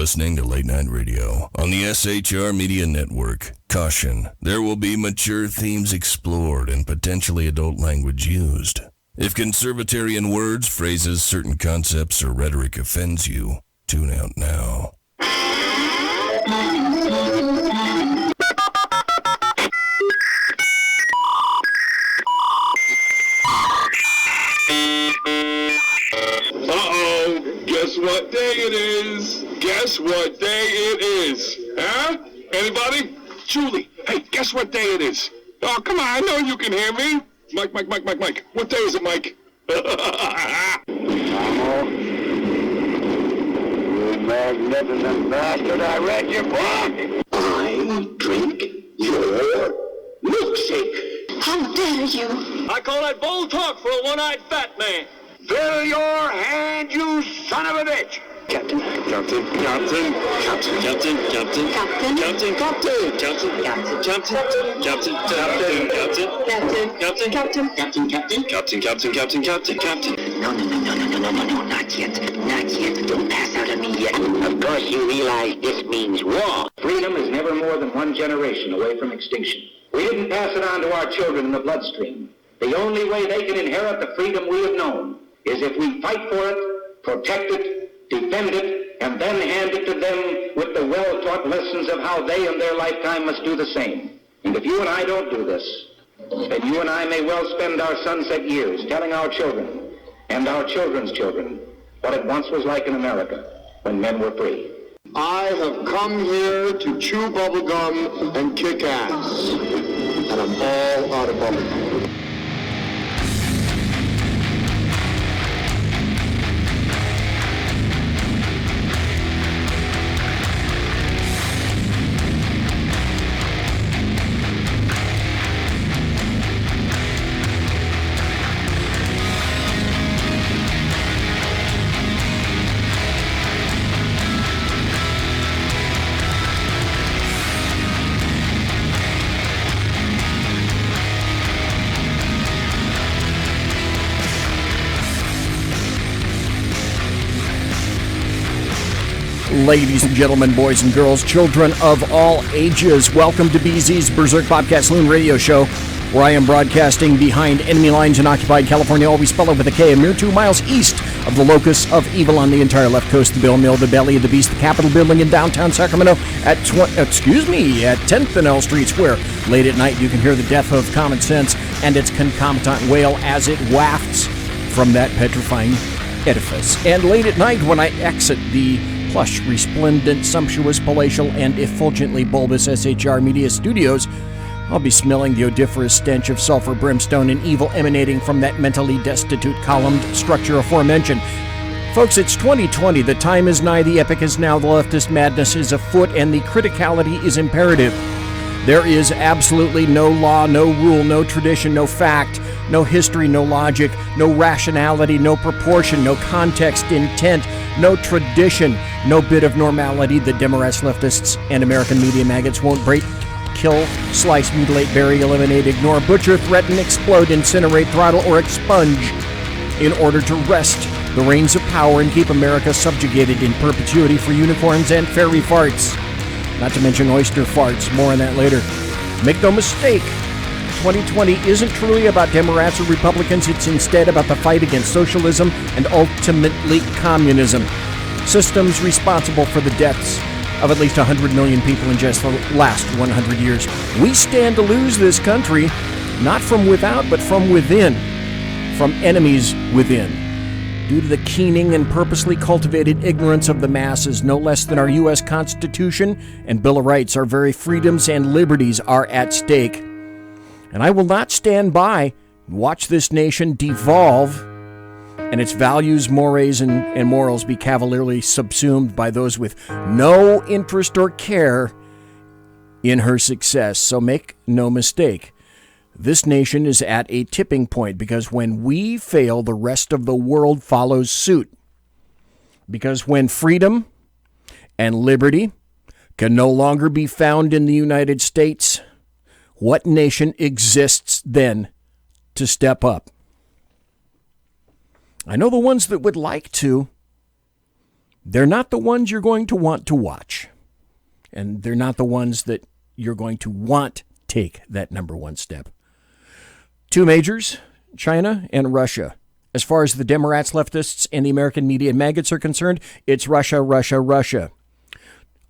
listening to Late Night Radio on the SHR Media Network. Caution, there will be mature themes explored and potentially adult language used. If conservatarian words, phrases, certain concepts, or rhetoric offends you, tune out now. Guess what day it is? Guess what day it is? Huh? Anybody? Julie, hey, guess what day it is? Oh, come on, I know you can hear me. Mike. What day is it, Mike? You magnificent bastard, I read your book. I drink your milkshake. How dare you? I call that bold talk for a one-eyed fat man. Fill your hand, you son of a bitch! Captain. Captain. Captain. Captain. Captain. Captain. Captain. Captain. Captain. Captain. Captain. Captain. Captain. Captain. Captain. Captain. Captain. Captain. No, not yet. Don't pass out on me yet. Of course you realize this means war. Freedom is never more than one generation away from extinction. We didn't pass it on to our children in the bloodstream. The only way they can inherit the freedom we have known is if we fight for it, protect it, defend it, and then hand it to them with the well-taught lessons of how they in their lifetime must do the same. And if you and I don't do this, then you and I may well spend our sunset years telling our children and our children's children what it once was like in America when men were free. I have come here to chew bubblegum and kick ass. And I'm all out of bubblegum. Ladies and gentlemen, boys and girls, children of all ages, welcome to BZ's Berserk Bobcat Saloon radio show, where I am broadcasting behind enemy lines in occupied California, always spelled with a K, a mere 2 miles east of the locus of evil on the entire left coast, the Bill Mill, the belly of the beast, the Capitol building in downtown Sacramento at 10th and L Street Square. Late at night, you can hear the death of common sense and its concomitant wail as it wafts from that petrifying edifice. And late at night, when I exit the plush, resplendent, sumptuous, palatial, and effulgently bulbous SHR Media Studios, I'll be smelling the odoriferous stench of sulfur, brimstone, and evil emanating from that mentally destitute columned structure aforementioned. Folks, it's 2020. The time is nigh, the epic is now, the leftist madness is afoot, and the criticality is imperative. There is absolutely no law, no rule, no tradition, no fact, no history, no logic, no rationality, no proportion, no context, intent, no tradition, no bit of normality that Demorass leftists and American media maggots won't break, kill, slice, mutilate, bury, eliminate, ignore, butcher, threaten, explode, incinerate, throttle, or expunge in order to wrest the reins of power and keep America subjugated in perpetuity for unicorns and fairy farts. Not to mention oyster farts. More on that later. Make no mistake, 2020 isn't truly about Democrats or Republicans. It's instead about the fight against socialism and ultimately communism. Systems responsible for the deaths of at least 100 million people in just the last 100 years. We stand to lose this country, not from without, but from within, from enemies within, due to the keening and purposely cultivated ignorance of the masses. No less than our U.S. Constitution and Bill of Rights, our very freedoms and liberties are at stake. And I will not stand by and watch this nation devolve and its values, mores, and morals be cavalierly subsumed by those with no interest or care in her success. So make no mistake, this nation is at a tipping point, because when we fail, the rest of the world follows suit. Because when freedom and liberty can no longer be found in the United States, what nation exists then to step up? I know the ones that would like to, they're not the ones you're going to want to watch. And they're not the ones that you're going to want take that number one step. Two majors, China and Russia. As far as the Democrats, leftists, and the American media and maggots are concerned, it's Russia, Russia, Russia.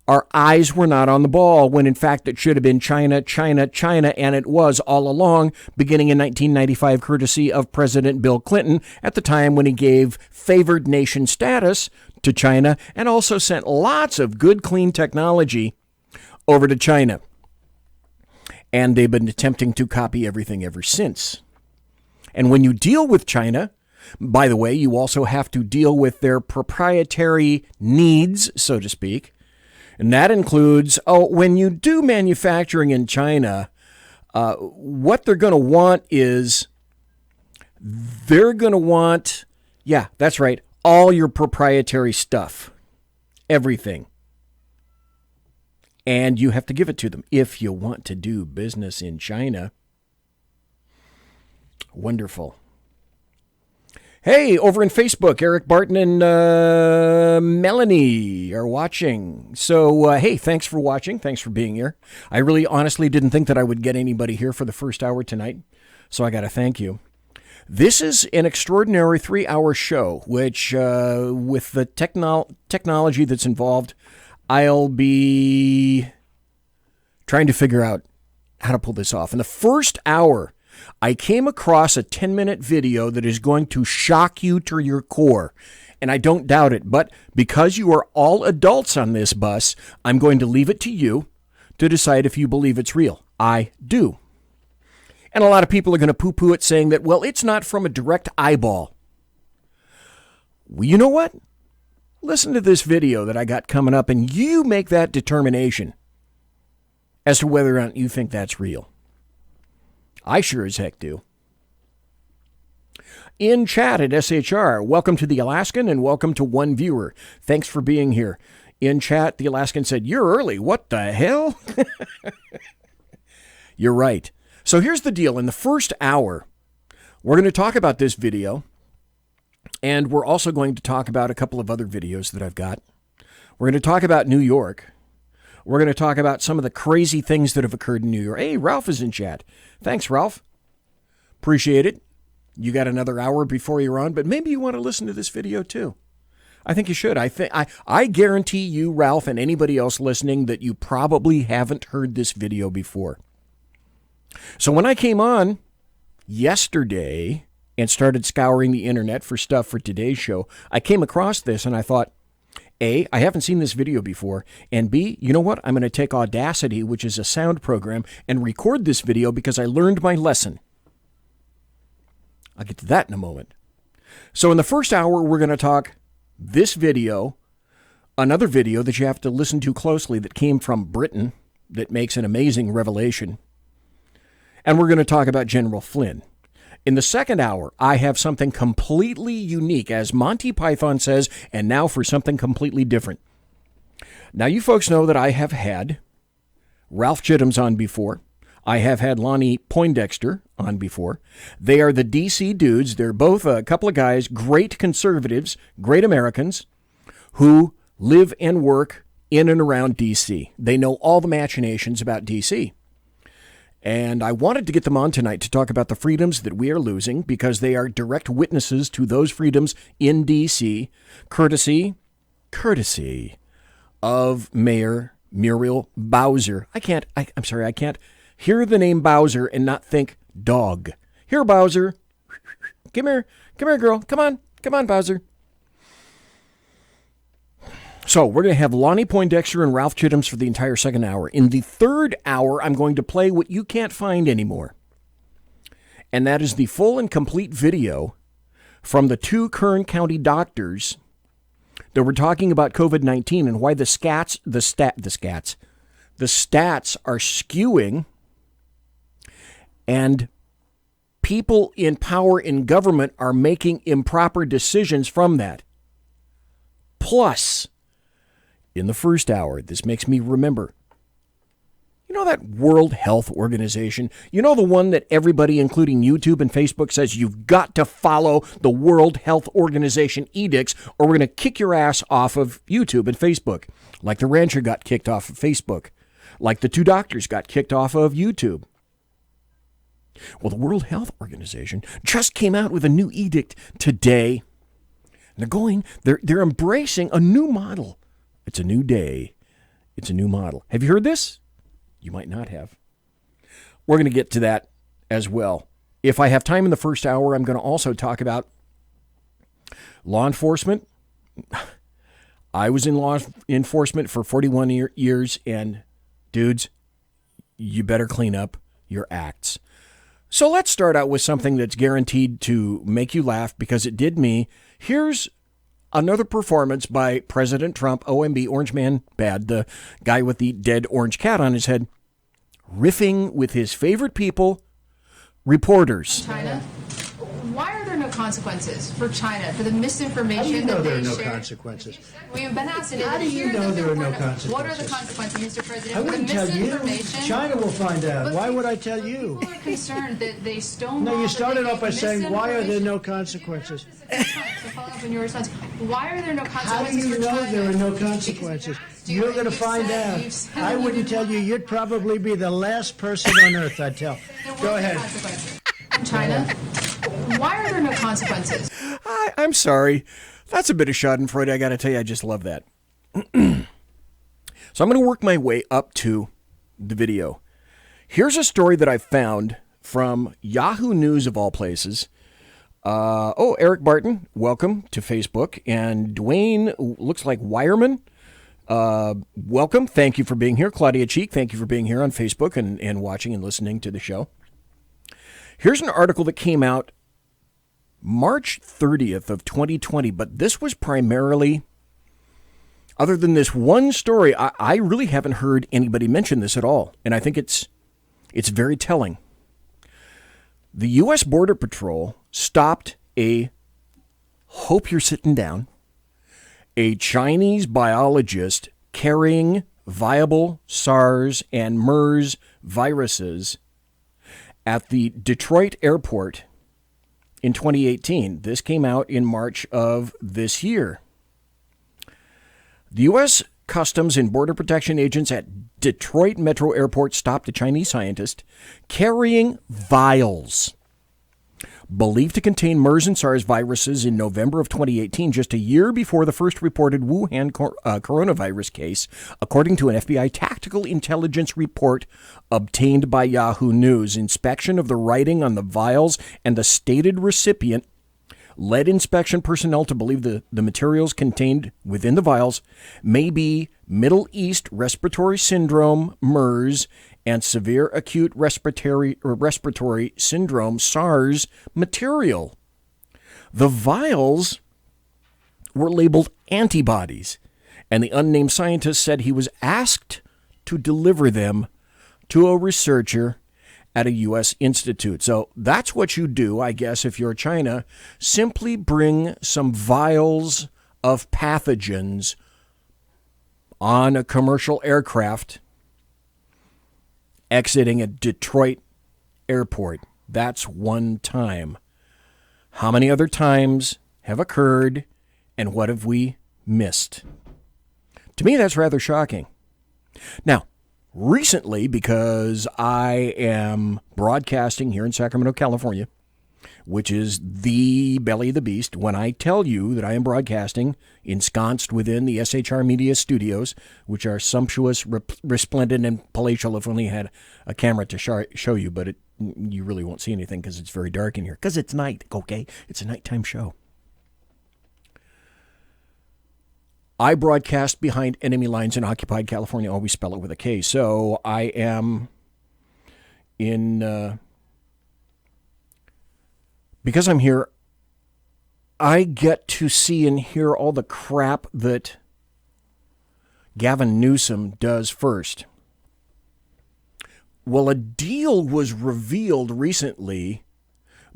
Our eyes were not on the ball when, in fact, it should have been China, China, China, and it was all along, beginning in 1995, courtesy of President Bill Clinton at the time when he gave favored nation status to China and also sent lots of good, clean technology over to China. And they've been attempting to copy everything ever since. And when you deal with China, by the way, you also have to deal with their proprietary needs, so to speak. And that includes, when you do manufacturing in China, what they're going to want is, yeah, that's right, all your proprietary stuff, everything. And you have to give it to them if you want to do business in China. Wonderful. Hey, over in Facebook, Eric Barton and Melanie are watching. So, hey, thanks for watching. Thanks for being here. I really honestly didn't think that I would get anybody here for the first hour tonight, so I got to thank you. This is an extraordinary 3-hour show, which, with the technology that's involved, I'll be trying to figure out how to pull this off. In the first hour, I came across a 10-minute video that is going to shock you to your core, and I don't doubt it. But because you are all adults on this bus, I'm going to leave it to you to decide if you believe it's real. I do. And a lot of people are going to poo-poo it, saying that, well, it's not from a direct eyeball. Well, you know what? Listen to this video that I got coming up, and you make that determination as to whether or not you think that's real. I sure as heck do. In chat at SHR, welcome to the Alaskan and welcome to one viewer. Thanks for being here. In chat, the Alaskan said, "You're early. What the hell?" You're right. So here's the deal. In the first hour, we're going to talk about this video, and we're also going to talk about a couple of other videos that I've got. We're going to talk about New York. We're going to talk about some of the crazy things that have occurred in New York. Hey, Ralph is in chat. Thanks, Ralph. Appreciate it. You got another hour before you're on, but maybe you want to listen to this video too. I think you should. I guarantee you, Ralph, and anybody else listening, that you probably haven't heard this video before. So when I came on yesterday and started scouring the internet for stuff for today's show, I came across this and I thought, A, I haven't seen this video before, and B, you know what? I'm going to take Audacity, which is a sound program, and record this video because I learned my lesson. I'll get to that in a moment. So in the first hour, we're going to talk this video, another video that you have to listen to closely that came from Britain that makes an amazing revelation, and we're going to talk about General Flynn. In the second hour, I have something completely unique, as Monty Python says, and now for something completely different. Now, you folks know that I have had Ralph Chittum's on before. I have had Lonnie Poindexter on before. They are the D.C. dudes. They're both a couple of guys, great conservatives, great Americans, who live and work in and around D.C. They know all the machinations about D.C., and I wanted to get them on tonight to talk about the freedoms that we are losing because they are direct witnesses to those freedoms in D.C., courtesy of Mayor Muriel Bowser. I can't hear the name Bowser and not think dog. Here, Bowser. Come here, girl. Come on, Bowser. So we're going to have Lonnie Poindexter and Ralph Chittum's for the entire second hour. In the third hour, I'm going to play what you can't find anymore. And that is the full and complete video from the two Kern County doctors that were talking about COVID-19 and why the stats are skewing, and people in power in government are making improper decisions from that. Plus, in the first hour, this makes me remember, You know that World Health Organization? You know the one that everybody, including YouTube and Facebook, says you've got to follow the World Health Organization edicts or we're going to kick your ass off of YouTube and Facebook. Like the rancher got kicked off of Facebook. Like the two doctors got kicked off of YouTube. Well, the World Health Organization just came out with a new edict today. And they're embracing a new model. It's a new day. It's a new model. Have you heard this? You might not have. We're going to get to that as well. If I have time in the first hour, I'm going to also talk about law enforcement. I was in law enforcement for 41 years, and dudes, you better clean up your acts. So let's start out with something that's guaranteed to make you laugh because it did me. Here's another performance by President Trump, OMB, Orange Man Bad, the guy with the dead orange cat on his head, riffing with his favorite people, reporters. China. Why are there no consequences for China for the misinformation? How do you know that there are they no share? Consequences? We've been asked today. How do you know there are no consequences? What are the consequences, Mr. President, I for the wouldn't tell you. misinformation? China will find out. But Why would I tell you? People are concerned that they stonewall. No, you started that off by they saying, why are there misinformation. no consequences? So follow up on your response. Why are there no How consequences do you for know China? there are no consequences? You're going to find out. I wouldn't tell you. You'd probably be the last person on earth I'd tell. Go ahead. China. Why are there no consequences? I'm sorry. That's a bit of schadenfreude. I got to tell you, I just love that. So I'm going to work my way up to the video. Here's a story that I found from Yahoo News of all places. Eric Barton, welcome to Facebook. And Dwayne, looks like Wireman, welcome. Thank you for being here. Claudia Cheek, thank you for being here on Facebook and watching and listening to the show. Here's an article that came out March 30th of 2020, but this was primarily, other than this one story, I really haven't heard anybody mention this at all, and I think it's very telling. The U.S. Border Patrol stopped hope you're sitting down, a Chinese biologist carrying viable SARS and MERS viruses at the Detroit airport in 2018. This came out in March of this year. The U.S. Customs and Border Protection agents at Detroit Metro Airport stopped a Chinese scientist carrying vials believed to contain MERS and SARS viruses in November of 2018, just a year before the first reported Wuhan coronavirus case, according to an FBI tactical intelligence report obtained by Yahoo News. Inspection of the writing on the vials and the stated recipient led inspection personnel to believe the materials contained within the vials may be Middle East Respiratory Syndrome, MERS, and Severe Acute Respiratory Syndrome, SARS, material. The vials were labeled antibodies, and the unnamed scientist said he was asked to deliver them to a researcher at a U.S. institute. So that's what you do, I guess, if you're China. Simply bring some vials of pathogens on a commercial aircraft exiting a Detroit airport. That's one time. How many other times have occurred, and what have we missed? To me, that's rather shocking. Now, recently, because I am broadcasting here in Sacramento, California, which is the belly of the beast, when I tell you that I am broadcasting ensconced within the SHR Media Studios, which are sumptuous, resplendent, and palatial. If only had a camera to show you, but you really won't see anything because it's very dark in here. Because it's night, okay? It's a nighttime show. I broadcast behind enemy lines in occupied California. Always spell it with a K. So I am in... because I'm here, I get to see and hear all the crap that Gavin Newsom does first. Well, a deal was revealed recently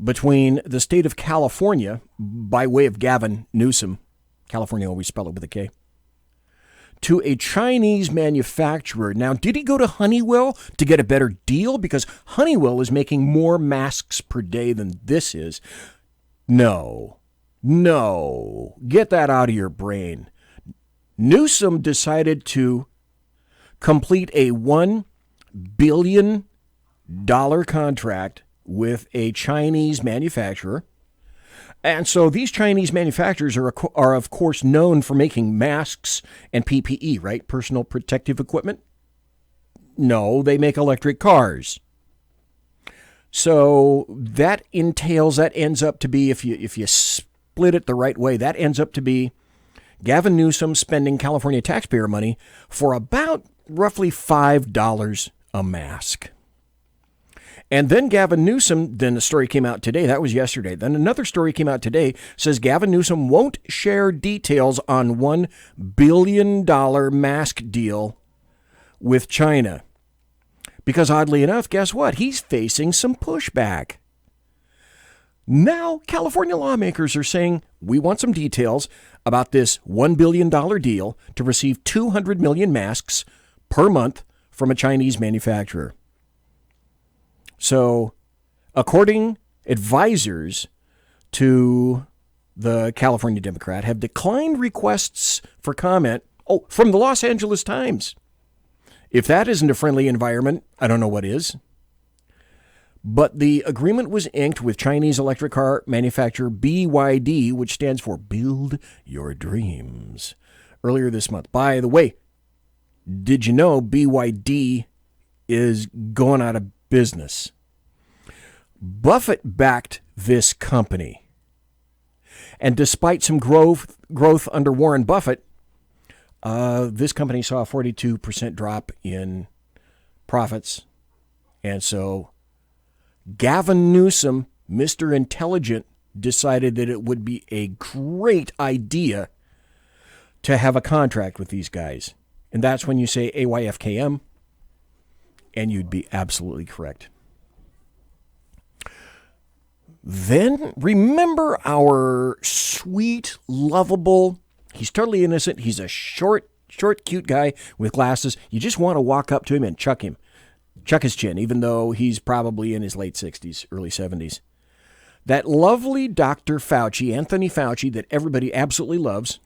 between the state of California, by way of Gavin Newsom, California always spell it with a K, to a Chinese manufacturer. Now, did he go to Honeywell to get a better deal? Because Honeywell is making more masks per day than this is. No. Get that out of your brain. Newsom decided to complete a $1 billion contract with a Chinese manufacturer. And so these Chinese manufacturers are of course known for making masks and PPE, right? Personal protective equipment. No, they make electric cars. So that ends up to be, if you split it the right way, that ends up to be Gavin Newsom spending California taxpayer money for about roughly $5 a mask. And then Gavin Newsom, then the story came out today, that was yesterday. Then another story came out today, says Gavin Newsom won't share details on $1 billion mask deal with China. Because oddly enough, guess what? He's facing some pushback. Now, California lawmakers are saying, we want some details about this $1 billion deal to receive 200 million masks per month from a Chinese manufacturer. So, according advisors to the California Democrat have declined requests for comment from the Los Angeles Times. If that isn't a friendly environment, I don't know what is. But the agreement was inked with Chinese electric car manufacturer BYD, which stands for Build Your Dreams, earlier this month. By the way, did you know BYD is going out of business? Buffett backed this company. And despite some growth under Warren Buffett, this company saw a 42% drop in profits. And so Gavin Newsom, Mr. Intelligent, decided that it would be a great idea to have a contract with these guys. And that's when you say AYFKM, and you'd be absolutely correct. Then remember our sweet, lovable, he's totally innocent, he's a short, cute guy with glasses. You just want to walk up to him and chuck his chin, even though he's probably in his late 60s, early 70s. That lovely Dr. Fauci, Anthony Fauci, that everybody absolutely loves.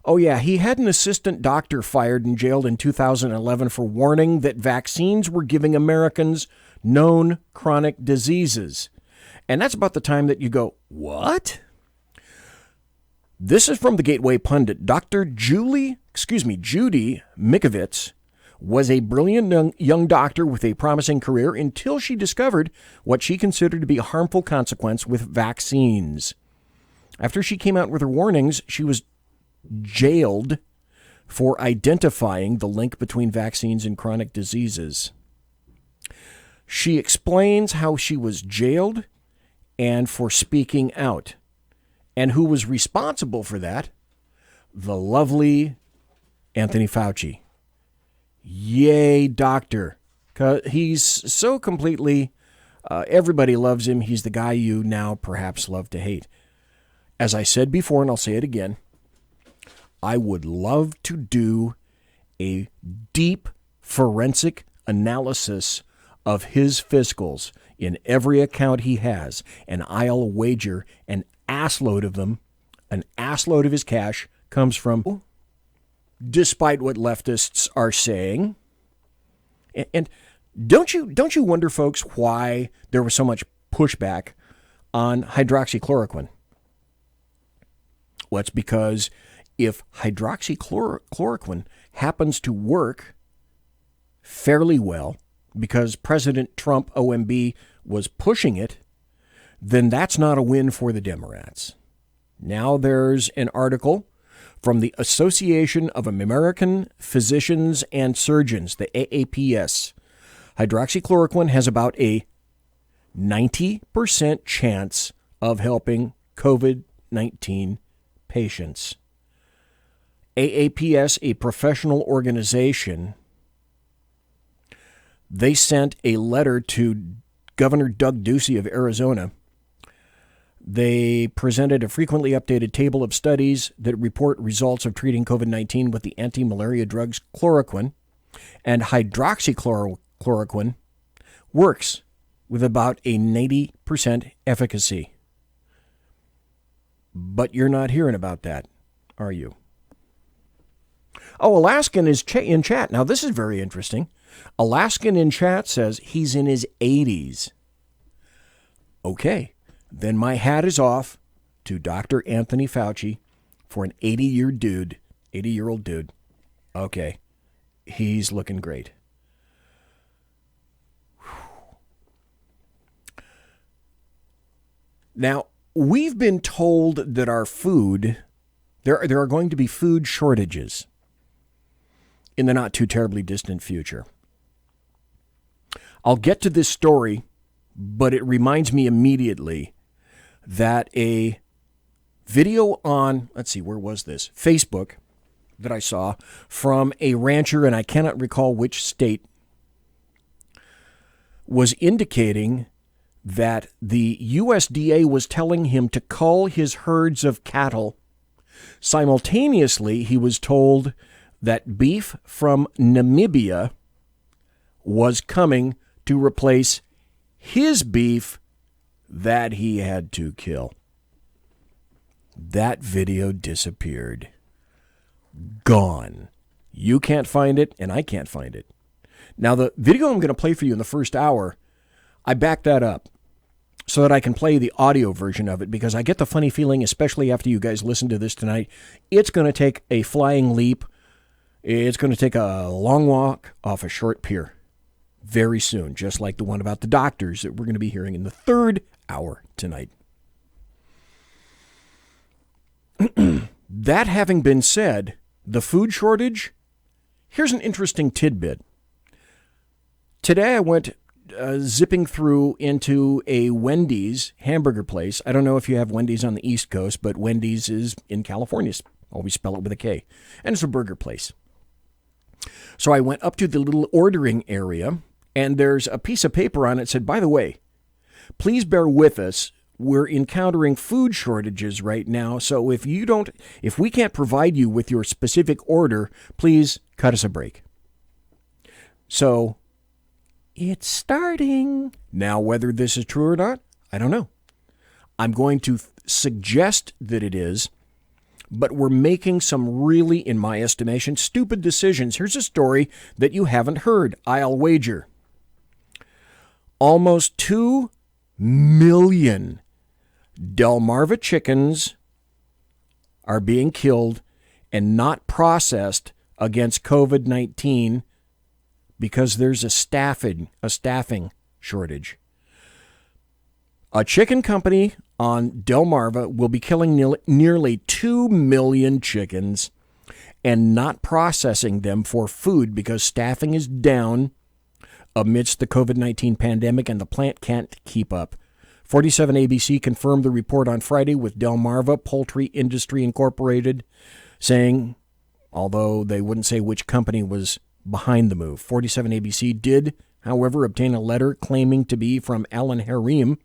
Oh yeah, he had an assistant doctor fired and jailed in 2011 for warning that vaccines were giving Americans known chronic diseases. And that's about the time that you go, what? This is from the Gateway Pundit. Dr. Judy Mikovits was a brilliant young doctor with a promising career until she discovered what she considered to be a harmful consequence with vaccines. After she came out with her warnings, she was jailed for identifying the link between vaccines and chronic diseases. She explains how she was jailed and for speaking out. And who was responsible for that? The lovely Anthony Fauci. Yay, doctor. 'Cause he's so completely, everybody loves him. He's the guy you now perhaps love to hate. As I said before, and I'll say it again, I would love to do a deep forensic analysis of his fiscals in every account he has, and I'll wager an assload of them, an assload of his cash comes from, despite what leftists are saying. And don't you wonder, folks, why there was so much pushback on hydroxychloroquine? Well, it's because if hydroxychloroquine happens to work fairly well, because President Trump, OMB, was pushing it, then that's not a win for the Democrats. Now there's an article from the Association of American Physicians and Surgeons, the AAPS. Hydroxychloroquine has about a 90% chance of helping COVID-19 patients. AAPS, a professional organization, they sent a letter to Governor Doug Ducey of Arizona. They presented a frequently updated table of studies that report results of treating COVID-19 with the anti-malaria drugs chloroquine, and hydroxychloroquine works with about a 90% efficacy. But you're not hearing about that, are you? Oh, Alaskan is in chat. Now, this is very interesting. Alaskan in chat says he's in his 80s. Okay, then my hat is off to Dr. Anthony Fauci for an 80-year-old dude. Okay, he's looking great. Now, we've been told that our food, there are going to be food shortages in the not too terribly distant future. I'll get to this story, but it reminds me immediately that a video on, let's see, where was this? Facebook that I saw from a rancher, and I cannot recall which state, was indicating that the USDA was telling him to cull his herds of cattle. Simultaneously, he was told that beef from Namibia was coming to replace his beef that he had to kill. That video disappeared. Gone. You can't find it, and I can't find it. Now, the video I'm going to play for you in the first hour, I backed that up so that I can play the audio version of it, because I get the funny feeling, especially after you guys listen to this tonight, it's going to take a flying leap. It's going to take a long walk off a short pier very soon, just like the one about the doctors that we're going to be hearing in the third hour tonight. That having been said, the food shortage, here's an interesting tidbit. Today I went zipping through into a Wendy's hamburger place. I don't know if you have Wendy's on the East Coast, but Wendy's is in California. Always spell it with a K. And it's a burger place. So I went up to the little ordering area, and there's a piece of paper on it that said, by the way, please bear with us. We're encountering food shortages right now. So if we can't provide you with your specific order, please cut us a break. So it's starting. Now, whether this is true or not, I don't know. I'm going to suggest that it is, but we're making some really, in my estimation, stupid decisions. Here's a story that you haven't heard. I'll wager. Almost 2 million Delmarva chickens are being killed and not processed against COVID-19 because there's a staffing shortage. A chicken company on Delmarva will be killing nearly 2 million chickens and not processing them for food because staffing is down amidst the COVID-19 pandemic and the plant can't keep up. 47 ABC confirmed the report on Friday with Delmarva Poultry Industry Incorporated, saying, although they wouldn't say which company was behind the move. 47 ABC did, however, obtain a letter claiming to be from Alan Harim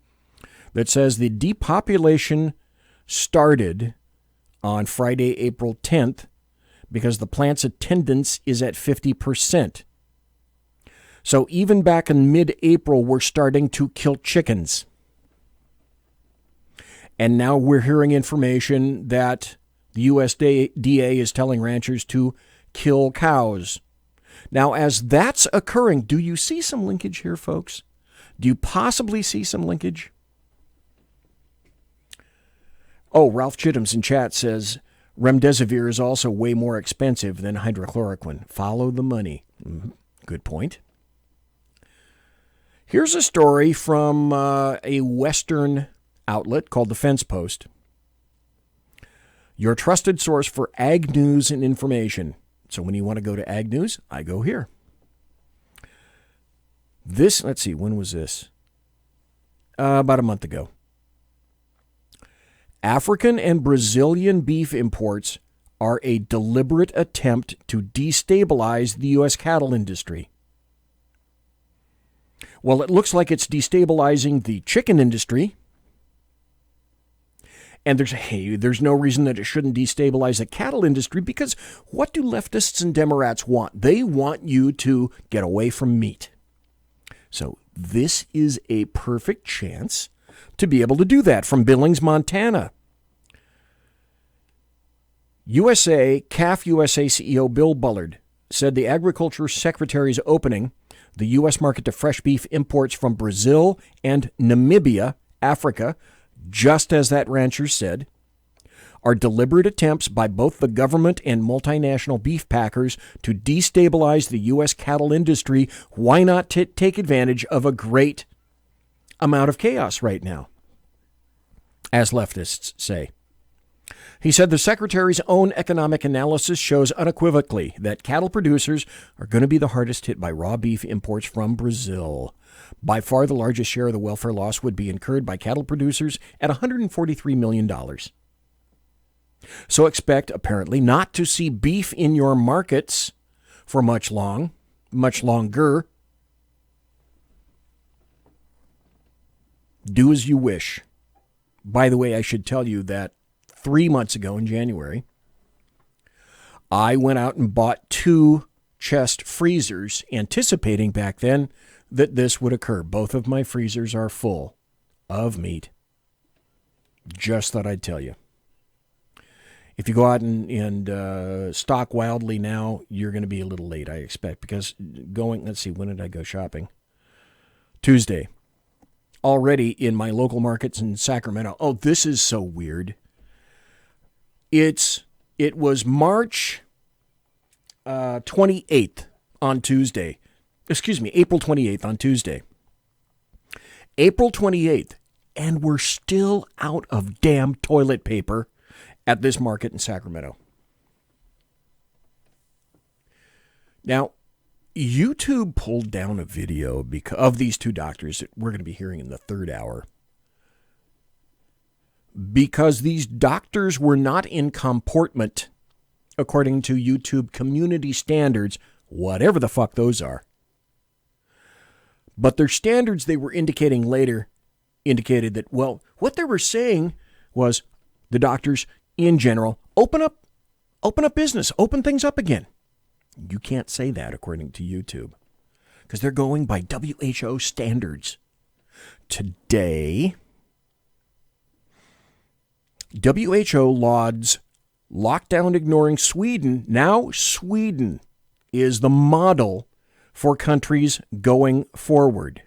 that says the depopulation started on Friday, April 10th, because the plant's attendance is at 50%. So even back in mid-April, we're starting to kill chickens. And now we're hearing information that the USDA is telling ranchers to kill cows. Now, as that's occurring, do you see some linkage here, folks? Do you possibly see some linkage? Oh, Ralph Chittum's in chat says, remdesivir is also way more expensive than hydrochloroquine. Follow the money. Good point. Here's a story from a Western outlet called the Fence Post. Your trusted source for ag news and information. So when you want to go to ag news, I go here. This, let's see, when was this? About a month ago. African and Brazilian beef imports are a deliberate attempt to destabilize the U.S. cattle industry. Well, it looks like it's destabilizing the chicken industry. And there's no reason that it shouldn't destabilize the cattle industry, because what do leftists and Democrats want? They want you to get away from meat. So this is a perfect chance to be able to do that. From Billings, Montana, CAF USA CEO Bill Bullard said the Agriculture Secretary is opening the U.S. market to fresh beef imports from Brazil and Namibia, Africa, just as that rancher said, are deliberate attempts by both the government and multinational beef packers to destabilize the U.S. cattle industry. Why not take advantage of a great amount of chaos right now, as leftists say? He said the Secretary's own economic analysis shows unequivocally that cattle producers are going to be the hardest hit by raw beef imports from Brazil. By far the largest share of the welfare loss would be incurred by cattle producers at $143 million. So expect, apparently, not to see beef in your markets for much longer. Do as you wish. By the way, I should tell you that 3 months ago in January, I went out and bought 2 chest freezers, anticipating back then that this would occur. Both of my freezers are full of meat. Just thought I'd tell you. If you go out and stock wildly now, you're going to be a little late, I expect, because let's see, when did I go shopping? Tuesday. Already in my local markets in Sacramento. Oh, this is so weird. It was March 28th on Tuesday. Excuse me, April 28th on Tuesday. April 28th, and we're still out of damn toilet paper at this market in Sacramento. Now, YouTube pulled down a video of these 2 doctors that we're going to be hearing in the 3rd hour, because these doctors were not in comportment according to YouTube community standards, whatever the fuck those are. But their standards, they were indicating later, indicated that, well, what they were saying was the doctors in general, open up business, open things up again. You can't say that according to YouTube, because they're going by WHO standards. Today, WHO lauds lockdown ignoring Sweden. Now Sweden is the model for countries going forward.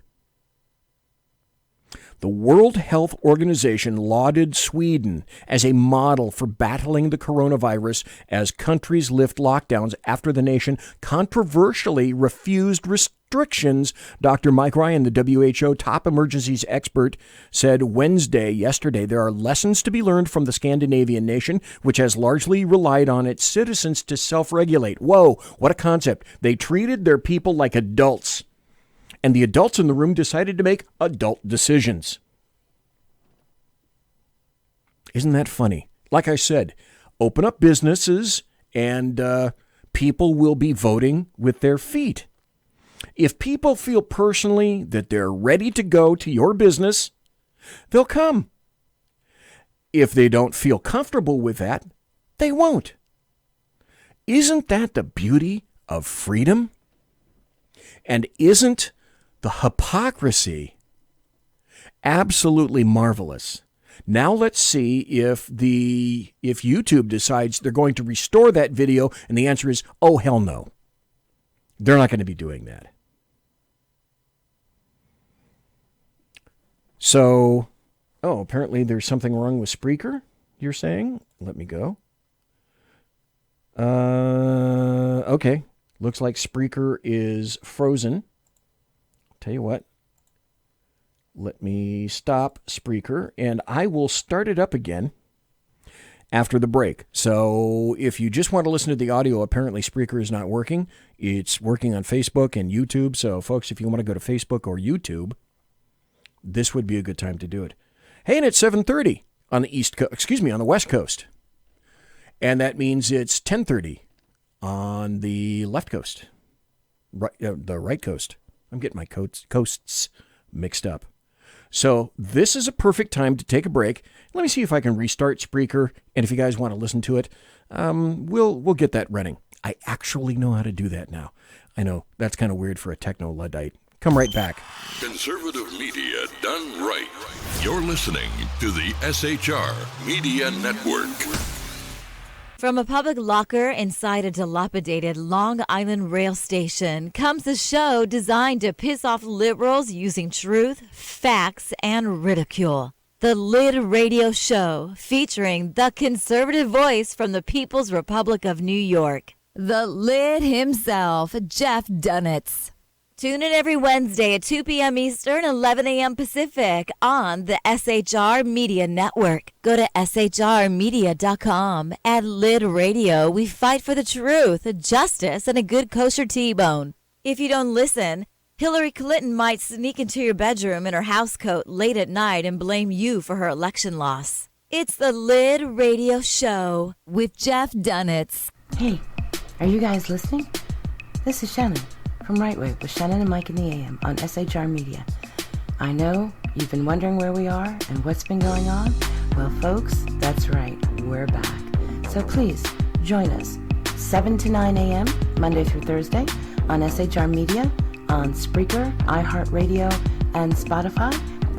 The World Health Organization lauded Sweden as a model for battling the coronavirus as countries lift lockdowns after the nation controversially refused restrictions. Dr. Mike Ryan, the WHO top emergencies expert, said yesterday, there are lessons to be learned from the Scandinavian nation, which has largely relied on its citizens to self-regulate. Whoa, what a concept. They treated their people like adults, and the adults in the room decided to make adult decisions. Isn't that funny? Like I said, open up businesses and people will be voting with their feet. If people feel personally that they're ready to go to your business, they'll come. If they don't feel comfortable with that, they won't. Isn't that the beauty of freedom? And isn't the hypocrisy absolutely marvelous? Now let's see if YouTube decides they're going to restore that video, and the answer is, oh, hell no. They're not going to be doing that. So, apparently there's something wrong with Spreaker, you're saying? Let me go. Okay. Looks like Spreaker is frozen. Tell you what. Let me stop Spreaker, and I will start it up again after the break. So if you just want to listen to the audio, apparently Spreaker is not working. It's working on Facebook and YouTube. So, folks, if you want to go to Facebook or YouTube, this would be a good time to do it. Hey, and it's 7:30 on the on the West Coast. And that means it's 10:30 on the left coast, the right coast. I'm getting my coasts mixed up. So this is a perfect time to take a break. Let me see if I can restart Spreaker, and if you guys want to listen to it, we'll get that running. I actually know how to do that now. I know, that's kind of weird for a techno-Luddite. Come right back. Conservative media done right. You're listening to the SHR Media Network. From a public locker inside a dilapidated Long Island rail station comes a show designed to piss off liberals using truth, facts, and ridicule. The Lid Radio Show, featuring the conservative voice from the People's Republic of New York, the Lid himself, Jeff Dunetz. Tune in every Wednesday at 2 p.m. Eastern, 11 a.m. Pacific on the SHR Media Network. Go to shrmedia.com. At Lid Radio, we fight for the truth, justice, and a good kosher T-bone. If you don't listen, Hillary Clinton might sneak into your bedroom in her housecoat late at night and blame you for her election loss. It's the Lid Radio Show with Jeff Dunetz. Hey, are you guys listening? This is Shannon from Right Way with Shannon and Mike in the AM on SHR Media. I know you've been wondering where we are and what's been going on. Well, folks, that's right, we're back. So please join us 7 to 9 a.m. Monday through Thursday on SHR Media, on Spreaker, iHeartRadio, and Spotify,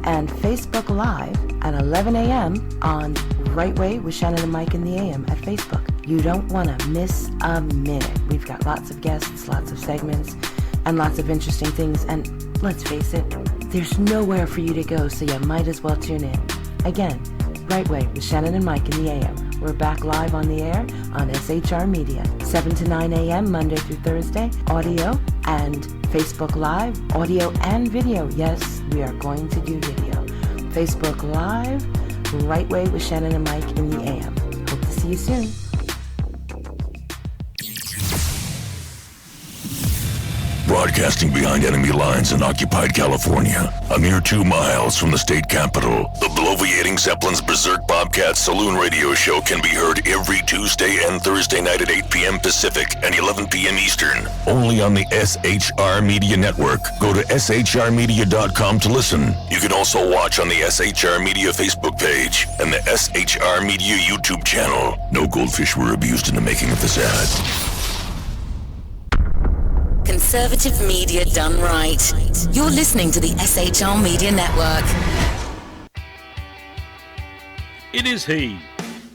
and Facebook Live at 11 a.m. on Right Way with Shannon and Mike in the AM at Facebook. You don't want to miss a minute. We've got lots of guests, lots of segments, and lots of interesting things. And let's face it, there's nowhere for you to go, so you might as well tune in. Again, Right Way with Shannon and Mike in the AM. We're back live on the air on SHR Media, 7 to 9 a.m. Monday through Thursday, audio and Facebook Live, audio and video. Yes, we are going to do video. Facebook Live, Right Way with Shannon and Mike in the AM. Hope to see you soon. Broadcasting behind enemy lines in occupied California, a mere 2 miles from the state capital, the bloviating Zeppelin's Berserk Bobcat Saloon radio show can be heard every Tuesday and Thursday night at 8 p.m. Pacific and 11 p.m. Eastern. Only on the SHR Media Network. Go to shrmedia.com to listen. You can also watch on the SHR Media Facebook page and the SHR Media YouTube channel. No goldfish were abused in the making of this ad. Conservative media done right. You're listening to the SHR Media Network. It is he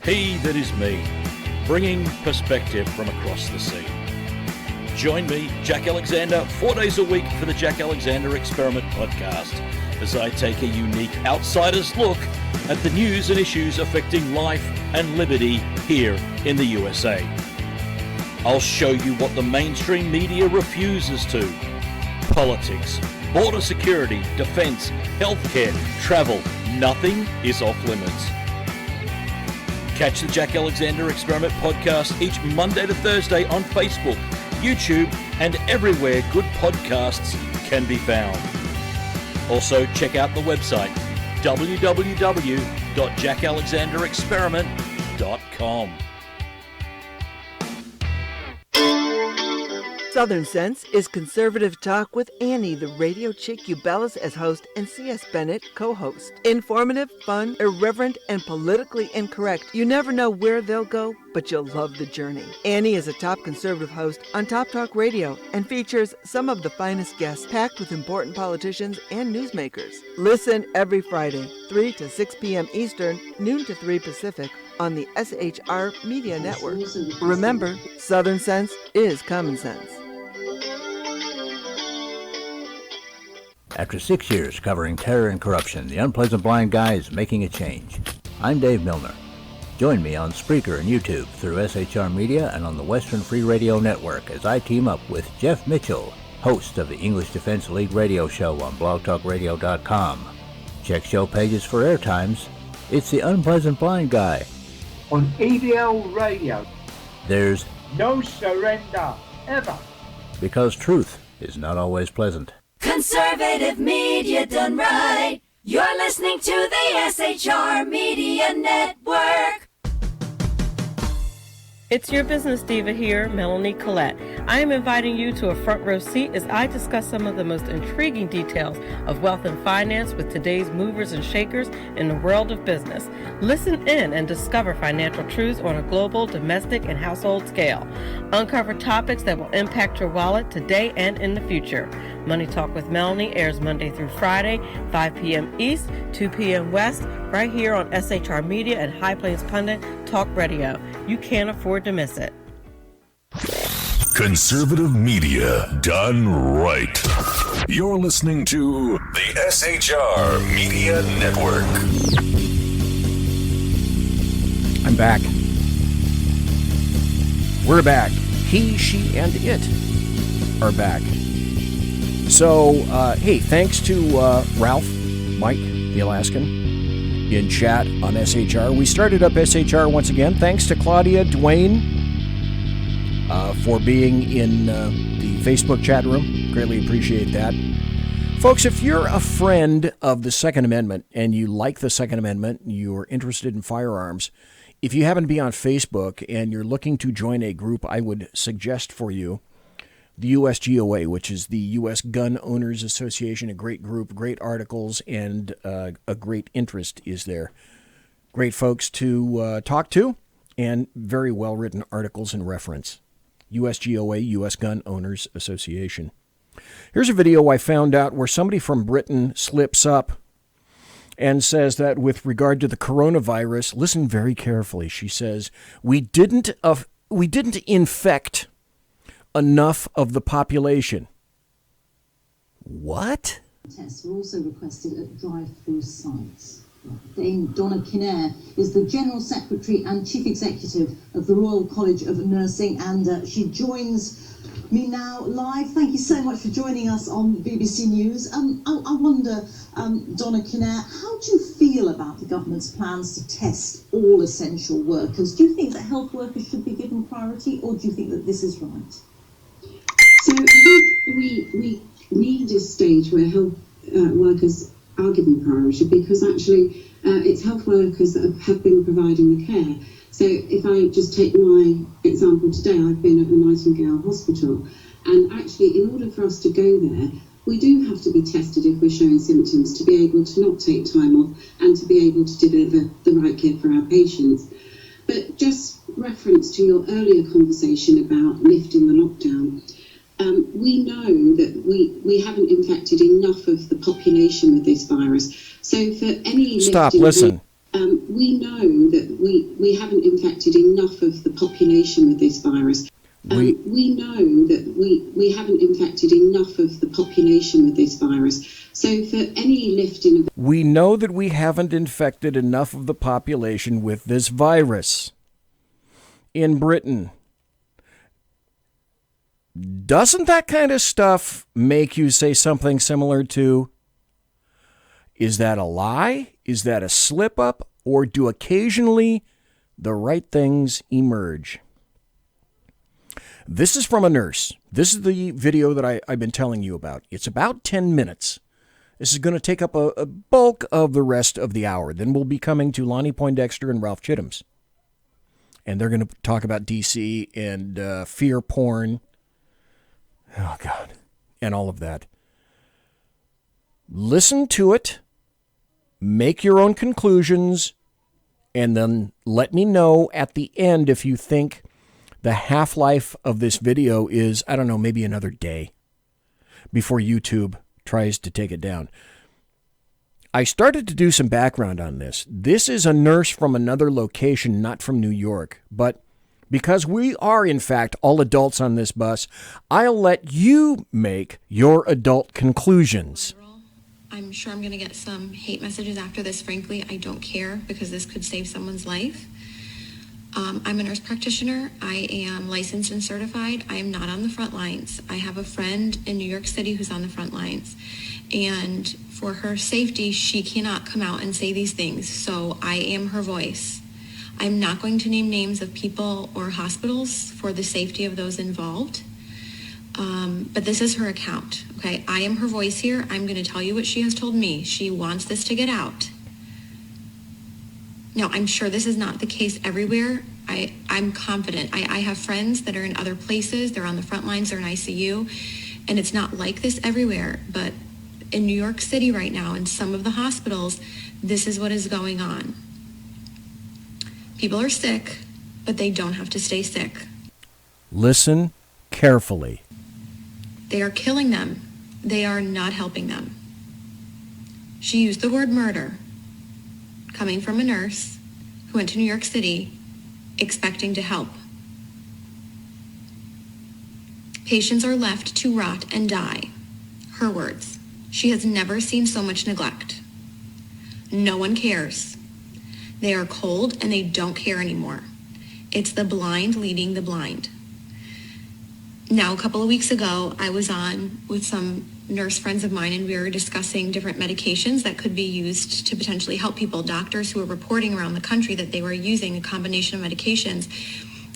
that is me, bringing perspective from across the sea. Join me, Jack Alexander, 4 days a week for the Jack Alexander Experiment podcast, as I take a unique outsider's look at the news and issues affecting life and liberty here in the USA. I'll show you what the mainstream media refuses to. Politics, border security, defense, healthcare, travel, nothing is off limits. Catch the Jack Alexander Experiment podcast each Monday to Thursday on Facebook, YouTube, and everywhere good podcasts can be found. Also, check out the website, www.jackalexanderexperiment.com. Southern Sense is conservative talk with Annie, the radio chick you bellows as host, and C.S. Bennett co-host. Informative, fun, irreverent, and politically incorrect. You never know where they'll go, but you'll love the journey. Annie is a top conservative host on Top Talk Radio and features some of the finest guests packed with important politicians and newsmakers. Listen every Friday, 3 to 6 p.m. Eastern, noon to 3 Pacific, on the SHR Media Network. Remember, Southern Sense is common sense. After 6 years covering terror and corruption, the Unpleasant Blind Guy is making a change. I'm Dave Milner. Join me on Spreaker and YouTube through SHR Media and on the Western Free Radio Network as I team up with Jeff Mitchell, host of the English Defense Elite radio show on blogtalkradio.com. Check show pages for airtimes. It's the Unpleasant Blind Guy. On EDL Radio. There's no surrender, ever. Because truth is not always pleasant. Conservative media done right. You're listening to the SHR Media Network. It's your business diva here, Melanie Collette. I am inviting you to a front row seat as I discuss some of the most intriguing details of wealth and finance with today's movers and shakers in the world of business. Listen in and discover financial truths on a global, domestic, and household scale. Uncover topics that will impact your wallet today and in the future. Money Talk with Melanie airs Monday through Friday, 5 p.m. East, 2 p.m. West, right here on SHR Media and High Plains Pundit Talk Radio. You can't afford to miss it. Conservative media done right. You're listening to the SHR Media Network. I'm back. We're back. He, she, and it are back. So, hey, thanks to Ralph, Mike, the Alaskan, in chat on SHR. We started up SHR once again. Thanks to Claudia, Dwayne, for being in the Facebook chat room. Greatly appreciate that. Folks, if you're a friend of the Second Amendment and you like the Second Amendment, you're interested in firearms, if you happen to be on Facebook and you're looking to join a group, I would suggest for you the USGOA, which is the U.S. Gun Owners Association, a great group, great articles, and a great interest is there. Great folks to talk to, and very well-written articles and reference. USGOA, U.S. Gun Owners Association. Here's a video I found out where somebody from Britain slips up and says that with regard to the coronavirus, listen very carefully. She says, we didn't infect enough of the population. What? Tests were also requested at drive-through sites. Dame Donna Kinnair is the General Secretary and Chief Executive of the Royal College of Nursing, and she joins me now live. Thank you so much for joining us on BBC News. I wonder, Donna Kinnair, how do you feel about the government's plans to test all essential workers? Do you think that health workers should be given priority, or do you think that this is right? So I think we need a stage where health workers are given priority, because actually it's health workers that have been providing the care. So if I just take my example today, I've been at the Nightingale Hospital, and actually in order for us to go there, we do have to be tested if we're showing symptoms to be able to not take time off and to be able to deliver the right care for our patients. But just reference to your earlier conversation about lifting the lockdown, we know that we haven't infected enough of the population with this virus. So for any Stop, listen. We know that we haven't infected enough of the population with this virus. We know that we haven't infected enough of the population with this virus. So for any lifting of... We know that we haven't infected enough of the population with this virus. In Britain. Doesn't that kind of stuff make you say something similar to, is that a lie? Is that a slip-up? Or do occasionally the right things emerge? This is from a nurse. This is the video that I've been telling you about. It's about 10 minutes. This is going to take up a bulk of the rest of the hour. Then we'll be coming to Lonnie Poindexter and Ralph Chittims. And they're going to talk about DC and fear porn. Oh, God. And all of that. Listen to it. Make your own conclusions. And then let me know at the end if you think the half-life of this video is, I don't know, maybe another day before YouTube tries to take it down. I started to do some background on this. This is a nurse from another location, not from New York, but because we are, in fact, all adults on this bus, I'll let you make your adult conclusions. I'm sure I'm going to get some hate messages after this. Frankly, I don't care, because this could save someone's life. I'm a nurse practitioner. I am licensed and certified. I am not on the front lines. I have a friend in New York City who's on the front lines. And for her safety, she cannot come out and say these things. So I am her voice. I'm not going to name names of people or hospitals for the safety of those involved. But this is her account, okay? I am her voice here. I'm going to tell you what she has told me. She wants this to get out. Now, I'm sure this is not the case everywhere. I'm confident. I have friends that are in other places. They're on the front lines. They're in ICU. And it's not like this everywhere. But in New York City right now, in some of the hospitals, this is what is going on. People are sick, but they don't have to stay sick. Listen carefully. They are killing them. They are not helping them. She used the word murder, coming from a nurse who went to New York City expecting to help. Patients are left to rot and die. Her words. She has never seen so much neglect. No one cares. They are cold and they don't care anymore. It's the blind leading the blind. Now, a couple of weeks ago, I was on with some nurse friends of mine, and we were discussing different medications that could be used to potentially help people. Doctors who were reporting around the country that they were using a combination of medications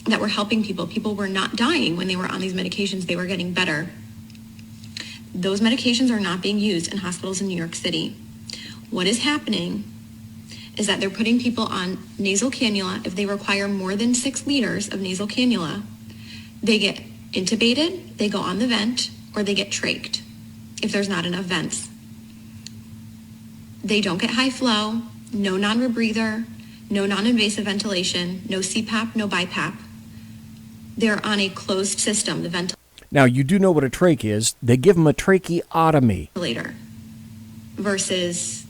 that were helping people. People were not dying when they were on these medications. They were getting better. Those medications are not being used in hospitals in New York City. What is happening is that they're putting people on nasal cannula. If they require more than 6 liters of nasal cannula, they get intubated, they go on the vent, or they get trached if there's not enough vents. They don't get high flow, no non-rebreather, no non-invasive ventilation, no CPAP, no BiPAP. They're on a closed system, the ventilator. Now, you do know what a trach is. They give them a tracheotomy. Versus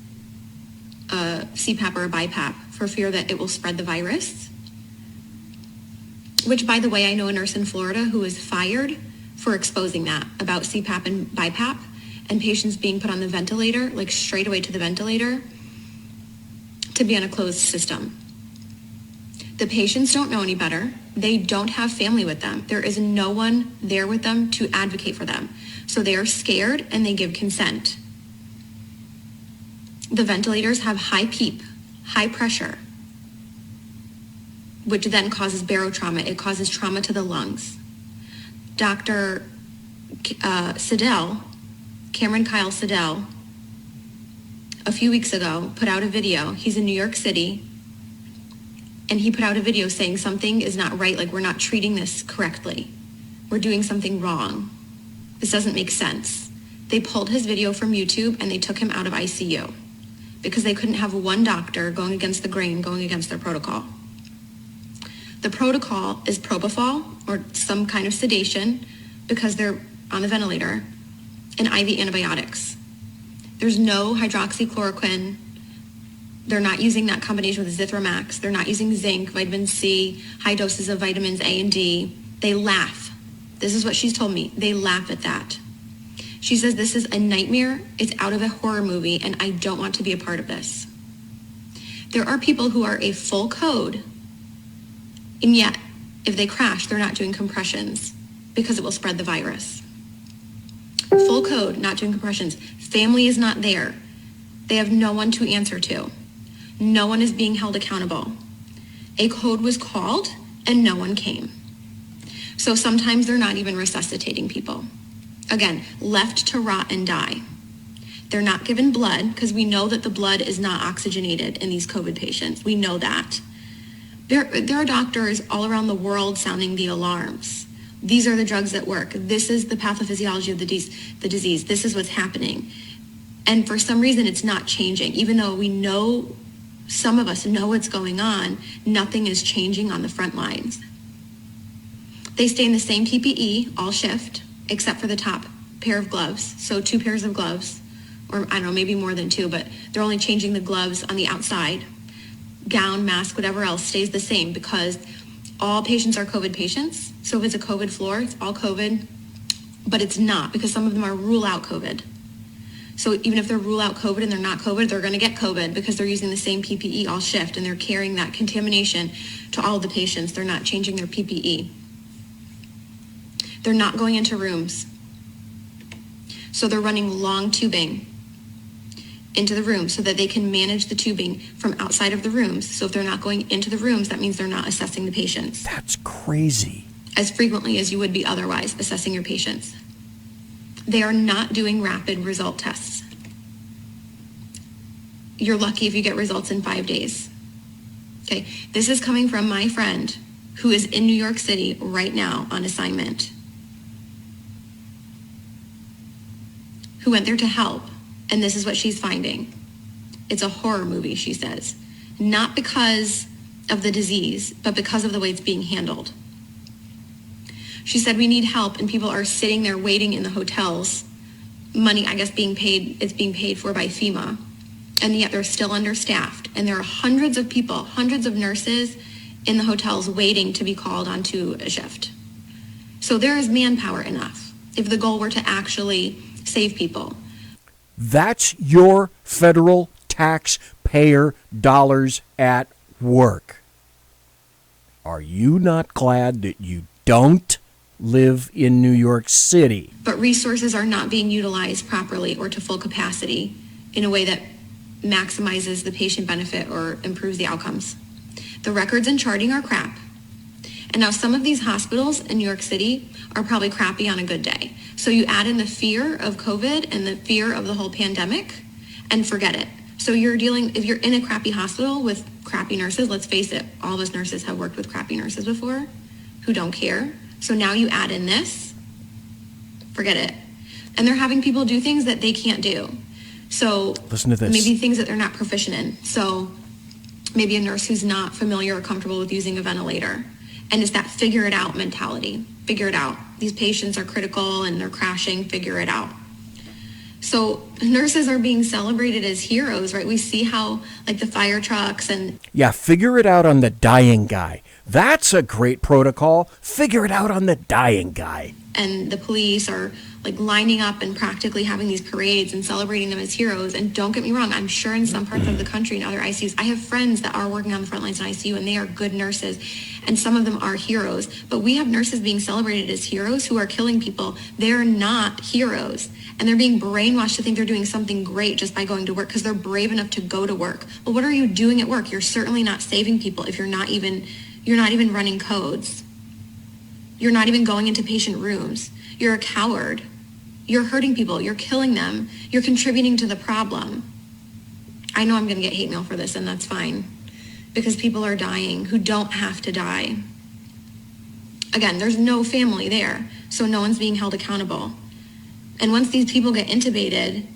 a CPAP or a BiPAP for fear that it will spread the virus. Which, by the way, I know a nurse in Florida who was fired for exposing that about CPAP and BiPAP and patients being put on the ventilator, like straight away to the ventilator, to be on a closed system. The patients don't know any better. They don't have family with them. There is no one there with them to advocate for them. So they are scared and they give consent. The ventilators have high PEEP, high pressure, which then causes barotrauma. It causes trauma to the lungs. Dr. Siddell, Cameron Kyle Siddell, a few weeks ago put out a video. He's in New York City, and he put out a video saying something is not right, like we're not treating this correctly. We're doing something wrong. This doesn't make sense. They pulled his video from YouTube and they took him out of ICU because they couldn't have one doctor going against the grain, going against their protocol. The protocol is propofol or some kind of sedation because they're on the ventilator and IV antibiotics. There's no hydroxychloroquine. They're not using that combination with Zithromax. They're not using zinc, vitamin C, high doses of vitamins A and D. They laugh. This is what she's told me. They laugh at that. She says this is a nightmare. It's out of a horror movie and I don't want to be a part of this. There are people who are a full code, and yet if they crash, they're not doing compressions because it will spread the virus. Full code, not doing compressions. Family is not there. They have no one to answer to. No one is being held accountable. A code was called and no one came. So sometimes they're not even resuscitating people. Again, left to rot and die. They're not given blood because we know that the blood is not oxygenated in these COVID patients. We know that. There are doctors all around the world sounding the alarms. These are the drugs that work. This is the pathophysiology of the disease. This is what's happening. And for some reason, it's not changing. Even though we know, some of us know what's going on, nothing is changing on the front lines. They stay in the same PPE all shift, except for the top pair of gloves. So 2 pairs of gloves, or I don't know, maybe more than 2, but they're only changing the gloves on the outside. Gown, mask, whatever else stays the same because all patients are COVID patients. So if it's a COVID floor, it's all COVID, but it's not because some of them are rule out COVID. So even if they're rule out COVID and they're not COVID, they're going to get COVID because they're using the same PPE all shift and they're carrying that contamination to all of the patients. They're not changing their PPE. They're not going into rooms. So they're running long tubing into the room so that they can manage the tubing from outside of the rooms. So if they're not going into the rooms, that means they're not assessing the patients. That's crazy. As frequently as you would be otherwise assessing your patients. They are not doing rapid result tests. You're lucky if you get results in 5 days. Okay, this is coming from my friend who is in New York City right now on assignment, who went there to help, and this is what she's finding. It's a horror movie, she says. Not because of the disease, but because of the way it's being handled. She said, we need help, and people are sitting there waiting in the hotels. Money, I guess, being paid, it's being paid for by FEMA, and yet they're still understaffed. And there are hundreds of people, hundreds of nurses in the hotels waiting to be called onto a shift. So there is manpower enough if the goal were to actually save people. That's your federal taxpayer dollars at work. Are you not glad that you don't live in New York City? But resources are not being utilized properly or to full capacity in a way that maximizes the patient benefit or improves the outcomes. The records and charting are crap. And now some of these hospitals in New York City are probably crappy on a good day. So you add in the fear of COVID and the fear of the whole pandemic and forget it. So if you're in a crappy hospital with crappy nurses, let's face it, all of us nurses have worked with crappy nurses before who don't care. So now you add in this, forget it. And they're having people do things that they can't do. So listen to this. Maybe things that they're not proficient in. So maybe a nurse who's not familiar or comfortable with using a ventilator. And it's that figure it out mentality. Figure it out. These patients are critical and they're crashing. Figure it out. So nurses are being celebrated as heroes, right? We see how like the fire trucks and... Yeah, figure it out on the dying guy. That's a great protocol. Figure it out on the dying guy. And the police are like lining up and practically having these parades and celebrating them as heroes. And don't get me wrong, I'm sure in some parts of the country and other ICUs, I have friends that are working on the front lines in ICU and they are good nurses. And some of them are heroes. But we have nurses being celebrated as heroes who are killing people. They're not heroes. And they're being brainwashed to think they're doing something great just by going to work because they're brave enough to go to work. Well, what are you doing at work? You're certainly not saving people if you're not even running codes. You're not even going into patient rooms. You're a coward. You're hurting people. You're killing them. You're contributing to the problem. I know I'm going to get hate mail for this, and that's fine, because people are dying who don't have to die. Again, there's no family there, so no one's being held accountable. And once these people get intubated,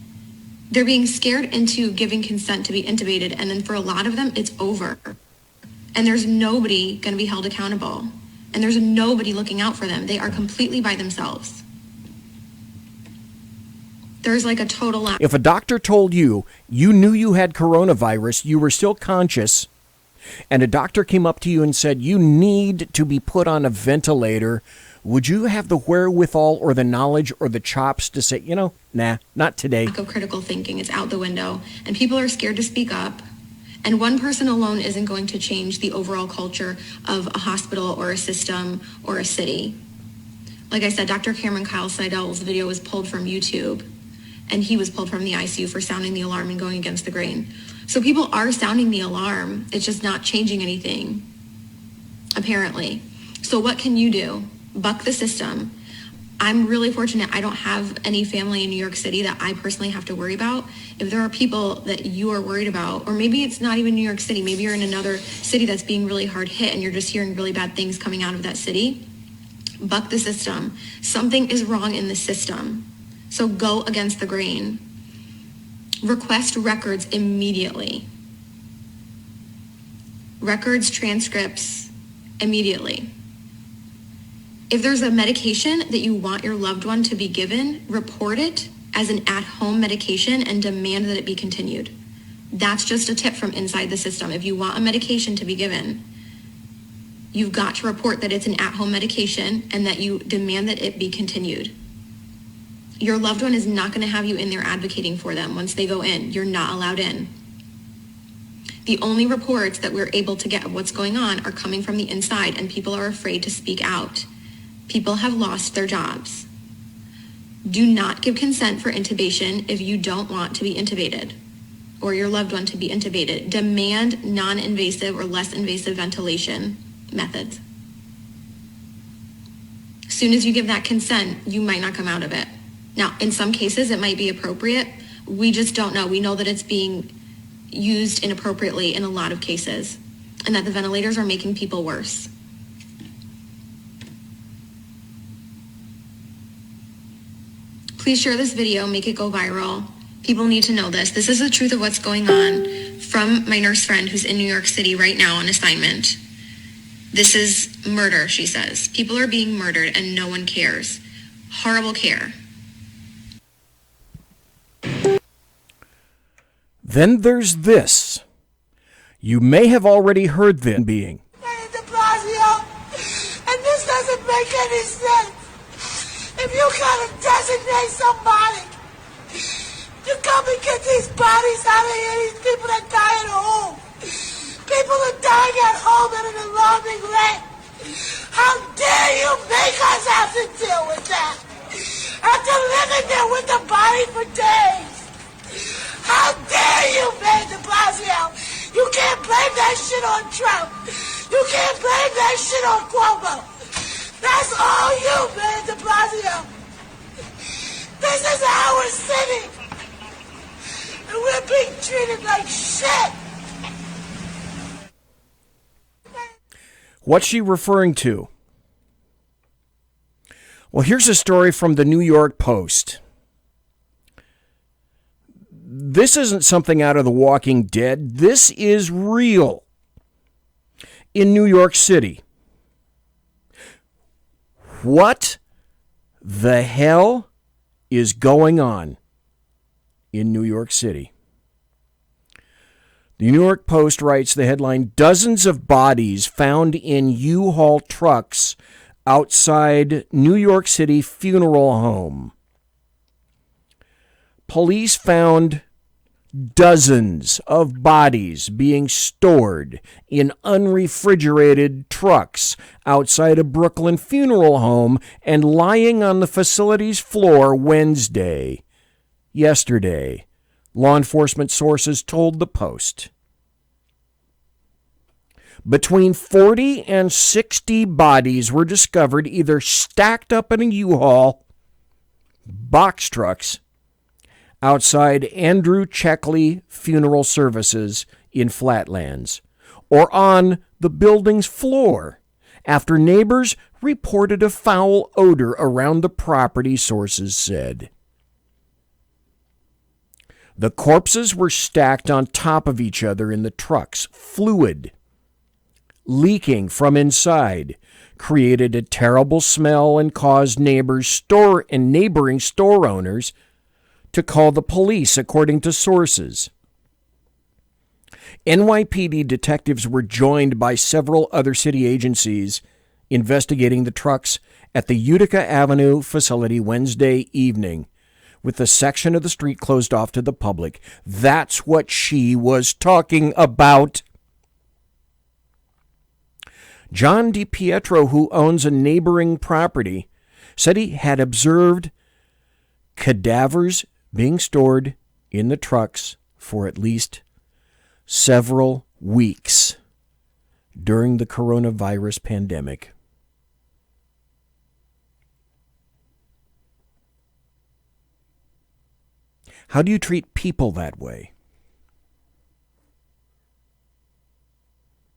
they're being scared into giving consent to be intubated, and then for a lot of them, it's over. And there's nobody going to be held accountable. And there's nobody looking out for them. They are completely by themselves. There's like a total lack. If a doctor told you knew you had coronavirus, you were still conscious, and a doctor came up to you and said you need to be put on a ventilator, would you have the wherewithal or the knowledge or the chops to say, nah, not today? Lack of critical thinking is out the window, and people are scared to speak up. And one person alone isn't going to change the overall culture of a hospital or a system or a city. Like I said, Dr. Cameron Kyle Seidel's video was pulled from YouTube, and he was pulled from the ICU for sounding the alarm and going against the grain. So people are sounding the alarm. It's just not changing anything, apparently. So what can you do? Buck the system. I'm really fortunate I don't have any family in New York City that I personally have to worry about. If there are people that you are worried about, or maybe it's not even New York City, maybe you're in another city that's being really hard hit and you're just hearing really bad things coming out of that city, buck the system. Something is wrong in the system. So go against the grain. Request records immediately. Records, transcripts, immediately. If there's a medication that you want your loved one to be given, report it as an at-home medication and demand that it be continued. That's just a tip from inside the system. If you want a medication to be given, you've got to report that it's an at-home medication and that you demand that it be continued. Your loved one is not going to have you in there advocating for them once they go in. You're not allowed in. The only reports that we're able to get of what's going on are coming from the inside, and people are afraid to speak out. People have lost their jobs. Do not give consent for intubation if you don't want to be intubated or your loved one to be intubated. Demand non-invasive or less invasive ventilation methods. As soon as you give that consent, you might not come out of it. Now, in some cases, it might be appropriate. We just don't know. We know that it's being used inappropriately in a lot of cases and that the ventilators are making people worse. Please share this video, make it go viral. People need to know this. This is the truth of what's going on from my nurse friend who's in New York City right now on assignment. This is murder, she says. People are being murdered and no one cares. Horrible care. Then there's this. You may have already heard this being. De Blasio, and this doesn't make any sense. If you gotta designate somebody to come and get these bodies out of here, these people that die at home, people are dying at home at an alarming rate. How dare you make us have to deal with that? After living there with the body for days. How dare you, Mayor de Blasio? You can't blame that shit on Trump. You can't blame that shit on Cuomo. That's all you, Mayor de Blasio. This is our city. And we're being treated like shit. What's she referring to? Well, here's a story from the New York Post. This isn't something out of The Walking Dead. This is real. In New York City. What the hell is going on in New York City? The New York Post writes the headline, "Dozens of bodies found in U-Haul trucks outside New York City funeral home." Police found dozens of bodies being stored in unrefrigerated trucks outside a Brooklyn funeral home and lying on the facility's floor yesterday, law enforcement sources told the Post. Between 40 and 60 bodies were discovered either stacked up in a U-Haul box trucks outside Andrew Checkley Funeral Services in Flatlands, or on the building's floor after neighbors reported a foul odor around the property, sources said. The corpses were stacked on top of each other in the trucks. Fluid leaking from inside created a terrible smell and caused neighboring store owners to call the police, according to sources. NYPD detectives were joined by several other city agencies investigating the trucks at the Utica Avenue facility Wednesday evening, with the section of the street closed off to the public. That's what she was talking about. John DiPietro, who owns a neighboring property, said he had observed cadavers being stored in the trucks for at least several weeks during the coronavirus pandemic. How do you treat people that way?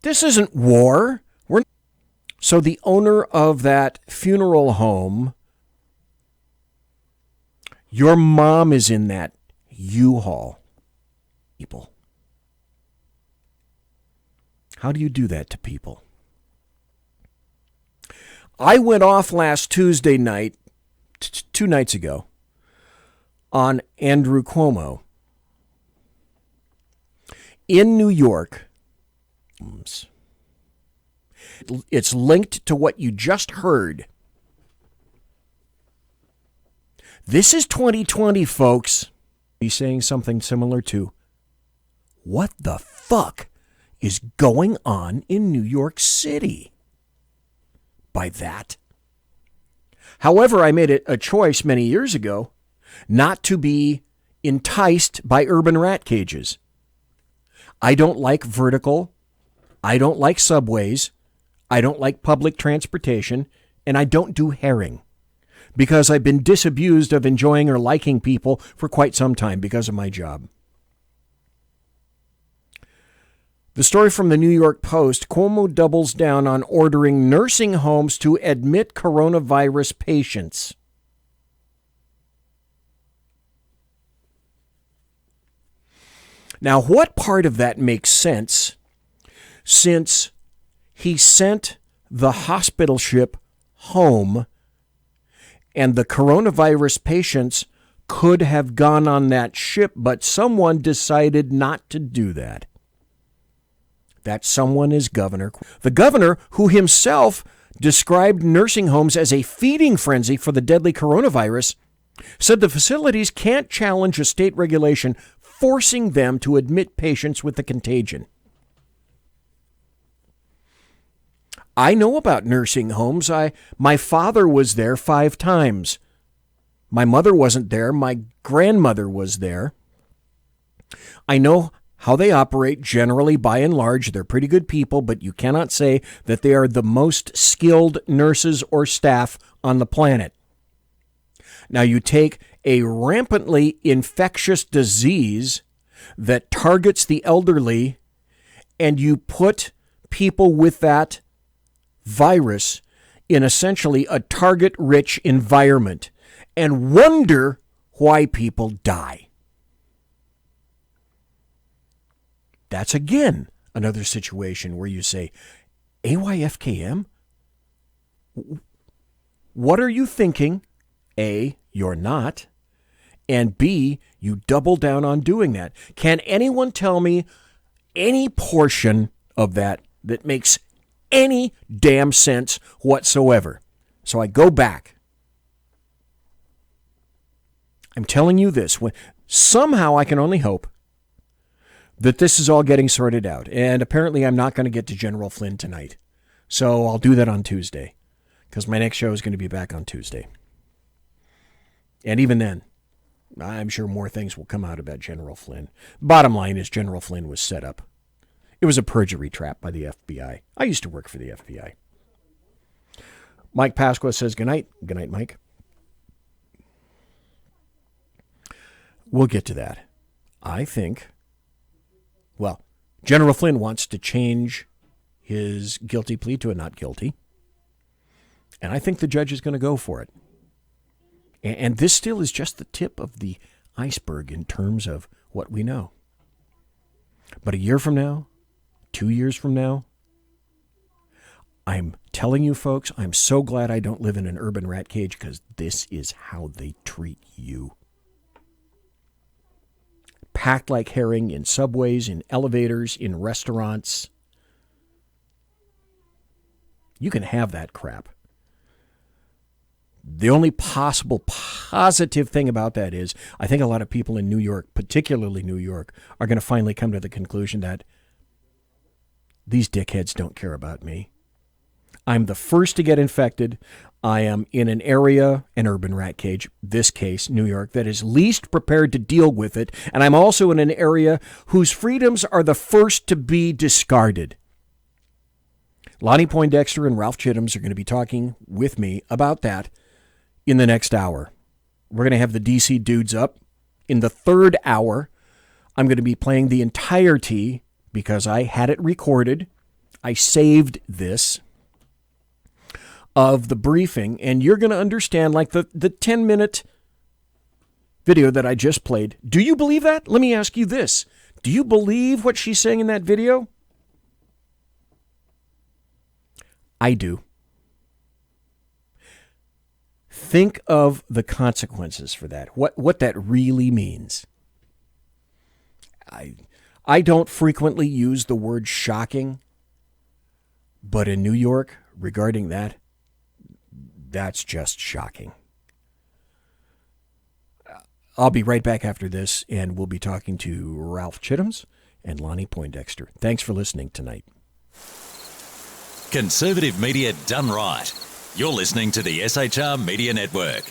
This isn't war. So the owner of that funeral home, your mom is in that U-Haul. People. How do you do that to people? I went off last Tuesday night, 2 nights ago, on Andrew Cuomo. In New York, it's linked to what you just heard. This is 2020, folks. He's saying something similar to, what the fuck is going on in New York City? By that. However, I made it a choice many years ago not to be enticed by urban rat cages. I don't like vertical. I don't like subways. I don't like public transportation, and I don't do herring because I've been disabused of enjoying or liking people for quite some time because of my job. The story from the New York Post, Cuomo doubles down on ordering nursing homes to admit coronavirus patients. Now, what part of that makes sense since he sent the hospital ship home and the coronavirus patients could have gone on that ship, but someone decided not to do that? That someone is Governor. The governor who himself described nursing homes as a feeding frenzy for the deadly coronavirus said the facilities can't challenge a state regulation forcing them to admit patients with the contagion. I know about nursing homes. My father was there 5 times. My mother wasn't there. My grandmother was there. I know how they operate. Generally, by and large, they're pretty good people, but you cannot say that they are the most skilled nurses or staff on the planet. Now, you take a rampantly infectious disease that targets the elderly, and you put people with that virus in essentially a target-rich environment and wonder why people die. That's, again, another situation where you say, AYFKM? What are you thinking? A, you're not. And B, you double down on doing that. Can anyone tell me any portion of that that makes any damn sense whatsoever? So I go back. I'm telling you this. Somehow I can only hope that this is all getting sorted out. And apparently I'm not going to get to General Flynn tonight. So I'll do that on Tuesday, because my next show is going to be back on Tuesday. And even then, I'm sure more things will come out about General Flynn. Bottom line is General Flynn was set up. It was a perjury trap by the FBI. I used to work for the FBI. Mike Pasqua says good night. Good night, Mike. We'll get to that. I think, well, General Flynn wants to change his guilty plea to a not guilty. And I think the judge is going to go for it. And this still is just the tip of the iceberg in terms of what we know. But a year from now, 2 years from now, I'm telling you folks, I'm so glad I don't live in an urban rat cage, because this is how they treat you. Packed like herring in subways, in elevators, in restaurants. You can have that crap. The only possible positive thing about that is I think a lot of people in New York, particularly New York, are going to finally come to the conclusion that these dickheads don't care about me. I'm the first to get infected. I am in an area, an urban rat cage, this case, New York, that is least prepared to deal with it. And I'm also in an area whose freedoms are the first to be discarded. Lonnie Poindexter and Ralph Chittums are going to be talking with me about that in the next hour. We're going to have the DC dudes up. In the third hour, I'm going to be playing the entirety, because I had it recorded. I saved this, of the briefing, and you're going to understand, like the 10-minute video that I just played. Do you believe that? Let me ask you this. Do you believe what she's saying in that video? I do. Think of the consequences for that. What that really means. I don't frequently use the word shocking, but in New York, regarding that, that's just shocking. I'll be right back after this, and we'll be talking to Ralph Chittums and Lonnie Poindexter. Thanks for listening tonight. Conservative media done right. You're listening to the SHR Media Network.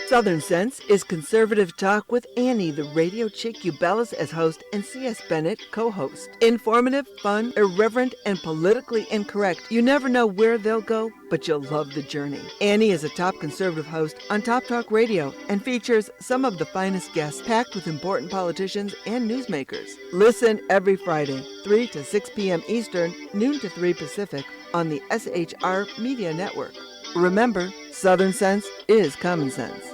Southern Sense is conservative talk with Annie, the radio chick you balance as host, and C.S. Bennett, co-host. Informative, fun, irreverent, and politically incorrect. You never know where they'll go, but you'll love the journey. Annie is a top conservative host on Top Talk Radio and features some of the finest guests packed with important politicians and newsmakers. Listen every Friday, 3 to 6 p.m. Eastern, noon to 3 Pacific, on the SHR Media Network. Remember, Southern Sense is common sense.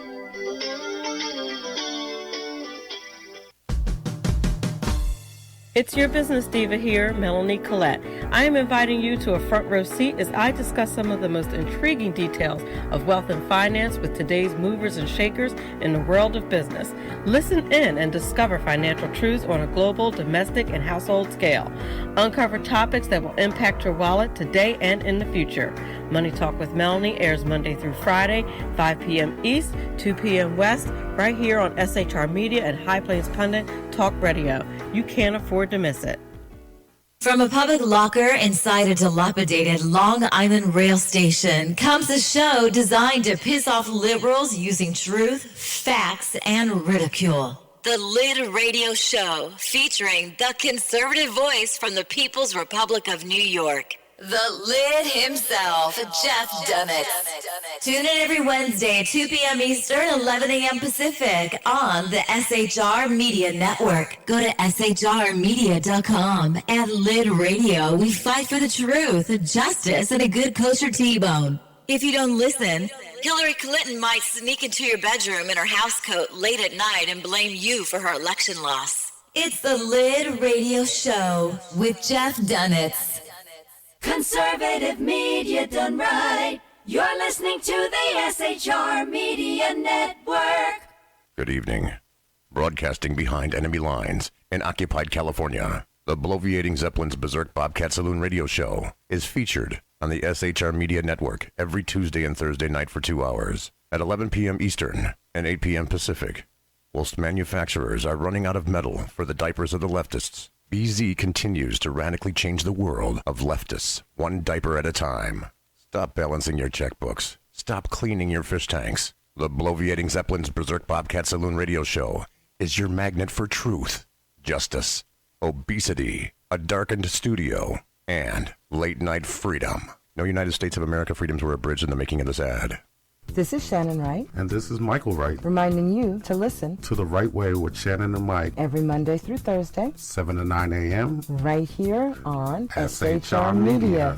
It's your business diva here, Melanie Collette. I am inviting you to a front row seat as I discuss some of the most intriguing details of wealth and finance with today's movers and shakers in the world of business. Listen in and discover financial truths on a global, domestic, and household scale. Uncover topics that will impact your wallet today and in the future. Money Talk with Melanie airs Monday through Friday, 5 p.m. East, 2 p.m. West, right here on SHR Media and High Plains Pundit Talk Radio. You can't afford to miss it. From a public locker inside a dilapidated Long Island rail station comes a show designed to piss off liberals using truth, facts, and ridicule. The Lid Radio Show, featuring the conservative voice from the People's Republic of New York. The Lid himself, Jeff Dunnett. Tune in every Wednesday at 2 p.m. Eastern, 11 a.m. Pacific on the SHR Media Network. Go to shrmedia.com. At Lid Radio, we fight for the truth, justice, and a good kosher T-bone. If you don't listen, Hillary Clinton might sneak into your bedroom in her housecoat late at night and blame you for her election loss. It's the Lid Radio Show with Jeff Dunnett. Conservative media done right. You're listening to the SHR Media Network. Good evening. Broadcasting behind enemy lines in occupied California, the bloviating Zeppelin's Berserk Bobcat Saloon radio show is featured on the SHR Media Network every Tuesday and Thursday night for 2 hours at 11 p.m. Eastern and 8 p.m. Pacific. Whilst manufacturers are running out of metal for the diapers of the leftists, BZ continues to radically change the world of leftists, one diaper at a time. Stop balancing your checkbooks. Stop cleaning your fish tanks. The bloviating Zeppelin's Berserk Bobcat Saloon radio show is your magnet for truth, justice, obesity, a darkened studio, and late-night freedom. No United States of America freedoms were abridged in the making of this ad. This is Shannon Wright. And this is Michael Wright. Reminding you to listen to The Right Way with Shannon and Mike. Every Monday through Thursday. 7 to 9 a.m. Right here on shrmedia.com.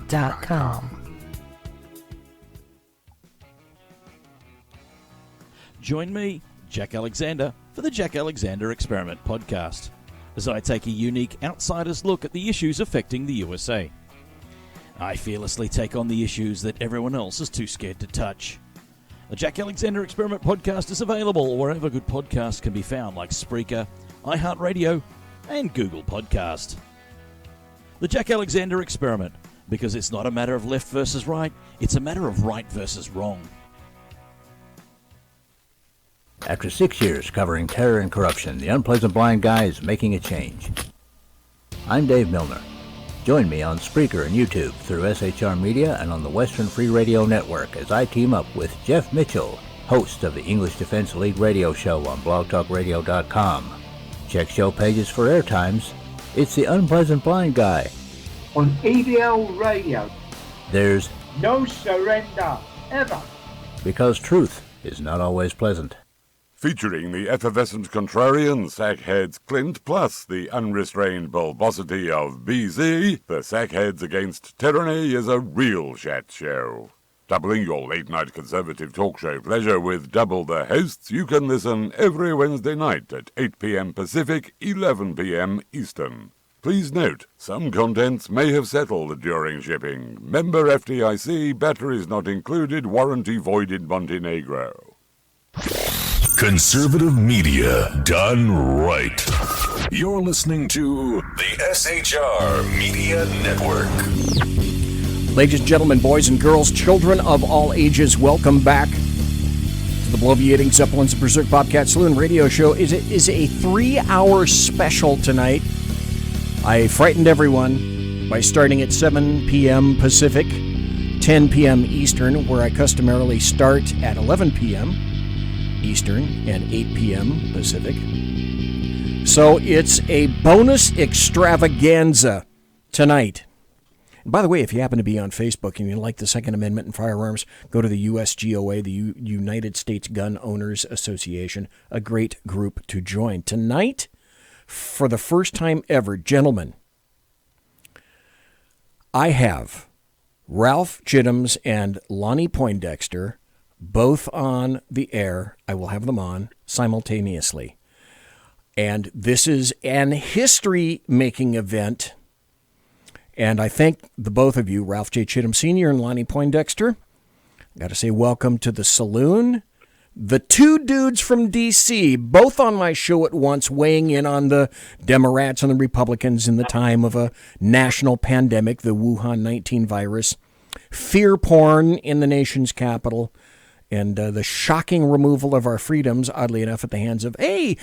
Join me, Jack Alexander, for the Jack Alexander Experiment podcast, as I take a unique outsider's look at the issues affecting the USA. I fearlessly take on the issues that everyone else is too scared to touch. The Jack Alexander Experiment podcast is available wherever good podcasts can be found, like Spreaker, iHeartRadio, and Google Podcast. The Jack Alexander Experiment, because it's not a matter of left versus right, it's a matter of right versus wrong. After 6 years covering terror and corruption, the unpleasant blind guy is making a change. I'm Dave Milner. Join me on Spreaker and YouTube through SHR Media and on the Western Free Radio Network as I team up with Jeff Mitchell, host of the English Defense League radio show on blogtalkradio.com. Check show pages for airtimes. It's the Unpleasant Blind Guy. On ADL Radio. There's no surrender, ever. Because truth is not always pleasant. Featuring the effervescent contrarian Sackheads Clint, plus the unrestrained bulbosity of BZ, the Sackheads Against Tyranny is a real chat show. Doubling your late-night conservative talk show pleasure with double the hosts, you can listen every Wednesday night at 8 p.m. Pacific, 11 p.m. Eastern. Please note, some contents may have settled during shipping. Member FDIC, batteries not included, warranty voided Montenegro. Conservative media done right. You're listening to the SHR Media Network. Ladies and gentlemen, boys and girls, children of all ages, welcome back to the bloviating Zeppelin's Berserk Bobcat Saloon radio show. It is a 3-hour special tonight. I frightened everyone by starting at 7 p.m. Pacific, 10 p.m. Eastern, where I customarily start at 11 p.m. Eastern and 8 p.m. Pacific. So it's a bonus extravaganza tonight. And by the way, if you happen to be on Facebook and you like the Second Amendment and firearms, go to the USGOA, the United States Gun Owners Association, a great group to join. Tonight, for the first time ever, gentlemen, I have Ralph Chittims and Lonnie Poindexter both on the air. I will have them on simultaneously. And this is an history-making event. And I thank the both of you, Ralph J. Chittum Sr. and Lonnie Poindexter. Got to say welcome to the Saloon. The two dudes from D.C., both on my show at once, weighing in on the Democrats and the Republicans in the time of a national pandemic, the Wuhan 19 virus, fear porn in the nation's capital, and the shocking removal of our freedoms, oddly enough, at the hands of, hey,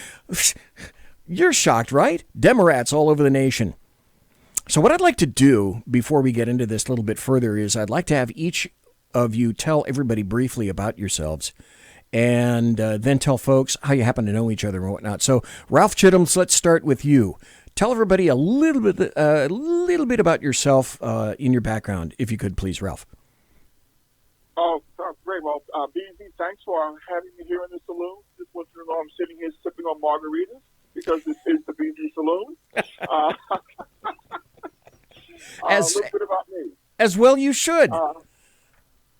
you're shocked, right? Democrats all over the nation. So what I'd like to do before we get into this a little bit further is I'd like to have each of you tell everybody briefly about yourselves and then tell folks how you happen to know each other and whatnot. So, Ralph Chittum, let's start with you. Tell everybody a little bit about yourself in your background, if you could, please, Ralph. Oh, great. Well, BZ, thanks for having me here in the Saloon. Just want you to know I'm sitting here sipping on margaritas because this is the BZ Saloon. A little bit about me. As well you should.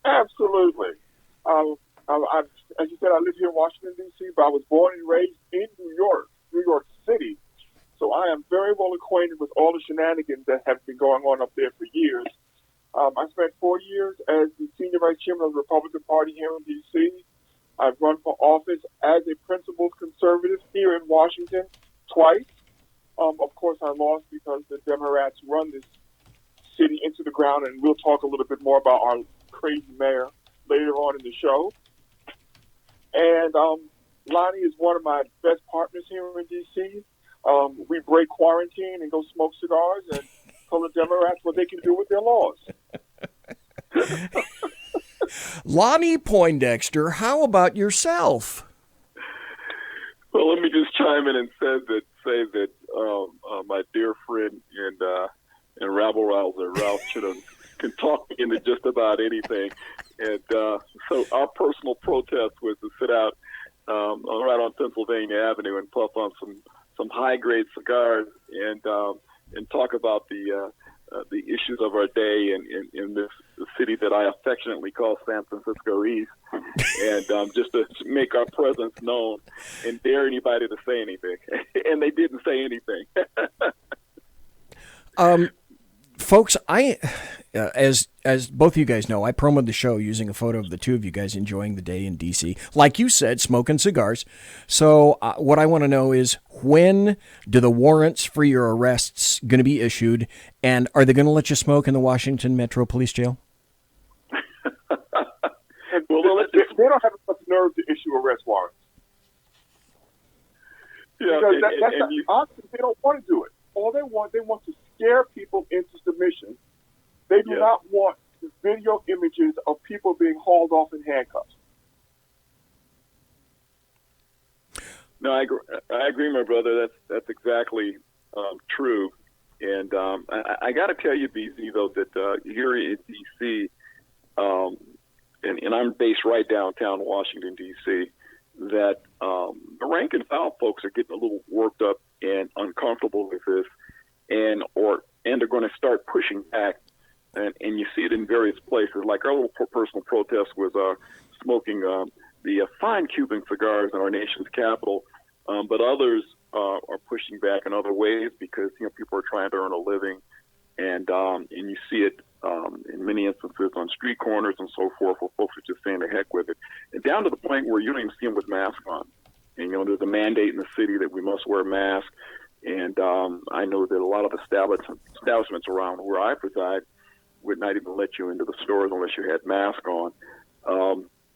Absolutely. As you said, I live here in Washington, D.C., but I was born and raised in New York City. So I am very well acquainted with all the shenanigans that have been going on up there for years. I spent 4 years as the senior vice chairman of the Republican Party here in D.C. I've run for office as a principled conservative here in Washington twice. Of course, I lost because the Democrats run this city into the ground, and we'll talk a little bit more about our crazy mayor later on in the show. And Lonnie is one of my best partners here in D.C. We break quarantine and go smoke cigars and tell the Democrats what they can do with their laws. Lonnie Poindexter, how about yourself? Well, let me just chime in and say that my dear friend and rabble-rouser Ralph Chittum can talk me into just about anything. And so our personal protest was to sit out right on Pennsylvania Avenue and puff on some high-grade cigars and talk about the issues of our day in this city that I affectionately call San Francisco East, and just to make our presence known and dare anybody to say anything. And they didn't say anything. Folks, as both of you guys know, I promoted the show using a photo of the two of you guys enjoying the day in D.C. Like you said, smoking cigars. So what I want to know is, when do the warrants for your arrests going to be issued, and are they going to let you smoke in the Washington Metro Police Jail? Well, they don't have enough nerve to issue arrest warrants. Yeah, because honestly, they don't want to do it. All they want to scare people into submission. They do not want the video images of people being hauled off in handcuffs. No, I agree, my brother. That's exactly true. And I got to tell you, BZ, though, that here in D.C., and I'm based right downtown Washington, D.C., that the rank and file folks are getting a little worked up and uncomfortable with this, and are going to start pushing back. And you see it in various places. Like our little personal protest was smoking the fine Cuban cigars in our nation's capital, but others are pushing back in other ways because people are trying to earn a living, and you see it in many instances on street corners and so forth, where folks are just saying the heck with it, and down to the point where you don't even see them with masks on. And there's a mandate in the city that we must wear masks, and I know that a lot of establishments around where I preside would not even let you into the stores unless you had mask on.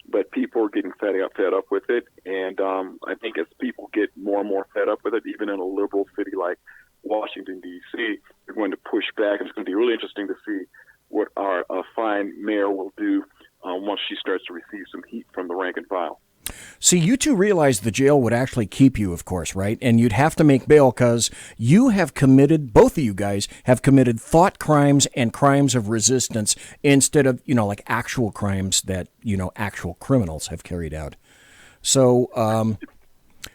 But people are getting fed up with it, and I think as people get more and more fed up with it, even in a liberal city like Washington, D.C., they're going to push back. It's going to be really interesting to see what our fine mayor will do once she starts to receive some heat from the rank and file. See, you two realize the jail would actually keep you, of course, right? And you'd have to make bail because you have committed, both of you guys have committed thought crimes and crimes of resistance instead of, like actual crimes that, actual criminals have carried out. So,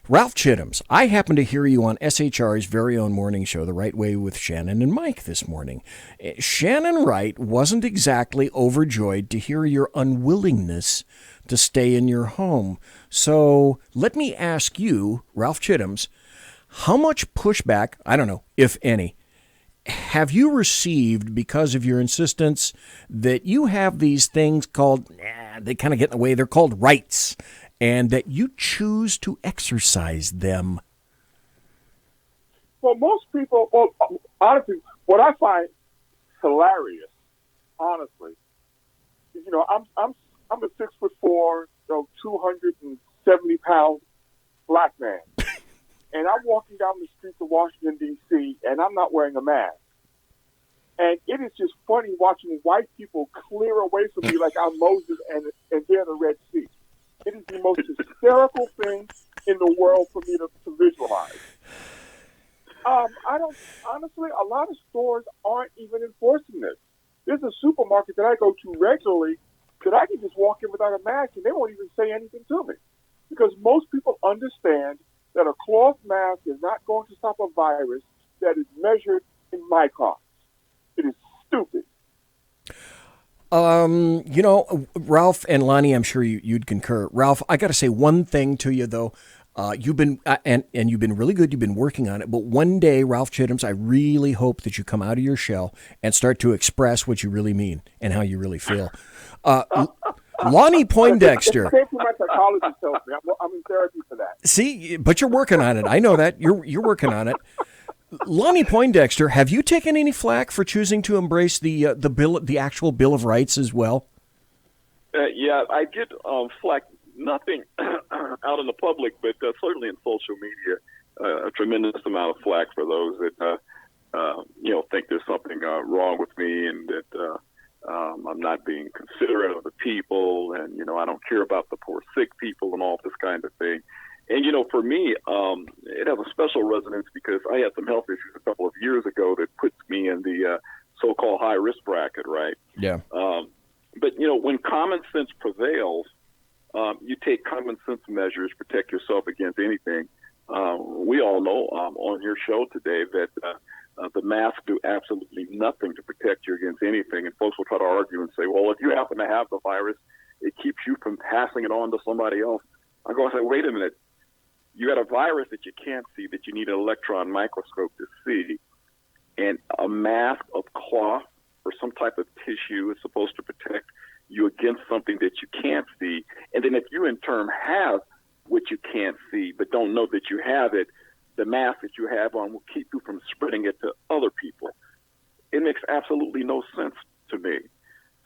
Ralph Chittums, I happened to hear you on SHR's very own morning show, The Right Way with Shannon and Mike this morning. Shannon Wright wasn't exactly overjoyed to hear your unwillingness to stay in your home. So let me ask you, Ralph Chittums, How much pushback, I don't know, if any, have you received because of your insistence that you have these things called, they kind of get in the way, they're called rights, and that you choose to exercise them? Well, most people, honestly, what I find hilarious, honestly, is, I'm a 6'4", 270-pound black man. And I'm walking down the streets of Washington, D.C., and I'm not wearing a mask. And it is just funny watching white people clear away from me like I'm Moses and they're the Red Sea. It is the most hysterical thing in the world for me to visualize. Honestly, a lot of stores aren't even enforcing this. There's a supermarket that I go to regularly that I can just walk in without a mask and they won't even say anything to me. Because most people understand that a cloth mask is not going to stop a virus that is measured in microns. It is stupid. Ralph and Lonnie, I'm sure you'd concur. Ralph, I got to say one thing to you, though. You've been, and you've been really good. You've been working on it. But one day, Ralph Chittims, I really hope that you come out of your shell and start to express what you really mean and how you really feel. Lonnie Poindexter. It came from my psychologist tells me. I'm in therapy for that. See, but you're working on it. I know that. You're working on it. Lonnie Poindexter, have you taken any flack for choosing to embrace the actual Bill of Rights as well? Yeah, I get flack. Nothing out in the public, but certainly in social media, a tremendous amount of flack for those that think there's something wrong with me and that I'm not being considerate of the people, and I don't care about the poor sick people and all this kind of thing. And for me, it has a special resonance because I had some health issues a couple of years ago that puts me in the so-called high risk bracket, right? Yeah. But when common sense prevails, you take common sense measures, protect yourself against anything. We all know on your show today that the masks do absolutely nothing to protect you against anything. And folks will try to argue and say, well, if you happen to have the virus, it keeps you from passing it on to somebody else. I go and say, wait a minute. You got a virus that you can't see, that you need an electron microscope to see. And a mask of cloth or some type of tissue is supposed to protect you against something that you can't see. And then if you in turn have what you can't see but don't know that you have it, the mask that you have on will keep you from spreading it to other people. It makes absolutely no sense to me.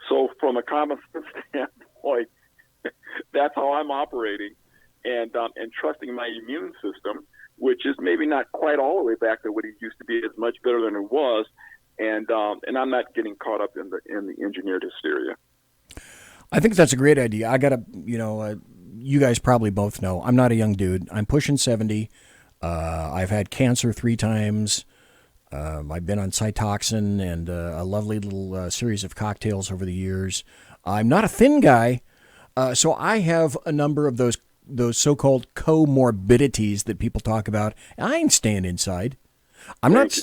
So from a common sense standpoint, that's how I'm operating and trusting my immune system, which is maybe not quite all the way back to what it used to be. It's much better than it was. And I'm not getting caught up in the engineered hysteria. I think that's a great idea. I got to, you guys probably both know, I'm not a young dude. I'm pushing 70. I've had cancer 3 times. I've been on Cytoxin and a lovely little series of cocktails over the years. I'm not a thin guy, so I have a number of those so-called comorbidities that people talk about. I ain't staying inside. I'm not.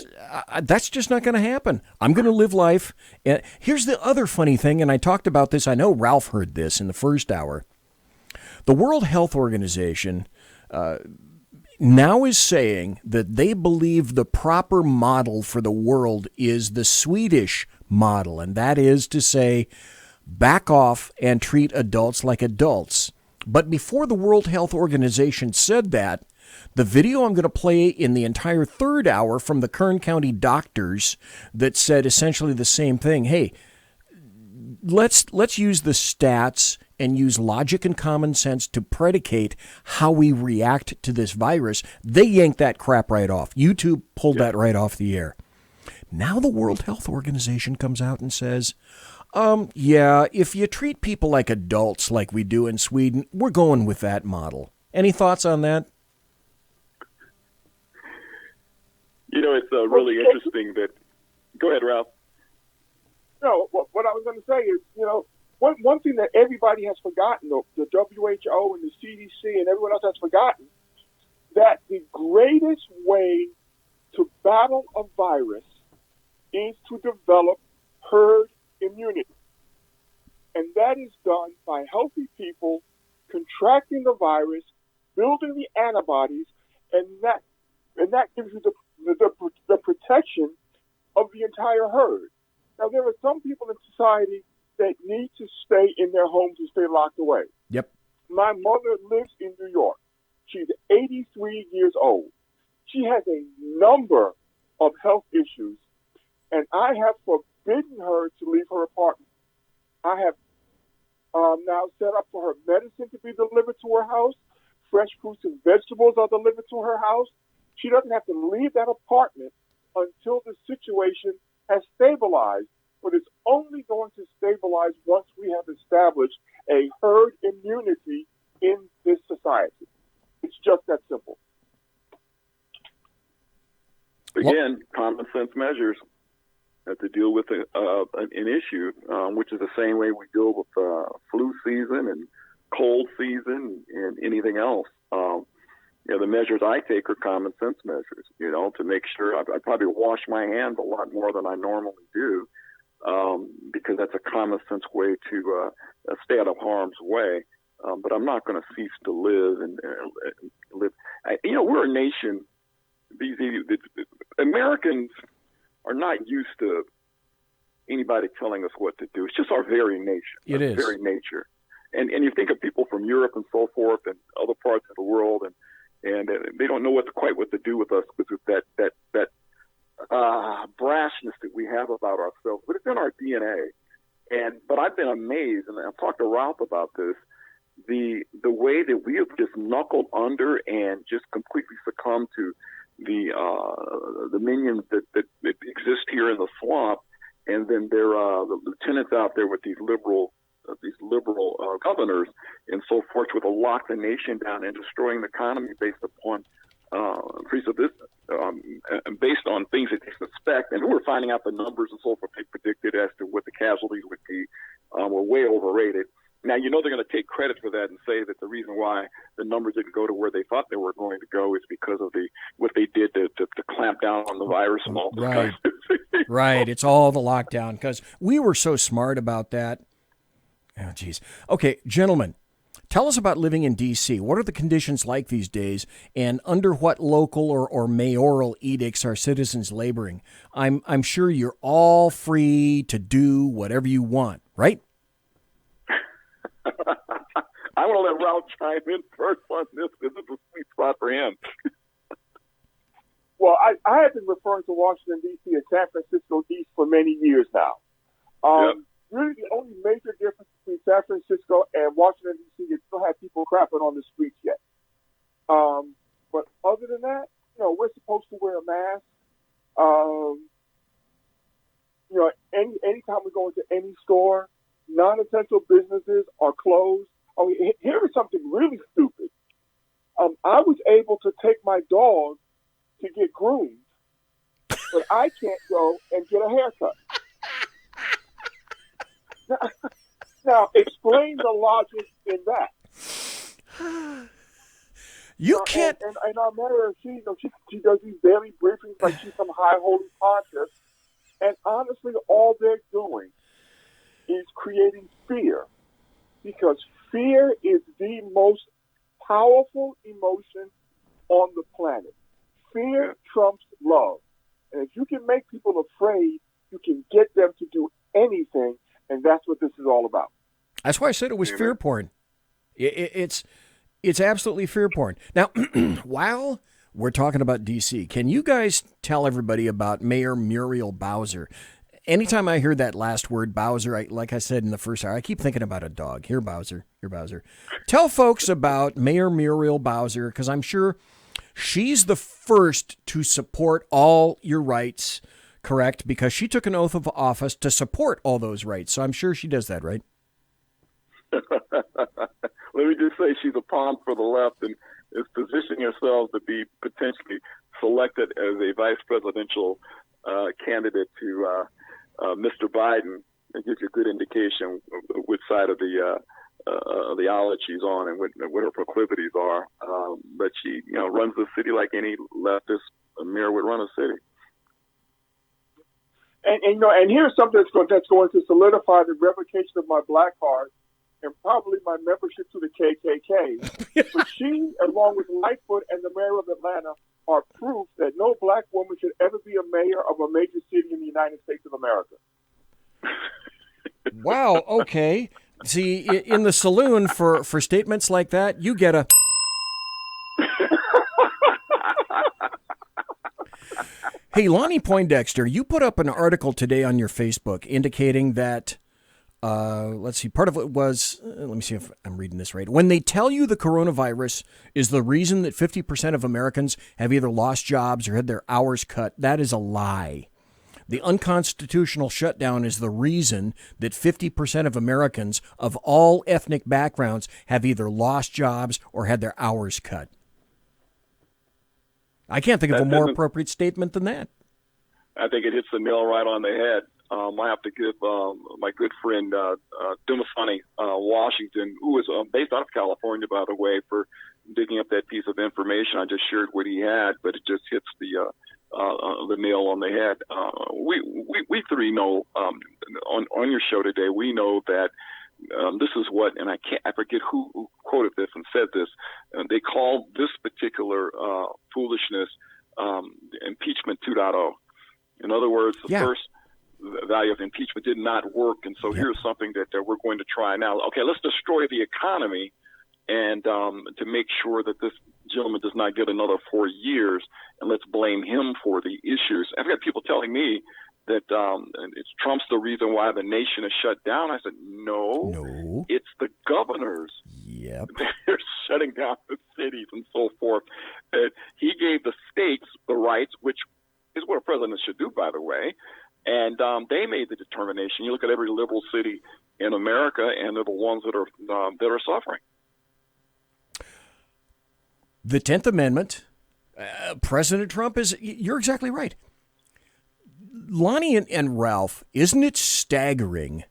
That's just not going to happen. I'm going to live life. And here's the other funny thing, and I talked about this. I know Ralph heard this in the first hour. The World Health Organization now is saying that they believe the proper model for the world is the Swedish model, and that is to say, back off and treat adults like adults. But before the World Health Organization said that, the video I'm going to play in the entire third hour from the Kern County doctors that said essentially the same thing. Hey, let's use the stats and use logic and common sense to predicate how we react to this virus. They yanked that crap right off. YouTube pulled that right off the air. Now the World Health Organization comes out and says, if you treat people like adults like we do in Sweden, we're going with that model. Any thoughts on that? It's really interesting that... Go ahead, Ralph. No, what I was going to say is, one thing that everybody has forgotten, the WHO and the CDC and everyone else has forgotten, that the greatest way to battle a virus is to develop herd immunity. And that is done by healthy people contracting the virus, building the antibodies, and and that gives you the protection of the entire herd. Now, there are some people in society that need to stay in their homes and stay locked away. Yep. My mother lives in New York. She's 83 years old. She has a number of health issues, and I have forbidden her to leave her apartment. I have now set up for her medicine to be delivered to her house. Fresh fruits and vegetables are delivered to her house. She doesn't have to leave that apartment until the situation has stabilized, but it's only going to stabilize once we have established a herd immunity in this society. It's just that simple. Again, common sense measures to deal with an issue, which is the same way we deal with flu season and cold season and anything else. The measures I take are common sense measures, to make sure I probably wash my hands a lot more than I normally do, because that's a common sense way to stay out of harm's way. But I'm not going to cease to live and live. We're a nation. These Americans are not used to anybody telling us what to do. It's just our very nature. It is. Very nature. And you think of people from Europe and so forth and other parts of the world, and they don't know quite what to do with us because of that brashness that we have about ourselves. But it's in our DNA. But I've been amazed, and I've talked to Ralph about this, the way that we have just knuckled under and just completely succumbed to the minions that exist here in the swamp, and then there are the lieutenants out there with these liberal governors and so forth, with a lock the nation down and destroying the economy based upon increase of this, based on things that they suspect. And we're finding out the numbers and so forth they predicted as to what the casualties would be were way overrated. Now, they're going to take credit for that and say that the reason why the numbers didn't go to where they thought they were going to go is because of what they did to clamp down on the virus and all this Right. kind of thing. Right. It's all the lockdown because we were so smart about that. Oh, geez. Okay, gentlemen, tell us about living in D.C. What are the conditions like these days, and under what local or mayoral edicts are citizens laboring? I'm sure you're all free to do whatever you want, right? I want to let Ralph chime in first on this because it's a sweet spot for him. Well, I have been referring to Washington, D.C. as San Francisco East for many years now. Really, the only major difference between San Francisco and Washington, D.C. is still have people crapping on the streets yet. But other than that, we're supposed to wear a mask. Anytime we go into any store, non-essential businesses are closed. Here is something really stupid. I was able to take my dog to get groomed, but I can't go and get a haircut. Now, explain the logic in that. You can't. And our mayor, she does these daily briefings like she's some high holy pontiff. And honestly, all they're doing is creating fear, because fear is the most powerful emotion on the planet. Fear trumps love. And if you can make people afraid, you can get them to do anything. And that's what this is all about. That's why I said it was fear porn. It's absolutely fear porn. Now, while we're talking about D.C., can you guys tell everybody about Mayor Muriel Bowser? Anytime I hear that last word, Bowser, like I said in the first hour, I keep thinking about a dog. Here, Bowser. Here, Bowser. Tell folks about Mayor Muriel Bowser, because I'm sure she's the first to support all your rights, correct? Because she took an oath of office to support all those rights. So I'm sure she does that, right? Let me just say she's a pawn for the left and is positioning herself to be potentially selected as a vice presidential candidate to Mr. Biden. It gives you a good indication of which side of the aisle she's on and what her proclivities are. But she, runs the city like any leftist mayor would run a city. And here's something that's going to solidify the revocation of my black card. and probably my membership to the KKK. But she, along with Lightfoot and the mayor of Atlanta, are proof that no black woman should ever be a mayor of a major city in the United States of America. Wow, okay. See, in the saloon, for statements like that, you get a... Hey, Lonnie Poindexter, you put up an article today on your Facebook indicating that, let's see, part of it was, let me see if I'm reading this right. When they tell you the coronavirus is the reason that 50% of Americans have either lost jobs or had their hours cut, that is a lie. The unconstitutional shutdown is the reason that 50% of Americans of all ethnic backgrounds have either lost jobs or had their hours cut. I can't think of a more appropriate statement than that. I think it hits the nail right on the head. I have to give my good friend Dumasani Washington, who is based out of California, by the way, for digging up that piece of information. I just shared what he had, but it just hits the nail on the head. We three know on your show today. We know that this is what, and I forget who quoted this and said this. They called this particular foolishness impeachment 2.0. In other words, the first value of impeachment did not work, and so here's something that we're going to try now. Okay, let's destroy the economy, and to make sure that this gentleman does not get another 4 years, and let's blame him for the issues. I've got people telling me that it's Trump's the reason why the nation is shut down. I said, no, it's the governors. Yep. They're shutting down the cities and so forth. He gave the states the rights, which is what a president should do, by the way, and they made the determination. You look at every liberal city in America, and they're the ones that are suffering. The 10th Amendment, President Trump you're exactly right. Lonnie and Ralph, isn't it staggering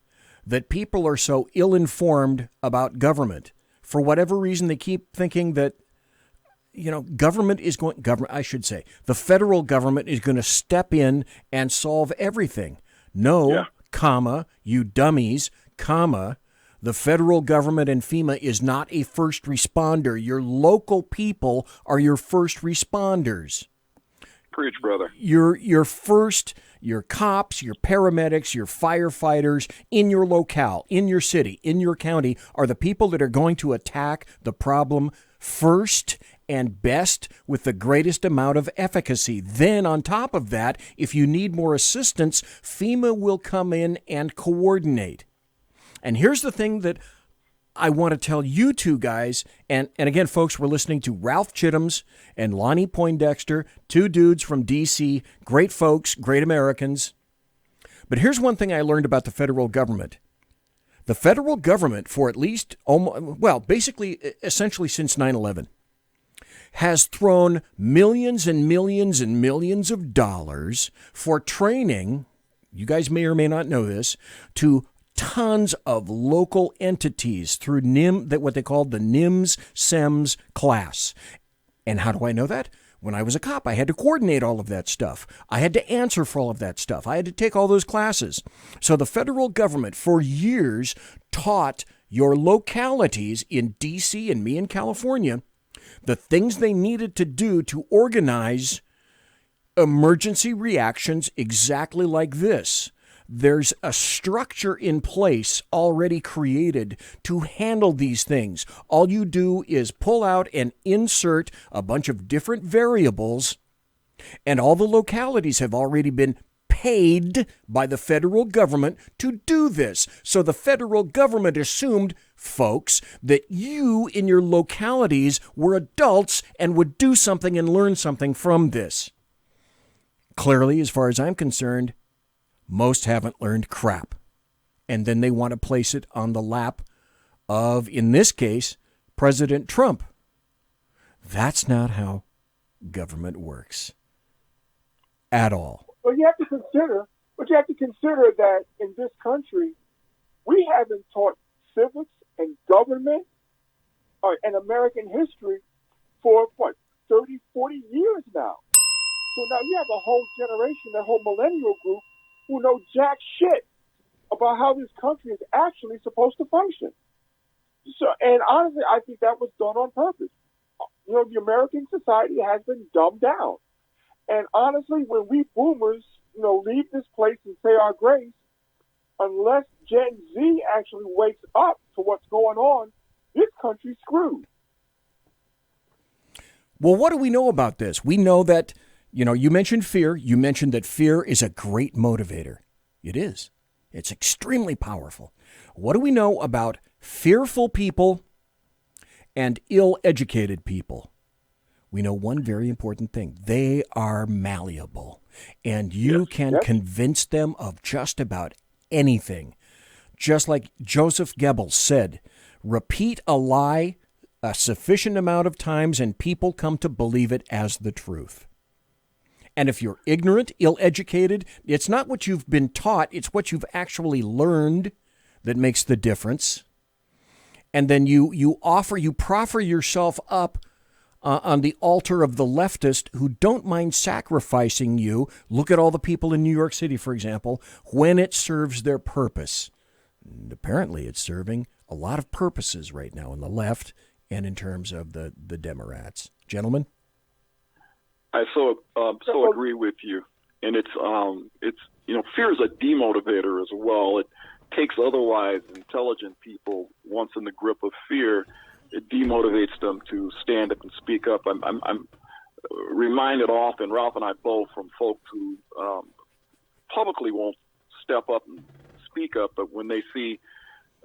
that people are so ill-informed about government? For whatever reason, they keep thinking that, the federal government is going to step in and solve everything. No, you dummies, the federal government and FEMA is not a first responder. Your local people are your first responders. Preach, brother. Your cops, your paramedics, your firefighters in your locale, in your city, in your county are the people that are going to attack the problem first and best with the greatest amount of efficacy. Then on top of that, if you need more assistance, FEMA will come in and coordinate. And here's the thing that I want to tell you two guys, and again, folks, we're listening to Ralph Chittum's and Lonnie Poindexter, two dudes from D.C., great folks, great Americans. But here's one thing I learned about the federal government. The federal government, for at least, basically, essentially since 9/11, has thrown millions and millions and millions of dollars for training, you guys may or may not know this, to tons of local entities through what they called the NIMS-SEMS class. And how do I know that? When I was a cop, I had to coordinate all of that stuff. I had to answer for all of that stuff. I had to take all those classes. So the federal government for years taught your localities in D.C. and me in California the things they needed to do to organize emergency reactions exactly like this. There's a structure in place already created to handle these things. All you do is pull out and insert a bunch of different variables, and all the localities have already been paid by the federal government to do this. So the federal government assumed, folks, that you in your localities were adults and would do something and learn something from this. Clearly, as far as I'm concerned, most haven't learned crap. And then they want to place it on the lap of, in this case, President Trump. That's not how government works. At all. But you have to consider that in this country, we haven't taught civics and government and American history for, 30, 40 years now. So now you have a whole generation, that whole millennial group, who know jack shit about how this country is actually supposed to function. So, and honestly, I think that was done on purpose. You know, the American society has been dumbed down. And honestly, when we boomers, you know, leave this place and say our grace, unless Gen Z actually wakes up to what's going on, this country's screwed. Well, what do we know about this? We know that, you know, you mentioned fear. You mentioned that fear is a great motivator. It is. It's extremely powerful. What do we know about fearful people and ill-educated people? We know one very important thing. They are malleable, and you can convince them of just about anything. Just like Joseph Goebbels said, repeat a lie a sufficient amount of times and people come to believe it as the truth. And if you're ignorant, ill-educated, it's not what you've been taught, it's what you've actually learned that makes the difference. And then you proffer yourself up on the altar of the leftist who don't mind sacrificing you. Look at all the people in New York City, for example, when it serves their purpose. And apparently it's serving a lot of purposes right now in the left and in terms of the Democrats. Gentlemen? I so agree with you. And it's you know, fear is a demotivator as well. It takes otherwise intelligent people, once in the grip of fear, it demotivates them to stand up and speak up. I'm reminded often, Ralph and I both, from folks who publicly won't step up and speak up, but when they see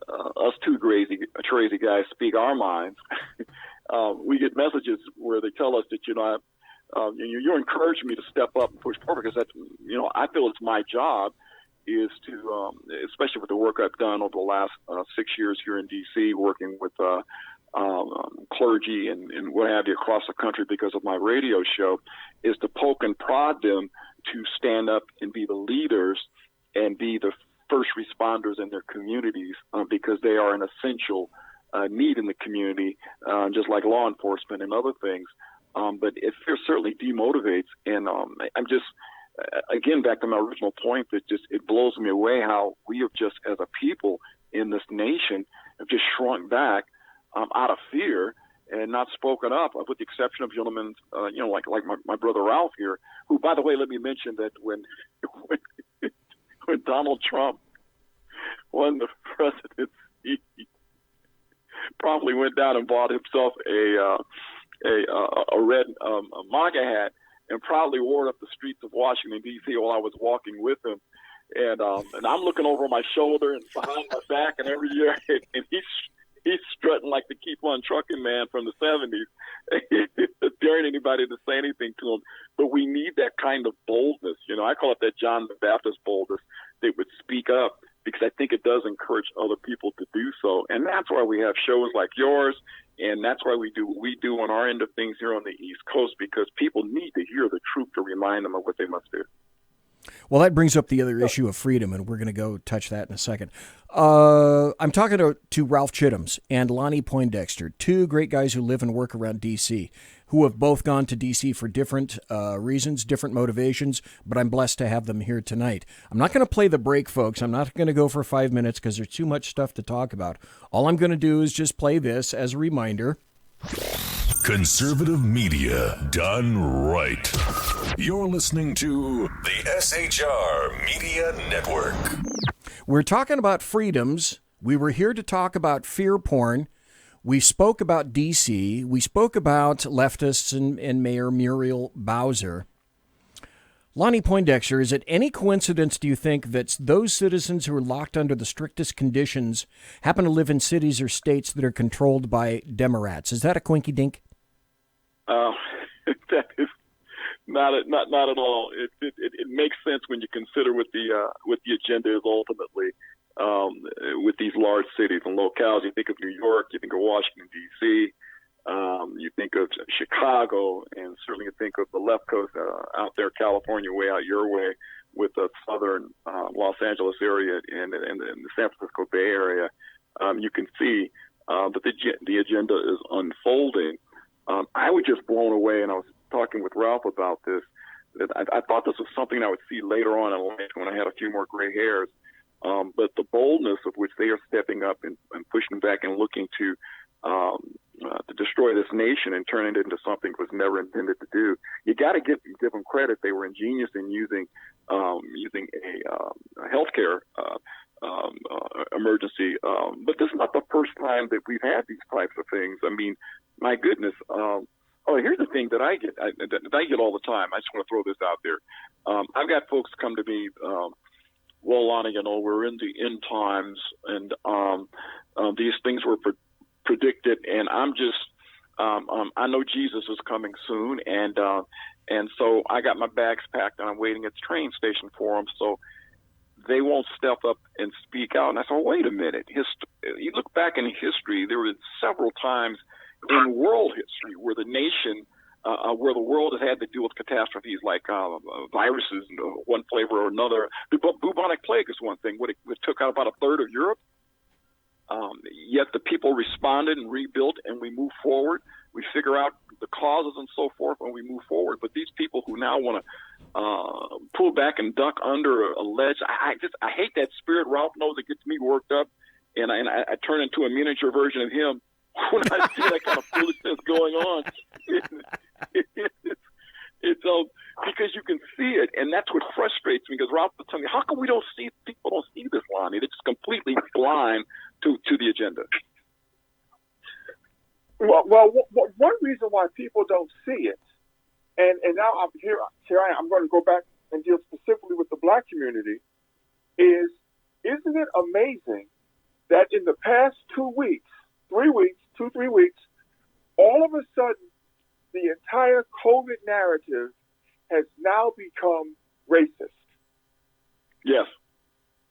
us two crazy guys speak our minds, we get messages where they tell us that, you know, you're encouraging me to step up and push forward because that's, you know, I feel it's my job is to, especially with the work I've done over the last 6 years here in D.C., working with clergy and what have you across the country because of my radio show, is to poke and prod them to stand up and be the leaders and be the first responders in their communities because they are an essential need in the community, just like law enforcement and other things. But it certainly demotivates. And I'm just, again, back to my original point, that just it blows me away how we have just, as a people in this nation, have just shrunk back out of fear and not spoken up, with the exception of gentlemen, you know, like my brother Ralph here, who, by the way, let me mention that when Donald Trump won the presidency, he probably went down and bought himself a red MAGA hat and proudly wore it up the streets of Washington, D.C. while I was walking with him. And I'm looking over my shoulder and behind my back and every year, and he's strutting like the Keep On Trucking man from the 70s, daring anybody to say anything to him. But we need that kind of boldness. You know, I call it that John the Baptist boldness that would speak up, because I think it does encourage other people to do so. And that's why we have shows like yours, and that's why we do what we do on our end of things here on the East Coast, because people need to hear the truth to remind them of what they must do. Well, that brings up the other issue of freedom, and we're going to go touch that in a second. I'm talking to Ralph Chittims and Lonnie Poindexter, two great guys who live and work around D.C., who have both gone to D.C. for different reasons, different motivations, but I'm blessed to have them here tonight. I'm not going to play the break, folks. I'm not going to go for 5 minutes because there's too much stuff to talk about. All I'm going to do is just play this as a reminder. Conservative media done right. You're listening to the SHR Media Network. We're talking about freedoms. We were here to talk about fear porn. We spoke about D.C. We spoke about leftists and Mayor Muriel Bowser. Lonnie Poindexter, is it any coincidence, do you think, that those citizens who are locked under the strictest conditions happen to live in cities or states that are controlled by Democrats? Is that a quinky dink? That is not at all. It makes sense when you consider what the agenda is ultimately with these large cities and locales. You think of New York, you think of Washington, D.C., you think of Chicago, and certainly you think of the left coast out there, California, way out your way, with the southern Los Angeles area and the San Francisco Bay Area. You can see that the agenda is unfolding. I was just blown away, and I was talking with Ralph about this. I thought this was something I would see later on in life when I had a few more gray hairs. But the boldness of which they are stepping up and pushing back and looking to destroy this nation and turn it into something it was never intended to do. You got to give them credit. They were ingenious in using a healthcare emergency. But this is not the first time that we've had these types of things. I mean, my goodness. Here's the thing that I get all the time. I just want to throw this out there. I've got folks come to me, well, Lonnie, we're in the end times, and these things were predicted, and I'm just, I know Jesus is coming soon, and so I got my bags packed, and I'm waiting at the train station for them, so they won't step up and speak out. And I said, wait a minute. You look back in history, there were several times in world history where the nation, where the world has had to deal with catastrophes like viruses, one flavor or another. Bubonic plague is one thing. It took out about a third of Europe. Yet the people responded and rebuilt, and we moved forward. We figure out the causes and so forth, and we move forward. But these people who now want to pull back and duck under a ledge, I hate that spirit. Ralph knows it gets me worked up, and I turn into a miniature version of him when I see that kind of foolishness going on. It's because you can see it, and that's what frustrates me. Because Ralph will tell me, how come people don't see this, Lonnie? They're just completely blind to the agenda. Well, one reason why people don't see it, and now here I am. I'm going to go back and deal specifically with the black community. Isn't it amazing that in the past 2 weeks, 3 weeks, all of a sudden, the entire COVID narrative has now become racist. Yes.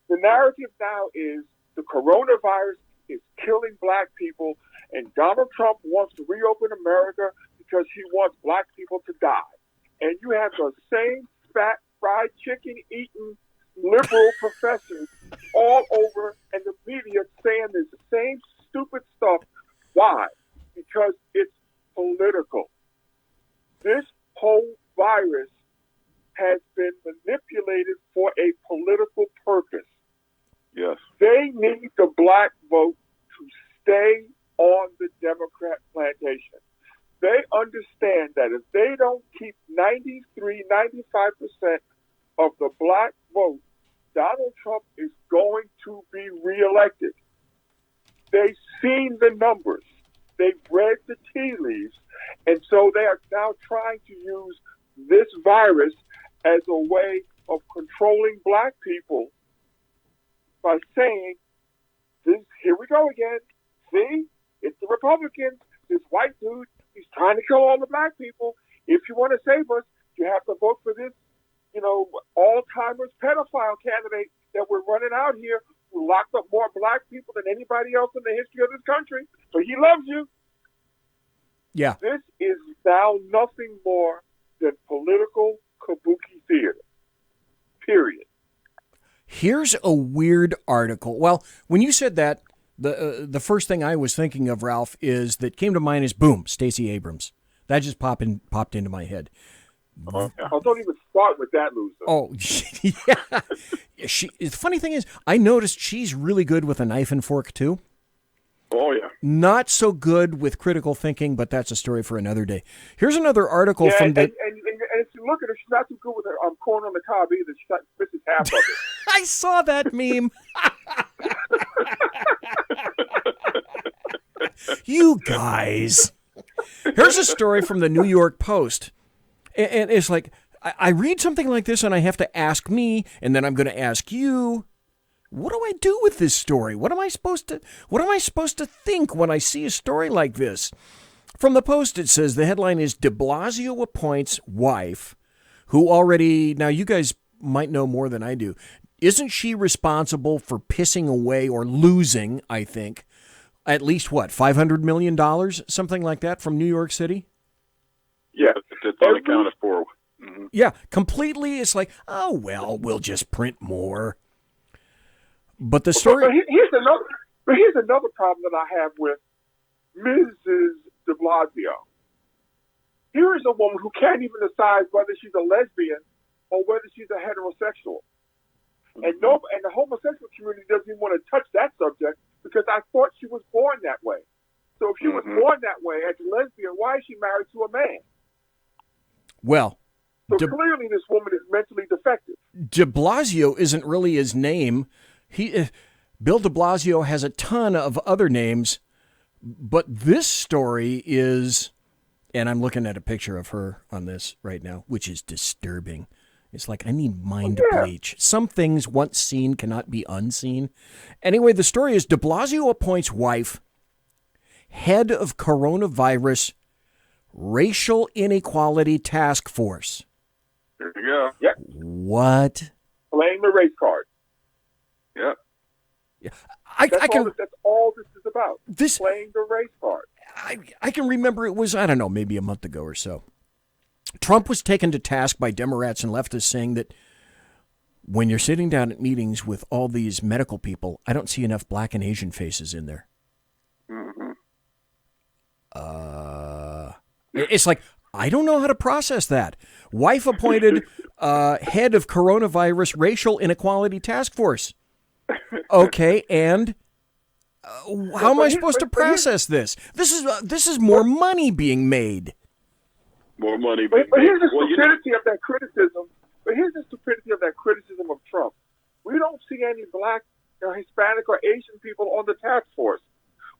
The narrative now is the coronavirus is killing black people, and Donald Trump wants to reopen America because he wants black people to die. And you have the same fat, fried chicken-eating liberal professors all over, and the media saying the same stupid stuff. Why? Because it's political. This whole virus has been manipulated for a political purpose. Yes. They need the black vote to stay on the Democrat plantation. They understand that if they don't keep 95% of the black vote, Donald Trump is going to be reelected. They've seen the numbers. They've read the tea leaves. And so they are now trying to use this virus as a way of controlling black people by saying, here we go again. See, it's the Republicans. This white dude, he's trying to kill all the black people. If you want to save us, you have to vote for this, Alzheimer's pedophile candidate that we're running out here who locked up more black people than anybody else in the history of this country. So he loves you. Yeah. This is now nothing more than political kabuki theater. Period. Here's a weird article. Well, when you said that, the first thing I was thinking of, Ralph, is that came to mind is, boom, Stacey Abrams. That just popped into my head. Don't even start with that loser. Oh, yeah. The funny thing is, I noticed she's really good with a knife and fork, too. Oh, yeah. Not so good with critical thinking, but that's a story for another day. Here's another article from the... And if you look at her, she's not too good with her corn on the cob either. She misses half of it. I saw that meme. You guys. Here's a story from the New York Post. And it's like, I read something like this and I have to ask me, and then I'm going to ask you, what do I do with this story? What am I supposed to think when I see a story like this? From the Post, it says the headline is De Blasio appoints wife, who already, now you guys might know more than I do. Isn't she responsible for pissing away or losing, I think, at least $500 million, something like that, from New York City? Yeah, it's unaccounted for. Mm-hmm. Yeah, completely. It's like, oh, well, we'll just print more. But the story... But here's another problem that I have with Mrs. de Blasio. Here is a woman who can't even decide whether she's a lesbian or whether she's a heterosexual. And and the homosexual community doesn't even want to touch that subject because I thought she was born that way. So if she was born that way as a lesbian, why is she married to a man? Well, so clearly this woman is mentally defective. De Blasio isn't really his name. Bill de Blasio has a ton of other names, but this story is, and I'm looking at a picture of her on this right now, which is disturbing. It's like, I need mind bleach. Some things once seen cannot be unseen. Anyway, the story is de Blasio appoints wife head of coronavirus racial inequality task force. There you go. Yep. What? Playing the race card. Yep. That's all this is about. Playing the race card. I can remember it was, I don't know, maybe a month ago or so. Trump was taken to task by Democrats and leftists saying that when you're sitting down at meetings with all these medical people, I don't see enough black and Asian faces in there. It's like, I don't know how to process that. Wife appointed head of coronavirus racial inequality task force. Okay, and how am I supposed to process this? This is more money being made. More money. But here's the stupidity of that criticism. But here's the stupidity of that criticism of Trump. We don't see any black or Hispanic or Asian people on the task force.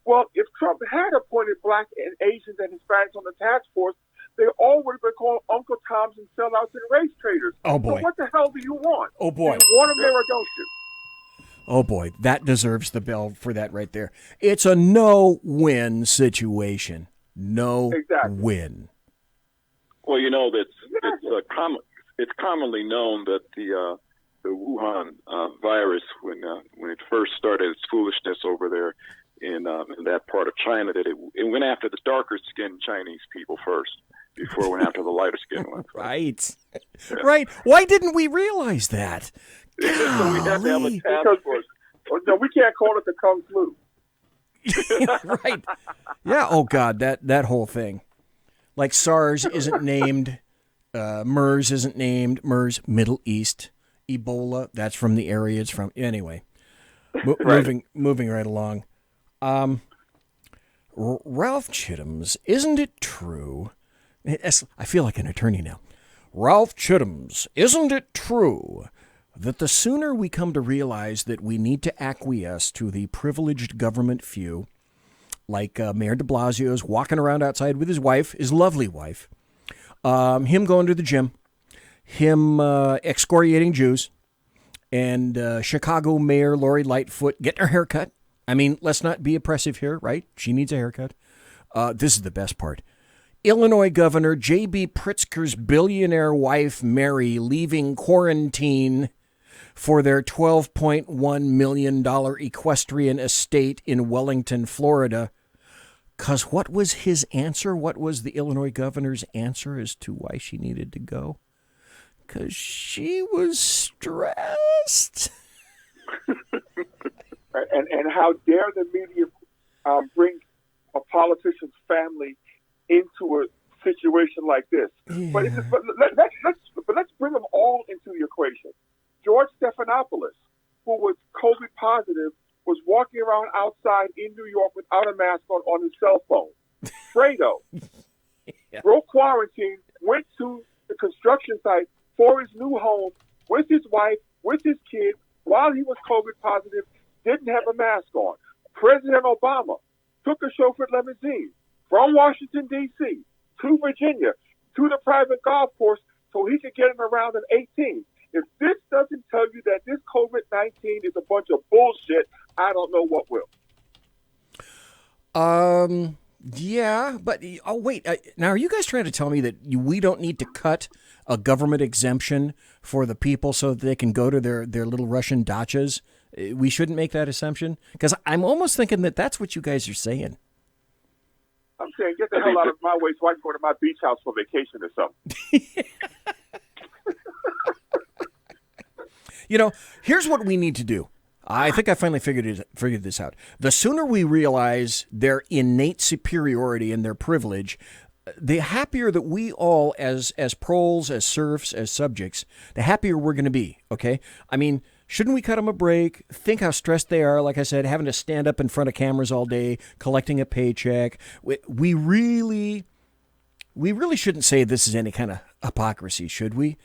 Well, if Trump had appointed black and Asians and Hispanics on the task force, they all would have been called Uncle Toms and sellouts and race traders. Oh, boy. So what the hell do you want? Oh, boy. Do you want them there or don't you? Oh, boy. That deserves the bell for that right there. It's a no-win situation. No win. Well, you know, it's commonly known that the Wuhan virus, when it first started its foolishness over there in that part of China, that it went after the darker skinned Chinese people first before it went after the lighter skinned ones. Right. Right. Why didn't we realize that? So we have to have a task force. No, we can't call it the Kung Flu. Right. Yeah. Oh, God, that whole thing. Like SARS isn't named, MERS isn't named, MERS, Middle East, Ebola, that's from the area it's from. Anyway, moving right along. Ralph Chittum's, isn't it true? I feel like an attorney now. Ralph Chittum's, isn't it true that the sooner we come to realize that we need to acquiesce to the privileged government few, like Mayor de Blasio's walking around outside with his wife, his lovely wife, him going to the gym, him excoriating Jews, and Chicago Mayor Lori Lightfoot getting her hair cut. I mean, let's not be oppressive here, right? She needs a haircut. This is the best part. Illinois Governor J.B. Pritzker's billionaire wife, Mary, leaving quarantine for their $12.1 million equestrian estate in Wellington, Florida. Because what was his answer? What was the Illinois governor's answer as to why she needed to go? Because she was stressed. And how dare the media bring a politician's family into a situation like this? Yeah. But let's bring them all into the equation. George Stephanopoulos, who was COVID positive, was walking around outside in New York without a mask on his cell phone. Fredo broke quarantine, went to the construction site for his new home with his wife, with his kid, while he was COVID positive, didn't have a mask on. President Obama took a chauffeured limousine from Washington, D.C. to Virginia to the private golf course so he could get him around an 18. If this doesn't tell you that this COVID-19 is a bunch of bullshit, I don't know what will. Yeah, but, oh, wait. Now, are you guys trying to tell me that we don't need to cut a government exemption for the people so that they can go to their little Russian dachas? We shouldn't make that assumption? Because I'm almost thinking that that's what you guys are saying. I'm saying get the hell out of my way so I can go to my beach house for vacation or something. You know, here's what we need to do. I think I finally figured this out. The sooner we realize their innate superiority and their privilege, the happier that we all, as proles, as serfs, as subjects, the happier we're going to be, okay? I mean, Shouldn't we cut them a break? Think how stressed they are, like I said, having to stand up in front of cameras all day, collecting a paycheck. We really shouldn't say this is any kind of hypocrisy, should we?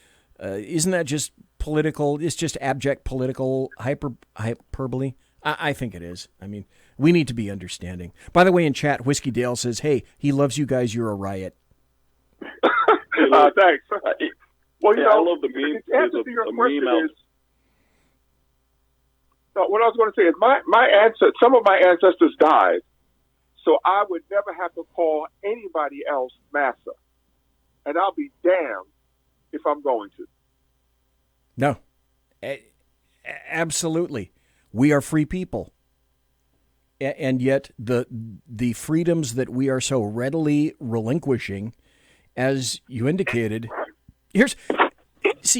Isn't that just political? It's just abject political hyperbole. I think it is. I mean, we need to be understanding. By the way, in chat, Whiskey Dale says, "Hey, he loves you guys. You're a riot." Thanks. Well, I love the meme. The answer to your question is, what I was going to say is some of my ancestors died, so I would never have to call anybody else massa, and I'll be damned if I'm going to. No, absolutely. We are free people. And yet the freedoms that we are so readily relinquishing, as you indicated,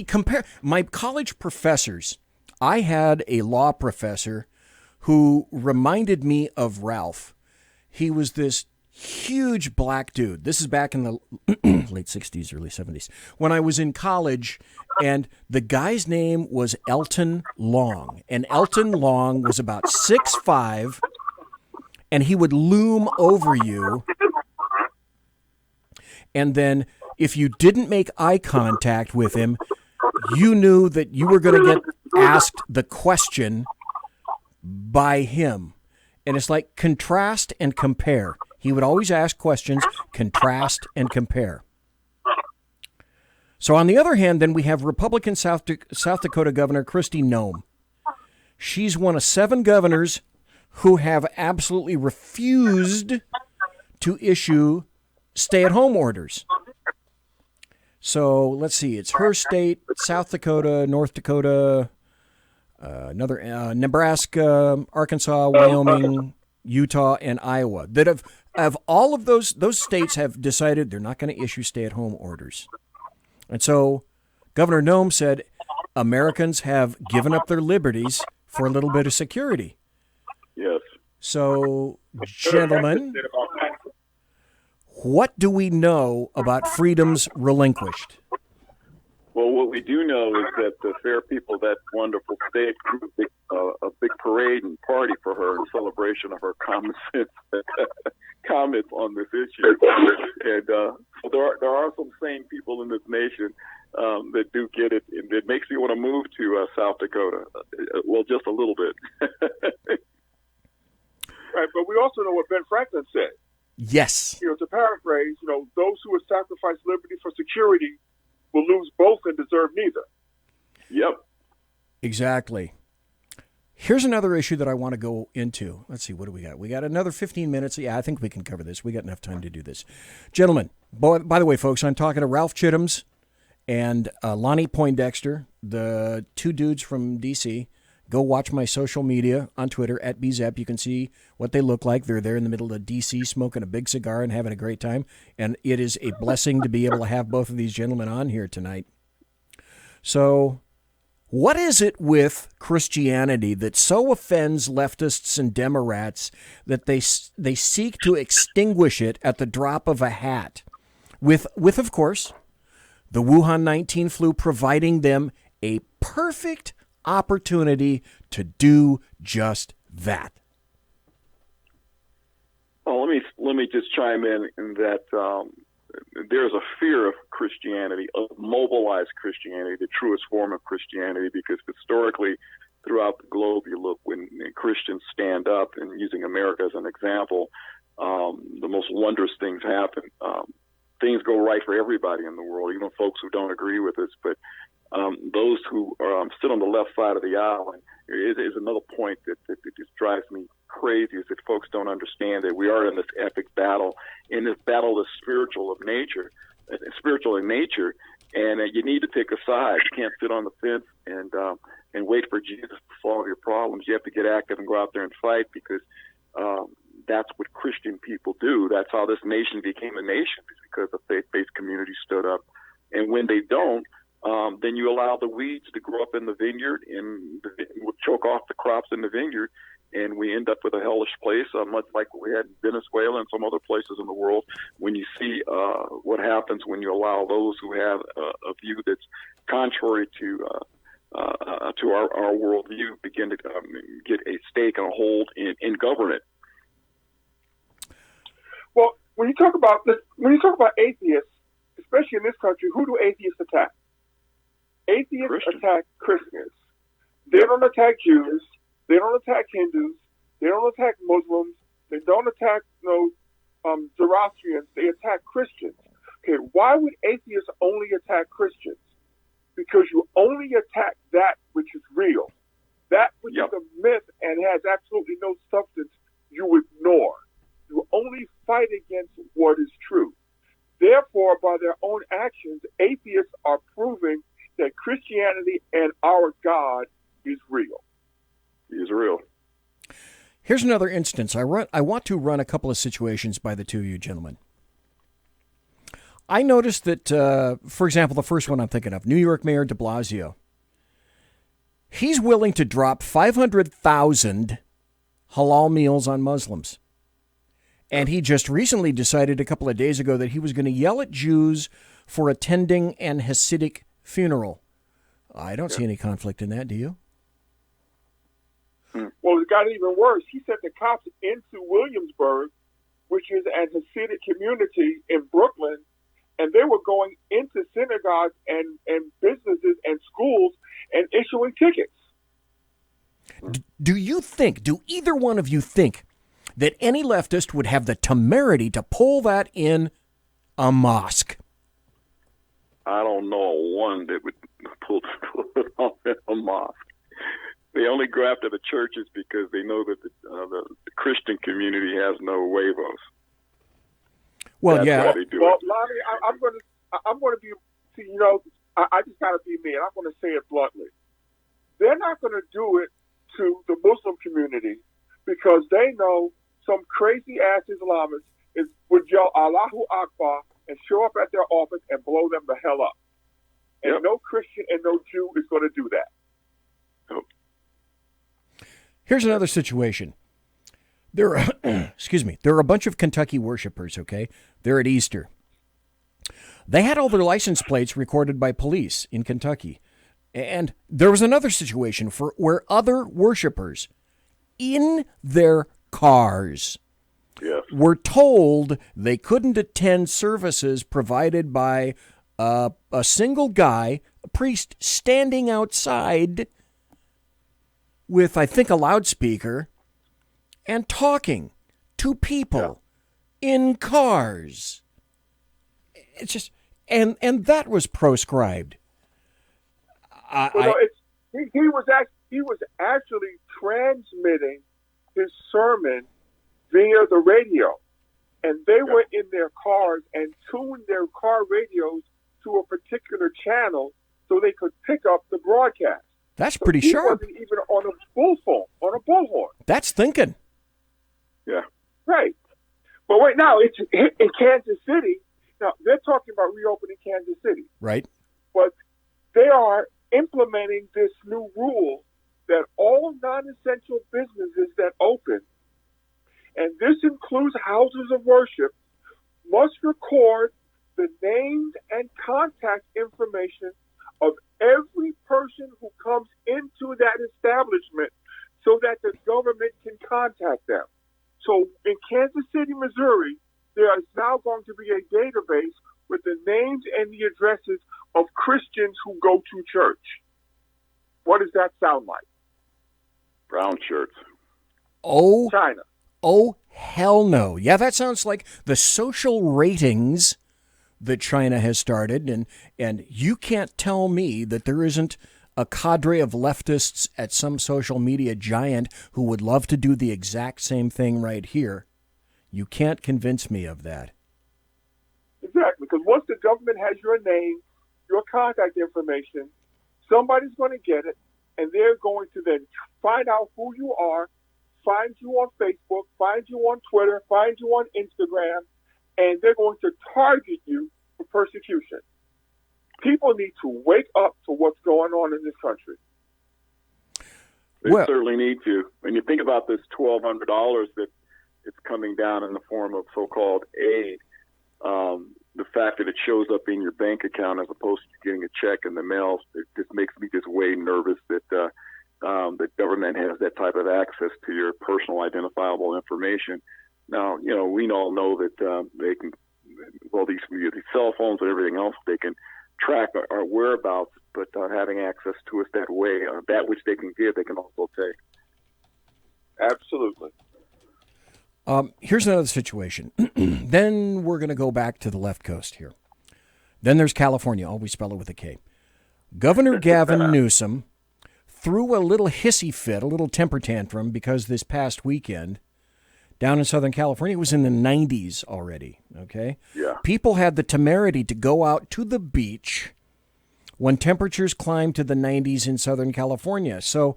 compare my college professors. I had a law professor who reminded me of Ralph. He was this huge black dude. This is back in the late 60s, early 70s, when I was in college, and the guy's name was Elton Long. And Elton Long was about 6'5", and he would loom over you. And then if you didn't make eye contact with him, you knew that you were going to get asked the question by him. And it's like contrast and compare. He would always ask questions, contrast and compare. So on the other hand, then we have Republican South Dakota Governor Kristi Noem. She's one of 7 governors who have absolutely refused to issue stay-at-home orders. So let's see, it's her state, South Dakota, North Dakota, Nebraska, Arkansas, Wyoming, Utah, and Iowa that of all of those states have decided they're not going to issue stay-at-home orders. And so Governor Noem said Americans have given up their liberties for a little bit of security. Yes. So, gentlemen, what do we know about freedoms relinquished? Well, what we do know is that the fair people of that wonderful state threw a big parade and party for her in celebration of her common sense comments on this issue. And so there are some sane people in this nation that do get it, and it makes you want to move to South Dakota. Well, just a little bit. Right, but we also know what Ben Franklin said. Yes. To paraphrase, those who would sacrifice liberty for security will lose both and deserve neither. Yep. Exactly. Here's another issue that I want to go into. Let's see, what do we got? We got another 15 minutes. Yeah, I think we can cover this. We got enough time to do this. Gentlemen, by the way, folks, I'm talking to Ralph Chittims and Lonnie Poindexter, the 2 dudes from D.C. Go watch my social media on Twitter at BZEP. You can see what they look like. They're there in the middle of D.C. smoking a big cigar and having a great time. And it is a blessing to be able to have both of these gentlemen on here tonight. So what is it with Christianity that so offends leftists and Democrats that they seek to extinguish it at the drop of a hat? With of course, the Wuhan 19 flu providing them a perfect opportunity to do just that. Well, let me just chime in that there's a fear of Christianity, of mobilized Christianity, the truest form of Christianity, because historically throughout the globe, you look when Christians stand up, and using America as an example, the most wondrous things happen. Things go right for everybody in the world, even folks who don't agree with us, but those who sit on the left side of the aisle, and is another point that just drives me crazy, is that folks don't understand that we are in this epic battle, and this battle is spiritual in nature, and you need to pick a side. You can't sit on the fence and wait for Jesus to solve your problems. You have to get active and go out there and fight, because that's what Christian people do. That's how this nation became a nation, because the faith-based community stood up. And when they don't, then you allow the weeds to grow up in the vineyard, and will choke off the crops in the vineyard, and we end up with a hellish place, much like we had in Venezuela and some other places in the world, when you see what happens when you allow those who have a view that's contrary to to our worldview begin to get a stake and a hold and govern it. Well, when you talk about atheists, especially in this country, who do atheists attack? Atheists attack Christians. They don't attack Jews. They don't attack Hindus. They don't attack Muslims. They don't attack Zoroastrians. They attack Christians. Okay, why would atheists only attack Christians? Because you only attack that which is real. That which is a myth and has absolutely no substance, you ignore. You only fight against what is true. Therefore, by their own actions, atheists are proving that Christianity and our God is real. He is real. Here's another instance. I want to run a couple of situations by the two of you gentlemen. I noticed that, for example, the first one I'm thinking of, New York Mayor de Blasio. He's willing to drop 500,000 halal meals on Muslims. And he just recently decided a couple of days ago that he was going to yell at Jews for attending an Hasidic funeral. I don't see any conflict in that, do you? Well, it got even worse. He sent the cops into Williamsburg, which is a Hasidic community in Brooklyn, and they were going into synagogues and businesses and schools and issuing tickets. Do either one of you think that any leftist would have the temerity to pull that in a mosque? I don't know one that would pull it off in a mosque. They only go after the churches because they know that the Christian community has no huevos. Well, That's why they do Well, it. Lonnie, I'm going to be, I just got to be me, and I'm going to say it bluntly. They're not going to do it to the Muslim community because they know some crazy-ass Islamist would yell Allahu Akbar and show up at their office and blow them the hell up. And no Christian and no Jew is going to do that. Nope. Here's another situation. There are, there are a bunch of Kentucky worshipers, okay? They're at Easter. They had all their license plates recorded by police in Kentucky. And there was another situation where other worshipers in their cars were told they couldn't attend services provided by a single guy, a priest, standing outside with, I think, a loudspeaker and talking to people in cars. It's just, and that was proscribed. He was actually transmitting his sermon via the radio, and they were in their cars and tuned their car radios to a particular channel so they could pick up the broadcast. That's pretty sharp. He wasn't even on a bullhorn. That's thinking. Yeah. Right. But right now, it's in Kansas City. Now, they're talking about reopening Kansas City. Right. But they are implementing this new rule that all non-essential businesses that open, and this includes houses of worship, must record the names and contact information of every person who comes into that establishment so that the government can contact them. So in Kansas City, Missouri, there is now going to be a database with the names and the addresses of Christians who go to church. What does that sound like? Brown shirts. Oh, China. Oh, hell no. Yeah, that sounds like the social ratings that China has started, and you can't tell me that there isn't a cadre of leftists at some social media giant who would love to do the exact same thing right here. You can't convince me of that. Exactly, because once the government has your name, your contact information, somebody's going to get it, and they're going to then find out who you are, find you on Facebook, find you on Twitter, find you on Instagram, and they're going to target you for persecution. People need to wake up to what's going on in this country. They certainly need to. When you think about this $1,200 that it's coming down in the form of so-called aid, the fact that it shows up in your bank account as opposed to getting a check in the mail, it just makes me just way nervous that the government has that type of access to your personal identifiable information. Now, we all know that they can, these cell phones and everything else, they can track our whereabouts, but having access to us that way, that which they can give, they can also take. Absolutely. Here's another situation. Then we're going to go back to the left coast here. Then there's California. Always spell it with a K. Governor Gavin Newsom threw a little hissy fit, a little temper tantrum, because this past weekend down in Southern California, it was in the 90s already, okay? Yeah. People had the temerity to go out to the beach when temperatures climbed to the 90s in Southern California. So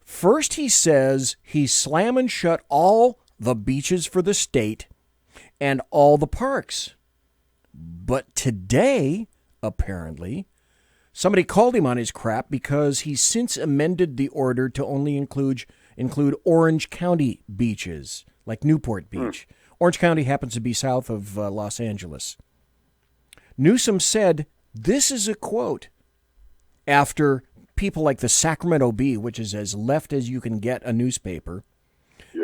first he says he's slamming shut all the beaches for the state and all the parks. But today, apparently, somebody called him on his crap because he's since amended the order to only include Orange County beaches, like Newport Beach. Orange County happens to be south of Los Angeles. Newsom said, this is a quote, after people like the Sacramento Bee, which is as left as you can get a newspaper,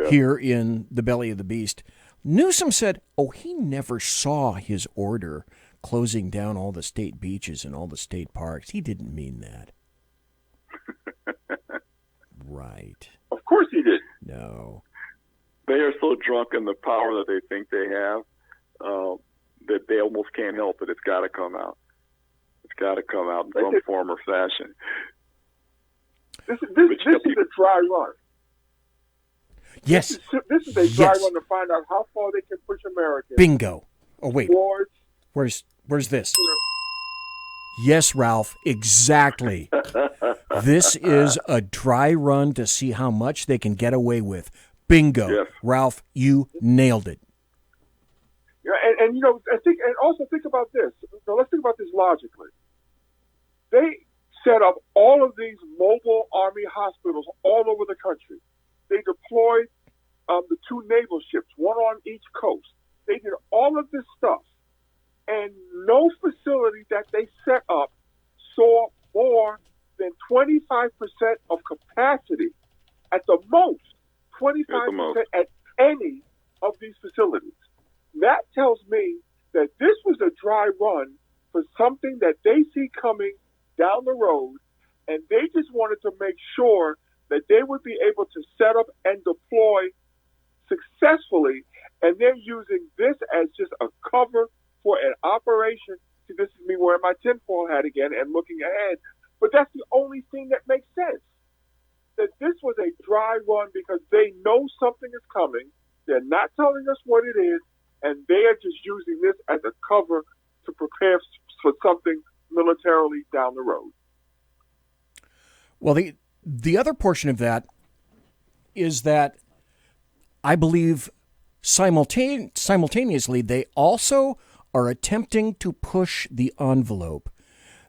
here in the belly of the beast. Newsom said, he never saw his order closing down all the state beaches and all the state parks. He didn't mean that. Right. Of course he did. No. They are so drunk in the power that they think they have that they almost can't help it. It's got to come out. It's got to come out in some form or fashion. This is a dry run. Yes. This is a dry run to find out how far they can push America. Bingo. Oh, wait. Towards, Where's this? Yes, Ralph, exactly. This is a dry run to see how much they can get away with. Bingo. Yes. Ralph, you nailed it. Yeah, and also think about this. So let's think about this logically. They set up all of these mobile Army hospitals all over the country. They deployed the 2 naval ships, one on each coast. They did all of this stuff. And no facility that they set up saw more than 25% of capacity at the most. 25% at any of these facilities. That tells me that this was a dry run for something that they see coming down the road, and they just wanted to make sure that they would be able to set up and deploy successfully, and they're using this as just a cover for an operation. See, this is me wearing my tinfoil hat again and looking ahead, but that's the only thing that makes sense. That this was a dry run because they know something is coming. They're not telling us what it is, and they are just using this as a cover to prepare for something militarily down the road. Well, the other portion of that is that I believe simultaneously they also are attempting to push the envelope.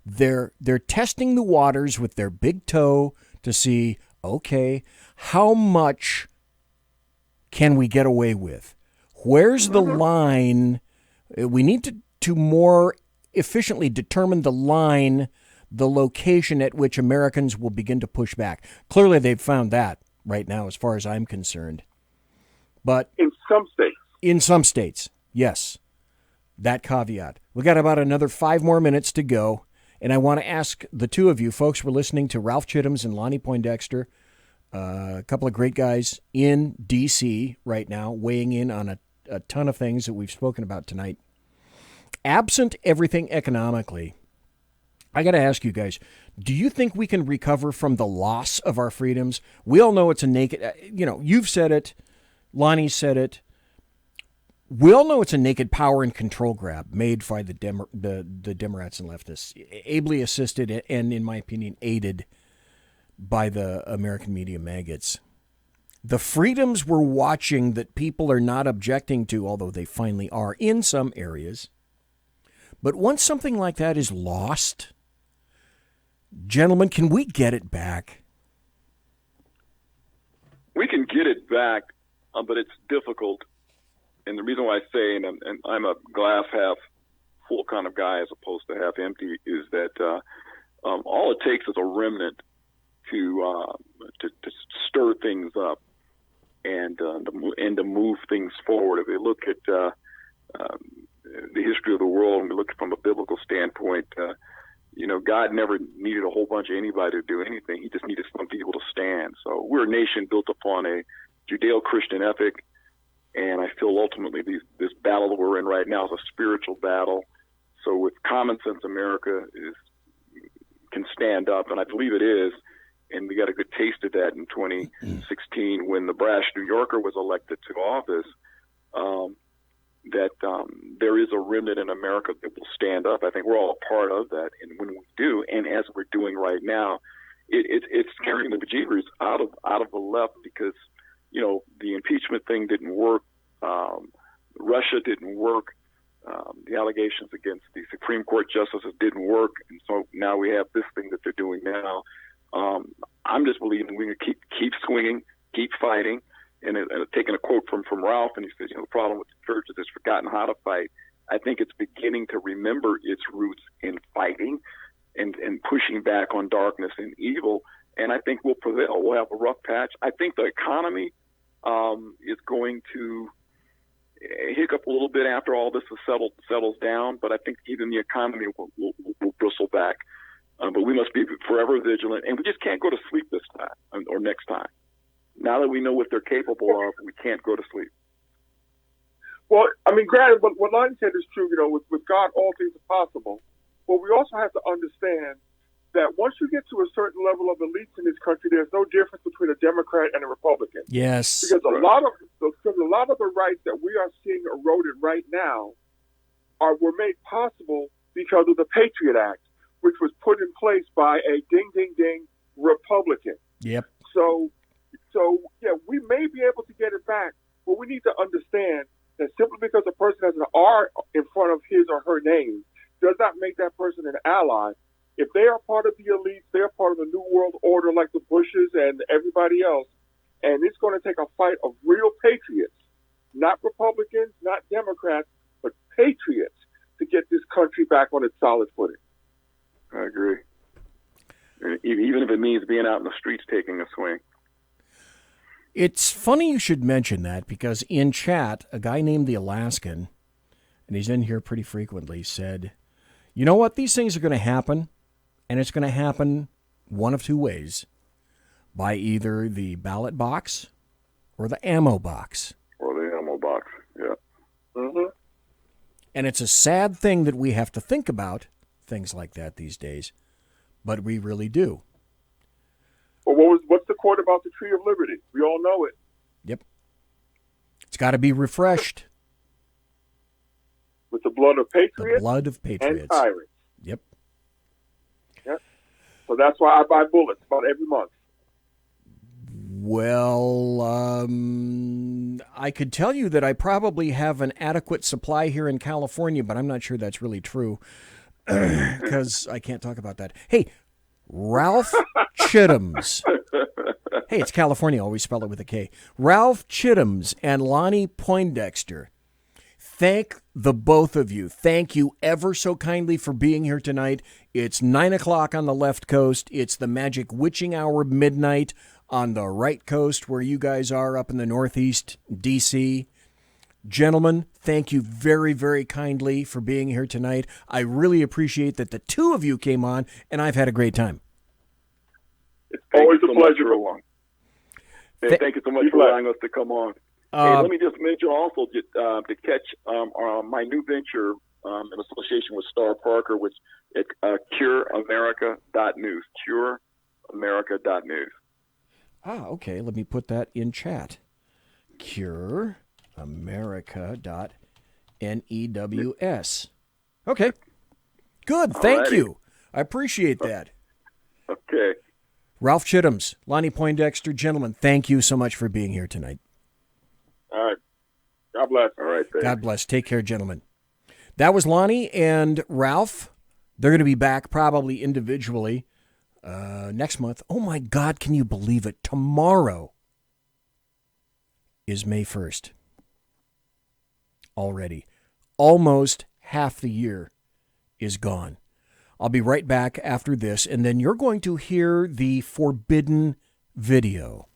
They're testing the waters with their big toe to see, okay, how much can we get away with? Where's the line? We need to more efficiently determine the line, the location at which Americans will begin to push back. Clearly, they've found that right now, as far as I'm concerned. But in some states, yes. That caveat. We got about another 5 more minutes to go, and I want to ask the two of you folks. We're listening to Ralph Chittums and Lonnie Poindexter, a couple of great guys in D.C. right now, weighing in on a ton of things that we've spoken about tonight. Absent everything economically, I got to ask you guys, do you think we can recover from the loss of our freedoms? We all know it's a naked, you've said it, Lonnie said it. We all know it's a naked power and control grab made by the Democrats and leftists, ably assisted and, in my opinion, aided by the American media maggots. The freedoms we're watching that people are not objecting to, although they finally are in some areas. But once something like that is lost, gentlemen, can we get it back? We can get it back, but it's difficult. And the reason why I say, and I'm a glass half full kind of guy as opposed to half empty, is that all it takes is a remnant to stir things up and to move things forward. If we look at the history of the world and we look from a biblical standpoint, God never needed a whole bunch of anybody to do anything. He just needed some people to stand. So we're a nation built upon a Judeo-Christian ethic, and I feel ultimately this battle that we're in right now is a spiritual battle. So with common sense, America can stand up, and I believe it is. And we got a good taste of that in 2016 when the brash New Yorker was elected to office. There is a remnant in America that will stand up. I think we're all a part of that, and when we do, and as we're doing right now, it's scaring the bejeebers out of the left because the impeachment thing didn't work, Russia didn't work, the allegations against the Supreme Court justices didn't work, and so now we have this thing that they're doing now. I'm just believing we can keep swinging, keep fighting. And taking a quote from Ralph, and he says, the problem with the church is it's forgotten how to fight. I think it's beginning to remember its roots in fighting and pushing back on darkness and evil. And I think we'll prevail. We'll have a rough patch. I think the economy is going to hiccup a little bit after all this settles down. But I think even the economy will bristle back. But we must be forever vigilant, and we just can't go to sleep this time or next time. Now that we know what they're capable of, we can't go to sleep. Well, I mean, granted, what Lonnie said is true. With God, all things are possible. But we also have to understand that once you get to a certain level of elites in this country, there's no difference between a Democrat and a Republican. Yes. Because a lot of the rights that we are seeing eroded right now were made possible because of the Patriot Act, which was put in place by a ding Republican. Yep. So yeah, we may be able to get it back, but we need to understand that simply because a person has an R in front of his or her name does not make that person an ally. If they are part of the elites, they are part of the New World Order like the Bushes and everybody else, and it's going to take a fight of real patriots, not Republicans, not Democrats, but patriots to get this country back on its solid footing. I agree. Even if it means being out in the streets taking a swing. It's funny you should mention that because in chat, a guy named the Alaskan, and he's in here pretty frequently, said, you know what? These things are going to happen, and it's going to happen one of two ways, by either the ballot box or the ammo box. Or the ammo box, yeah. Mm-hmm. And it's a sad thing that we have to think about things like that these days, but we really do. Well, what's the quote about the Tree of Liberty? We all know it. Yep. It's got to be refreshed. With the blood of patriots. The blood of patriots. And tyrants. Yep. Yep. So that's why I buy bullets about every month. Well, I could tell you that I probably have an adequate supply here in California, but I'm not sure that's really true because I can't talk about that. Hey, Ralph Chittums. Hey, it's California. Always spell it with a K. Ralph Chittums and Lonnie Poindexter. Thank the both of you. Thank you ever so kindly for being here tonight. It's 9 o'clock on the left coast. It's the magic witching hour midnight on the right coast where you guys are up in the Northeast, D.C. Gentlemen, thank you very, very kindly for being here tonight. I really appreciate that the two of you came on, and I've had a great time. It's always a pleasure. Thank you so much for allowing us to come on. Hey, let me just mention also to catch my new venture in association with Star Parker, which at cureamerica.news. Cureamerica.news. Okay. Let me put that in chat. cureamerica.news. Okay. Good. Thank you. I appreciate that. Okay. Ralph Chittums, Lonnie Poindexter, gentlemen, thank you so much for being here tonight. All right. God bless. All right. Thanks. God bless. Take care, gentlemen. That was Lonnie and Ralph. They're going to be back probably individually next month. Oh, my God, can you believe it? Tomorrow is May 1st. Already. Almost half the year is gone. I'll be right back after this, and then you're going to hear the forbidden video.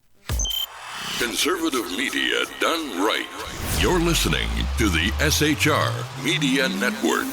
Conservative media done right. You're listening to the SHR Media Network.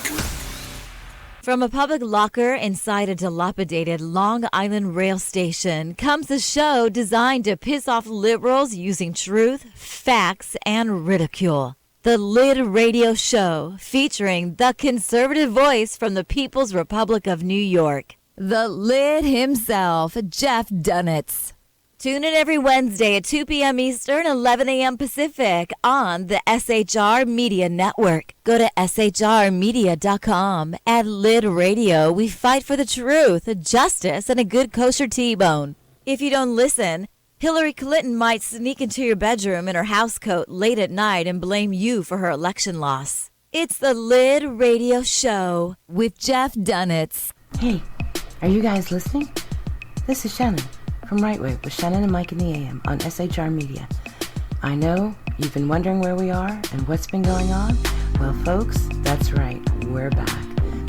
From a public locker inside a dilapidated Long Island rail station comes a show designed to piss off liberals using truth, facts, and ridicule. The Lid Radio Show, featuring the conservative voice from the People's Republic of New York, the Lid himself, Jeff Dunitz. Tune in every Wednesday at 2 p.m. Eastern, 11 a.m. Pacific on the SHR Media Network. Go to shrmedia.com. At Lid Radio, we fight for the truth, justice, and a good kosher T-bone. If you don't listen, Hillary Clinton might sneak into your bedroom in her housecoat late at night and blame you for her election loss. It's the Lid Radio Show with Jeff Dunitz. Hey, are you guys listening? This is Shannon from Right Way with Shannon and Mike in the AM on SHR Media. I know you've been wondering where we are and what's been going on. Well, folks, that's right. We're back.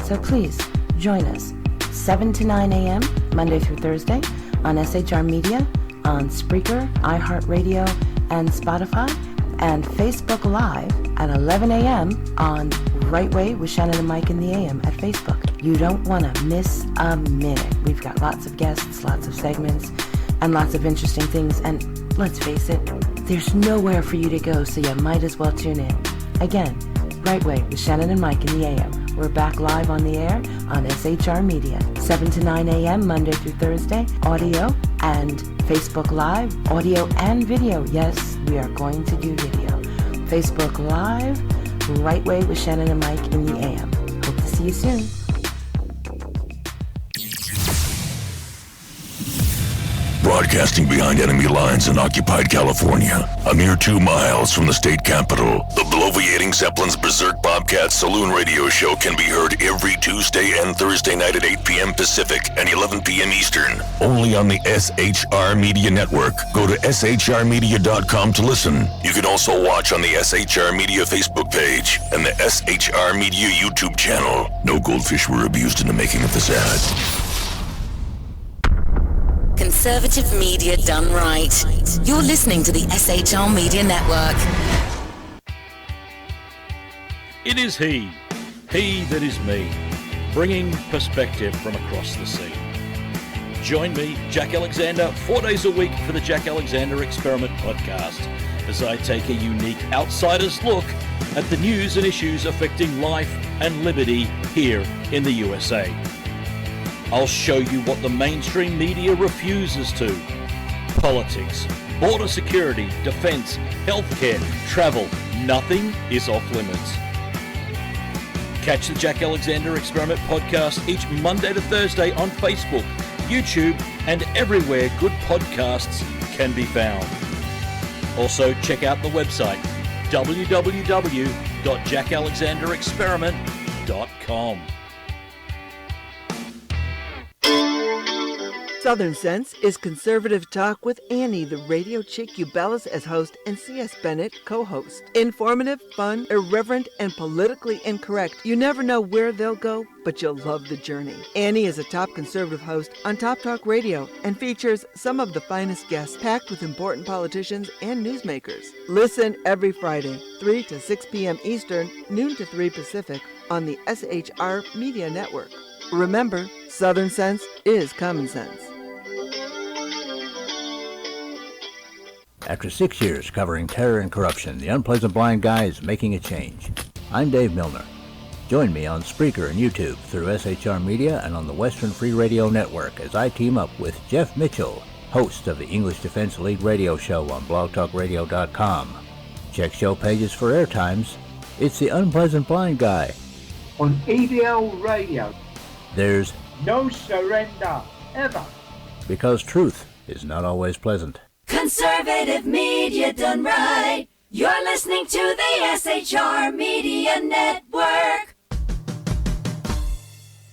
So please join us 7 to 9 a.m. Monday through Thursday on SHR Media, on Spreaker, iHeartRadio, and Spotify, and Facebook Live at 11 a.m. on Right Way with Shannon and Mike in the AM at Facebook. You don't want to miss a minute. We've got lots of guests, lots of segments, and lots of interesting things. And let's face it, there's nowhere for you to go, so you might as well tune in. Again, Right Way with Shannon and Mike in the AM. We're back live on the air on SHR Media, 7 to 9 a.m. Monday through Thursday, audio and Facebook Live, audio and video. Yes, we are going to do video. Facebook Live, Right Way with Shannon and Mike in the AM. Hope to see you soon. Broadcasting behind enemy lines in occupied California, a mere 2 miles from the state capital, the bloviating Zeppelin's Berserk Bobcat Saloon radio show can be heard every Tuesday and Thursday night at 8 p.m. Pacific and 11 p.m. Eastern, only on the SHR Media Network. Go to shrmedia.com to listen. You can also watch on the SHR Media Facebook page and the SHR Media YouTube channel. No goldfish were abused in the making of this ad. Conservative media done right. You're listening to the SHR Media Network. It is he that is me, bringing perspective from across the sea. Join me, Jack Alexander, 4 days a week for the Jack Alexander Experiment podcast, as I take a unique outsider's look at the news and issues affecting life and liberty here in the USA. I'll show you what the mainstream media refuses to. Politics, border security, defense, healthcare, travel, nothing is off limits. Catch the Jack Alexander Experiment podcast each Monday to Thursday on Facebook, YouTube, and everywhere good podcasts can be found. Also, check out the website www.jackalexanderexperiment.com. Southern Sense is conservative talk with Annie, the radio chick you bellows as host, and C.S. Bennett co-host. Informative, fun, irreverent, and politically incorrect. You never know where they'll go, but you'll love the journey. Annie is a top conservative host on Top Talk Radio and features some of the finest guests packed with important politicians and newsmakers. Listen every Friday, 3 to 6 p.m. Eastern, noon to 3 Pacific, on the SHR Media Network. Remember, Southern Sense is common sense. After 6 years covering terror and corruption, the Unpleasant Blind Guy is making a change. I'm Dave Milner. Join me on Spreaker and YouTube through SHR Media and on the Western Free Radio Network as I team up with Jeff Mitchell, host of the English Defense League radio show on blogtalkradio.com. Check show pages for air times. It's the Unpleasant Blind Guy. On EDL Radio. There's no surrender, ever. Because truth is not always pleasant. Conservative media done right. You're listening to the SHR Media Network.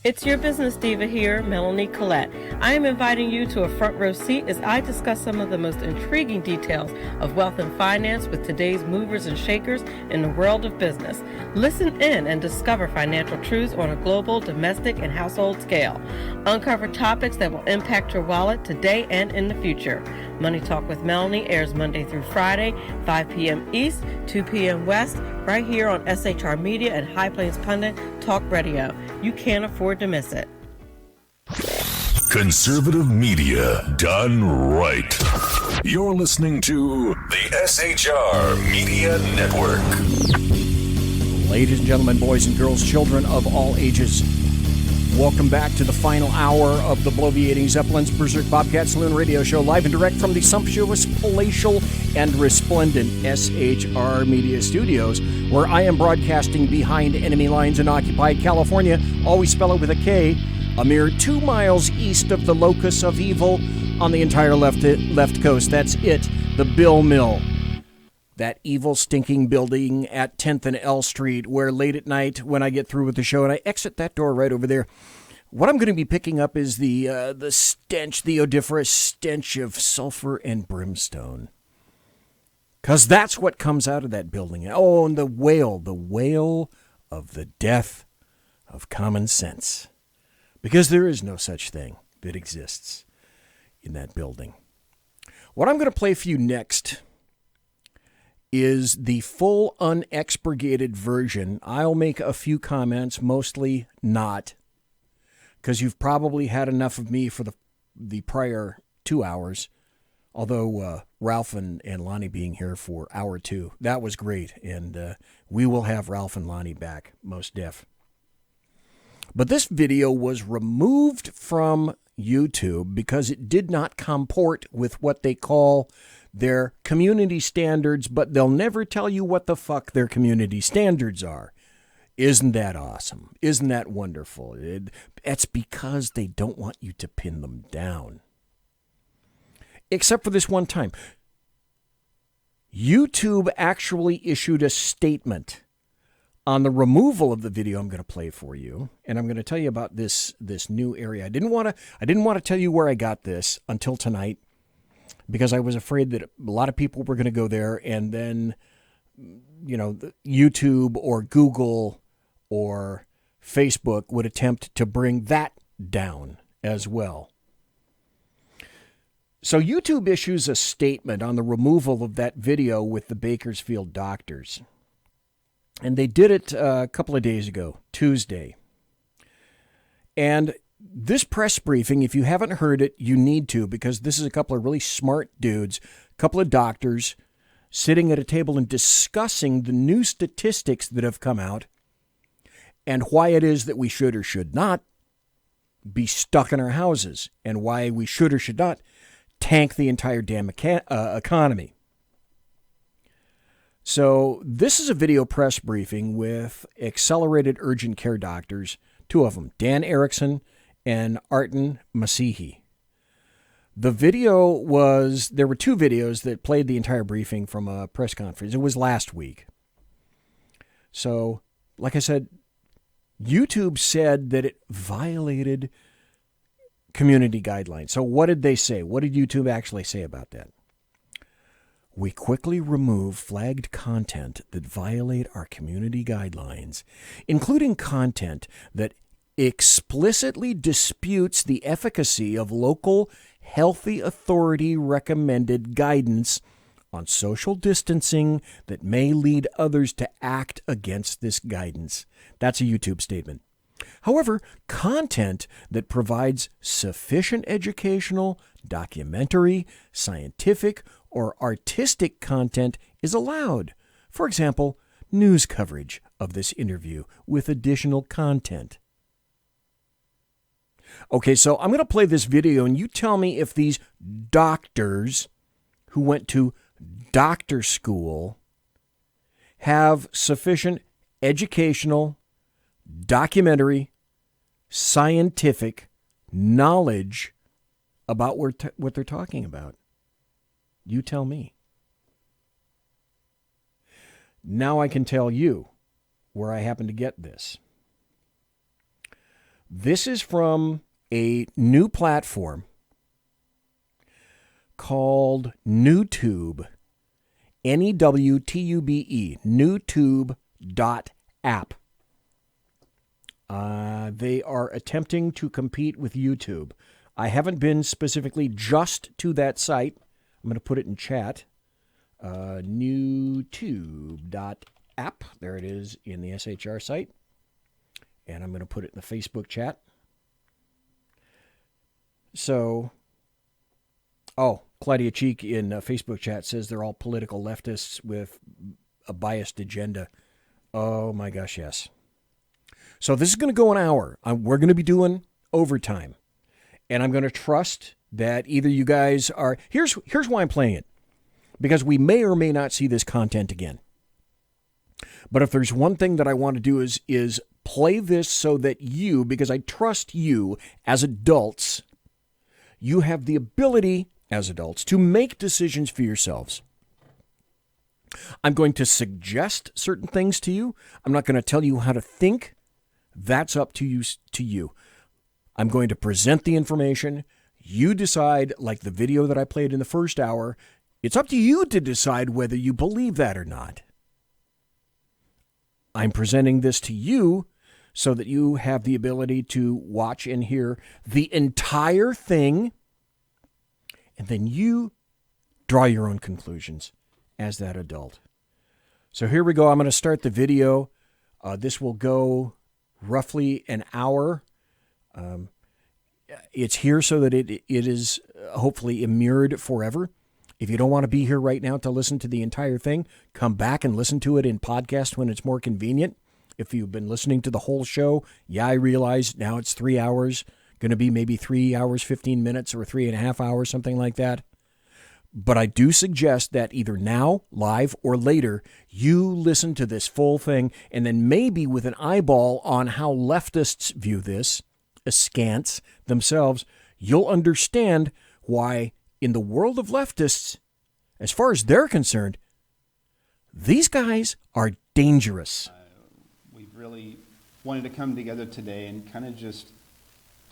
It's your business diva here, Melanie Collette. I am inviting you to a front row seat as I discuss some of the most intriguing details of wealth and finance with today's movers and shakers in the world of business. Listen in and discover financial truths on a global, domestic, and household scale. Uncover topics that will impact your wallet today and in the future. Money Talk with Melanie airs Monday through Friday, 5 p.m. East, 2 p.m. West, right here on SHR Media and High Plains Pundit Talk Radio. You can't afford to miss it. Conservative media done right. You're listening to the SHR Media Network. Ladies and gentlemen, boys and girls, children of all ages, welcome back to the final hour of the bloviating Zeppelin's Berserk Bobcat Saloon radio show, live and direct from the sumptuous, palatial, and resplendent SHR Media Studios, where I am broadcasting behind enemy lines in occupied California, always spell it with a K, a mere 2 miles east of the locus of evil on the entire left coast. That's it, the Bill Mill. That evil, stinking building at 10th and L Street, where late at night, when I get through with the show, and I exit that door right over there, what I'm going to be picking up is the stench, the odoriferous stench of sulfur and brimstone. Because that's what comes out of that building. Oh, and the wail of the death of common sense. Because there is no such thing that exists in that building. What I'm going to play for you next is the full unexpurgated version. I'll make a few comments, mostly not, because you've probably had enough of me for the prior 2 hours, although Ralph and Lonnie being here for hour 2, that was great, and we will have Ralph and Lonnie back, most def. But this video was removed from YouTube because it did not comport with what they call their community standards, but they'll never tell you what the fuck their community standards are. Isn't that awesome? Isn't that wonderful? It's because they don't want you to pin them down. Except for this one time. YouTube actually issued a statement on the removal of the video I'm going to play for you, and I'm going to tell you about this new area. I didn't want to tell you where I got this until tonight, because I was afraid that a lot of people were going to go there, and then, YouTube or Google or Facebook would attempt to bring that down as well. So YouTube issues a statement on the removal of that video with the Bakersfield doctors. And they did it a couple of days ago, Tuesday. And this press briefing, if you haven't heard it, you need to, because this is a couple of really smart dudes, a couple of doctors sitting at a table and discussing the new statistics that have come out and why it is that we should or should not be stuck in our houses, and why we should or should not tank the entire damn economy. So this is a video press briefing with accelerated urgent care doctors, 2 of them, Dan Erickson and Artin Masihi. The video was, there were 2 videos that played the entire briefing from a press conference. It was last week. So, like I said, YouTube said that it violated community guidelines. So what did they say? What did YouTube actually say about that? We quickly remove flagged content that violate our community guidelines, including content that explicitly disputes the efficacy of local healthy authority recommended guidance on social distancing that may lead others to act against this guidance. That's a YouTube statement. However, content that provides sufficient educational, documentary, scientific, or artistic content is allowed. For example, news coverage of this interview with additional content. Okay, so I'm going to play this video, and you tell me if these doctors who went to doctor school have sufficient educational, documentary, scientific knowledge about what they're talking about. You tell me. Now I can tell you where I happen to get this. This is from a new platform called NewTube. NEWTUBE. NewTube.app. They are attempting to compete with YouTube. I haven't been specifically just to that site. I'm going to put it in chat. NewTube.app. There it is in the SHR site. And I'm going to put it in the Facebook chat. So, Claudia Cheek in Facebook chat says they're all political leftists with a biased agenda. Oh my gosh, yes. So this is going to go an hour. We're going to be doing overtime. And I'm going to trust that either you guys are... Here's why I'm playing it. Because we may or may not see this content again. But if there's one thing that I want to do is play this so that you, because I trust you as adults, you have the ability as adults to make decisions for yourselves. I'm going to suggest certain things to you. I'm not going to tell you how to think. That's up to you. I'm going to present the information. You decide, like the video that I played in the first hour, it's up to you to decide whether you believe that or not. I'm presenting this to you so that you have the ability to watch and hear the entire thing, and then you draw your own conclusions as that adult. So here we go. I'm going to start the video. This will go roughly an hour. It's here so that it is hopefully immured forever. If you don't want to be here right now to listen to the entire thing, come back and listen to it in podcast when it's more convenient. If you've been listening to the whole show, I realize now it's 3 hours, going to be maybe 3 hours, 15 minutes, or 3.5 hours, something like that. But I do suggest that either now, live, or later, you listen to this full thing, and then maybe with an eyeball on how leftists view this, askance themselves, you'll understand why in the world of leftists, as far as they're concerned, these guys are dangerous. We've really wanted to come together today and kind of just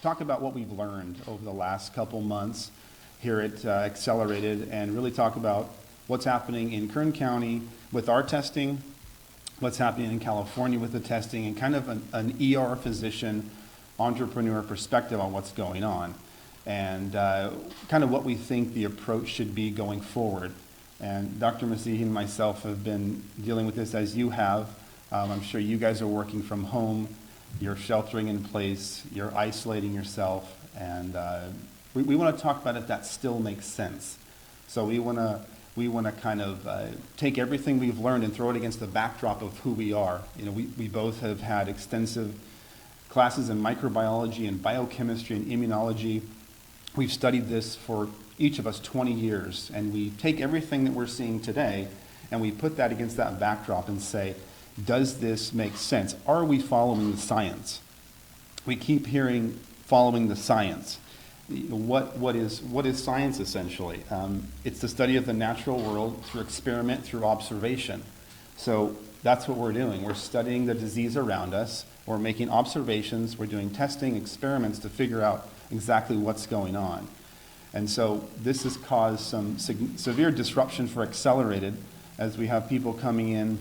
talk about what we've learned over the last couple months here at Accelerated, and really talk about what's happening in Kern County with our testing, what's happening in California with the testing, and kind of an ER physician entrepreneur perspective on what's going on, and kind of what we think the approach should be going forward. And Dr. Masihi and myself have been dealing with this as you have. I'm sure you guys are working from home, you're sheltering in place, you're isolating yourself, and we want to talk about if that still makes sense. So we want to kind of take everything we've learned and throw it against the backdrop of who we are. You know, we both have had extensive classes in microbiology and biochemistry and immunology. We've studied this for each of us 20 years, and we take everything that we're seeing today and we put that against that backdrop and say, does this make sense? Are we following the science? We keep hearing following the science. What is science essentially? It's the study of the natural world through experiment, through observation. So that's what we're doing. We're studying the disease around us. We're making observations. We're doing testing, experiments to figure out exactly what's going on. And so this has caused some severe disruption for Accelerated, as we have people coming in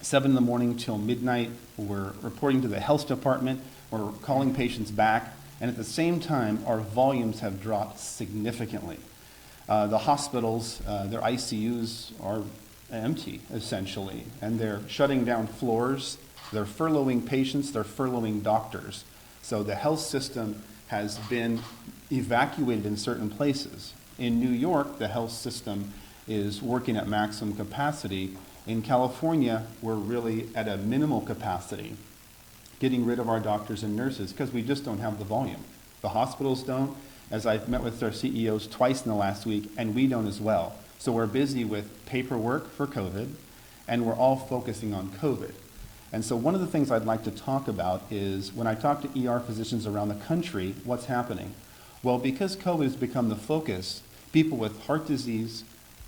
7 in the morning till midnight. We're reporting to the health department. We're calling patients back. And at the same time, our volumes have dropped significantly. The hospitals, their ICUs are empty, essentially, and they're shutting down floors. They're furloughing patients. They're furloughing doctors. So the health system has been evacuated in certain places. In New York, the health system is working at maximum capacity. In California, we're really at a minimal capacity, getting rid of our doctors and nurses because we just don't have the volume. The hospitals don't, as I've met with their CEOs twice in the last week, and we don't as well. So we're busy with paperwork for COVID, and we're all focusing on COVID. And so one of the things I'd like to talk about is when I talk to ER physicians around the country, what's happening? Well, because COVID has become the focus, people with heart disease,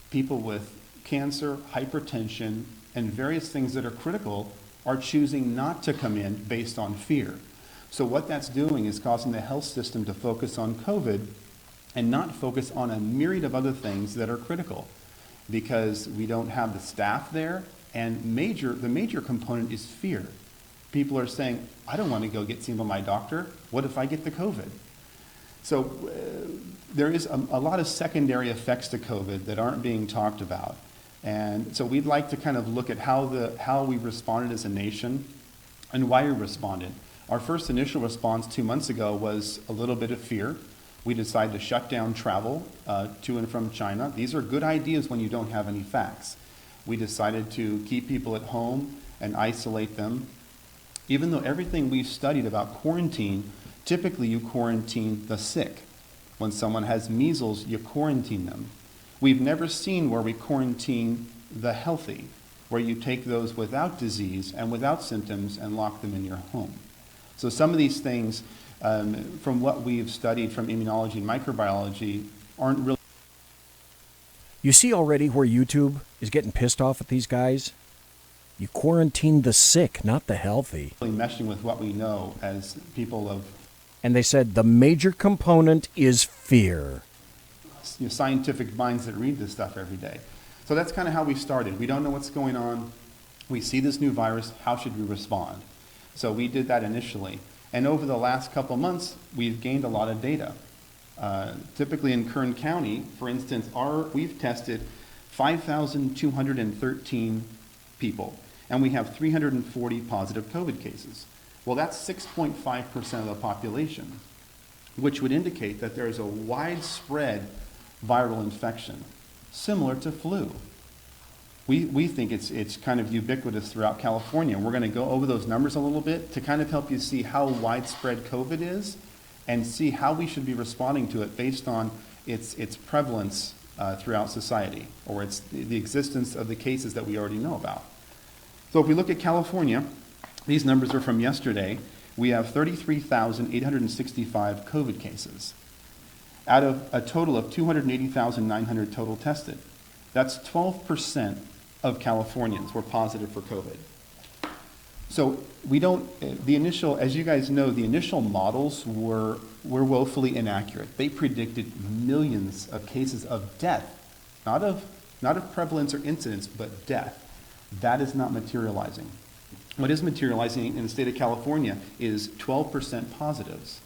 people with cancer, hypertension, and various things that are critical are choosing not to come in based on fear. So what that's doing is causing the health system to focus on COVID and not focus on a myriad of other things that are critical, because we don't have the staff there, and the major component is fear. People are saying, I don't want to go get seen by my doctor. What if I get the COVID? So there is a lot of secondary effects to COVID that aren't being talked about. And so we'd like to kind of look at how we responded as a nation and why we responded. Our first initial response 2 months ago was a little bit of fear. We decided to shut down travel to and from China. These are good ideas when you don't have any facts. We decided to keep people at home and isolate them. Even though everything we've studied about quarantine, typically you quarantine the sick. When someone has measles, you quarantine them. We've never seen where we quarantine the healthy, where you take those without disease and without symptoms and lock them in your home. So some of these things, from what we've studied from immunology and microbiology, aren't really... You see already where YouTube is getting pissed off at these guys? You quarantine the sick, not the healthy. meshing with what we know as people of... And they said the major component is fear. Scientific minds that read this stuff every day. So that's kind of how we started. We don't know what's going on. We see this new virus. How should we respond? So we did that initially. And over the last couple months, we've gained a lot of data. Typically in Kern County, for instance, we've tested 5,213 people, and we have 340 positive COVID cases. Well, that's 6.5% of the population, which would indicate that there is a widespread viral infection, similar to flu. We think it's kind of ubiquitous throughout California. We're going to go over those numbers a little bit to kind of help you see how widespread COVID is and see how we should be responding to it based on its prevalence throughout society, or the existence of the cases that we already know about. So if we look at California, these numbers are from yesterday. We have 33,865 COVID cases out of a total of 280,900 total tested. That's 12% of Californians were positive for COVID. So as you guys know, the initial models were woefully inaccurate. They predicted millions of cases of death, not of prevalence or incidence, but death. That is not materializing. What is materializing in the state of California is 12% positives.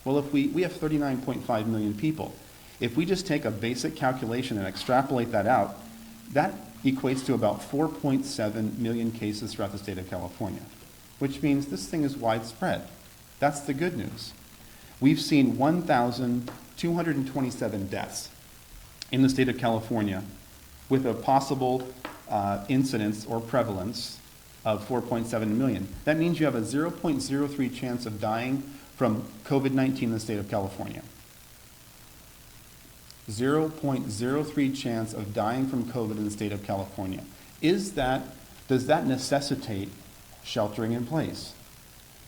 Well, if we have 39.5 million people. If we just take a basic calculation and extrapolate that out, that equates to about 4.7 million cases throughout the state of California, which means this thing is widespread. That's the good news. We've seen 1,227 deaths in the state of California with a possible incidence or prevalence of 4.7 million. That means you have a 0.03 chance of dying from COVID-19 in the state of California. 0.03 chance of dying from COVID in the state of California. Does that necessitate sheltering in place?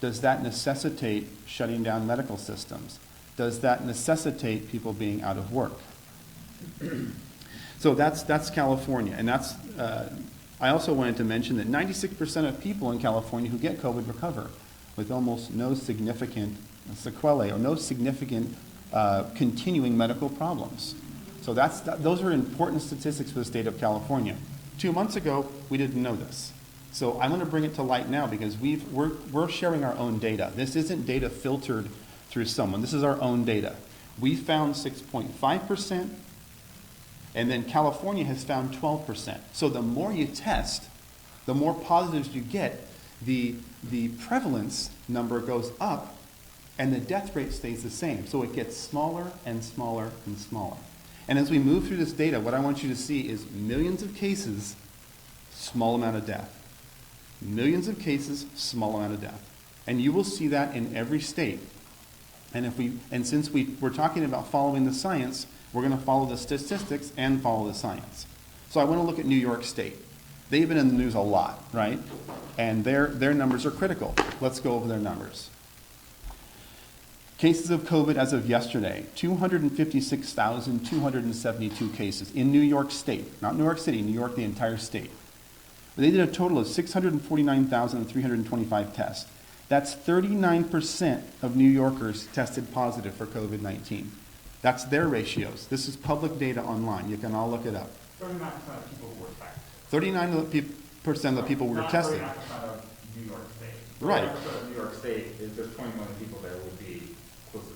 Does that necessitate shutting down medical systems? Does that necessitate people being out of work? So that's California, and that's. I also wanted to mention that 96% of people in California who get COVID recover with almost no significant sequelae or no significant continuing medical problems. So those are important statistics for the state of California. 2 months ago, we didn't know this. So I'm going to bring it to light now because we're sharing our own data. This isn't data filtered through someone. This is our own data. We found 6.5%, and then California has found 12%. So the more you test, the more positives you get, the prevalence number goes up, and the death rate stays the same. So it gets smaller and smaller and smaller. And as we move through this data, what I want you to see is millions of cases, small amount of death. Millions of cases, small amount of death. And you will see that in every state. And since we're talking about following the science, we're going to follow the statistics and follow the science. So I want to look at New York State. They've been in the news a lot, right? And their numbers are critical. Let's go over their numbers. Cases of COVID as of yesterday, 256,272 cases in New York State. Not New York City, New York, the entire state. They did a total of 649,325 tests. That's 39% of New Yorkers tested positive for COVID-19. That's their ratios. This is public data online. You can all look it up. 39% of people were tested. 39% of the people were tested. 39% of New York State. Right. 39% of New York State, if there's 20 million people there, would be close to,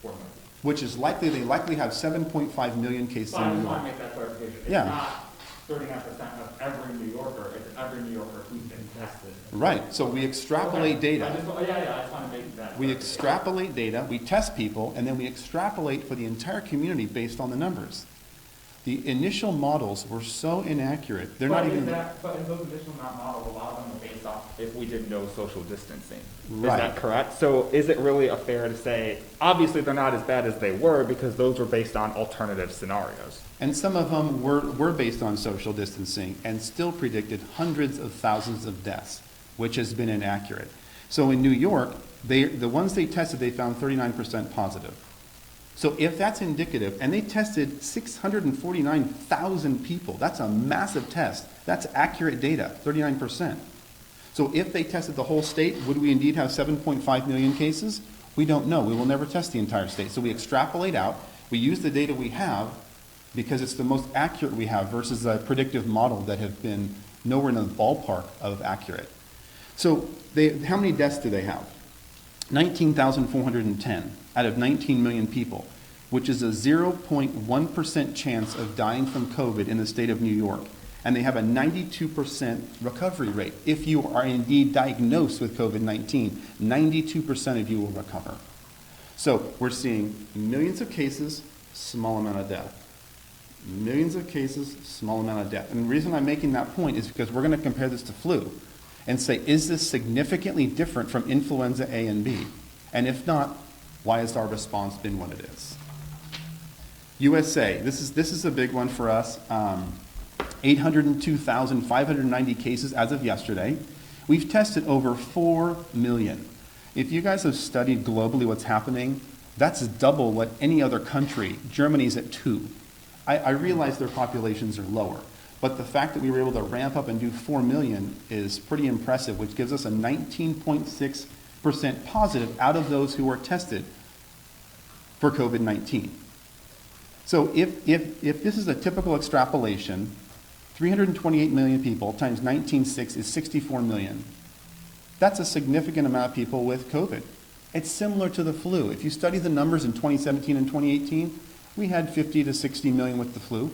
4 million. Which is likely, they likely have 7.5 million cases So I in just New want York. to make that clarification. It's Yeah. not 39% of every New Yorker, it's every New Yorker who's been tested. Right, so we extrapolate data. I just want to make that. We extrapolate data, we test people, and then we extrapolate for the entire community based on the numbers. The initial models were so inaccurate, they're not even... But in those initial models, a lot of them were based off if we did no social distancing. Right. Is that correct? So is it really fair to say, obviously they're not as bad as they were because those were based on alternative scenarios? And some of them were based on social distancing and still predicted hundreds of thousands of deaths, which has been inaccurate. So in New York, the ones they tested, they found 39% positive. So if that's indicative, and they tested 649,000 people, that's a massive test. That's accurate data, 39%. So if they tested the whole state, would we indeed have 7.5 million cases? We don't know. We will never test the entire state. So we extrapolate out. We use the data we have because it's the most accurate we have versus a predictive model that have been nowhere in the ballpark of accurate. So how many deaths do they have? 19,410 out of 19 million people, which is a 0.1% chance of dying from COVID in the state of New York. And they have a 92% recovery rate. If you are indeed diagnosed with COVID-19, 92% of you will recover. So we're seeing millions of cases, small amount of death. Millions of cases, small amount of death. And the reason I'm making that point is because we're going to compare this to flu and say, is this significantly different from influenza A and B? And if not, why has our response been what it is? USA, this is a big one for us. 802,590 cases as of yesterday. We've tested over 4 million. If you guys have studied globally what's happening, that's double what any other country. Germany's at 2. I realize their populations are lower, but the fact that we were able to ramp up and do 4 million is pretty impressive, which gives us a 19.6% positive out of those who were tested for COVID-19. So if this is a typical extrapolation, 328 million people times 19.6 is 64 million. That's a significant amount of people with COVID. It's similar to the flu. If you study the numbers in 2017 and 2018, we had 50 to 60 million with the flu.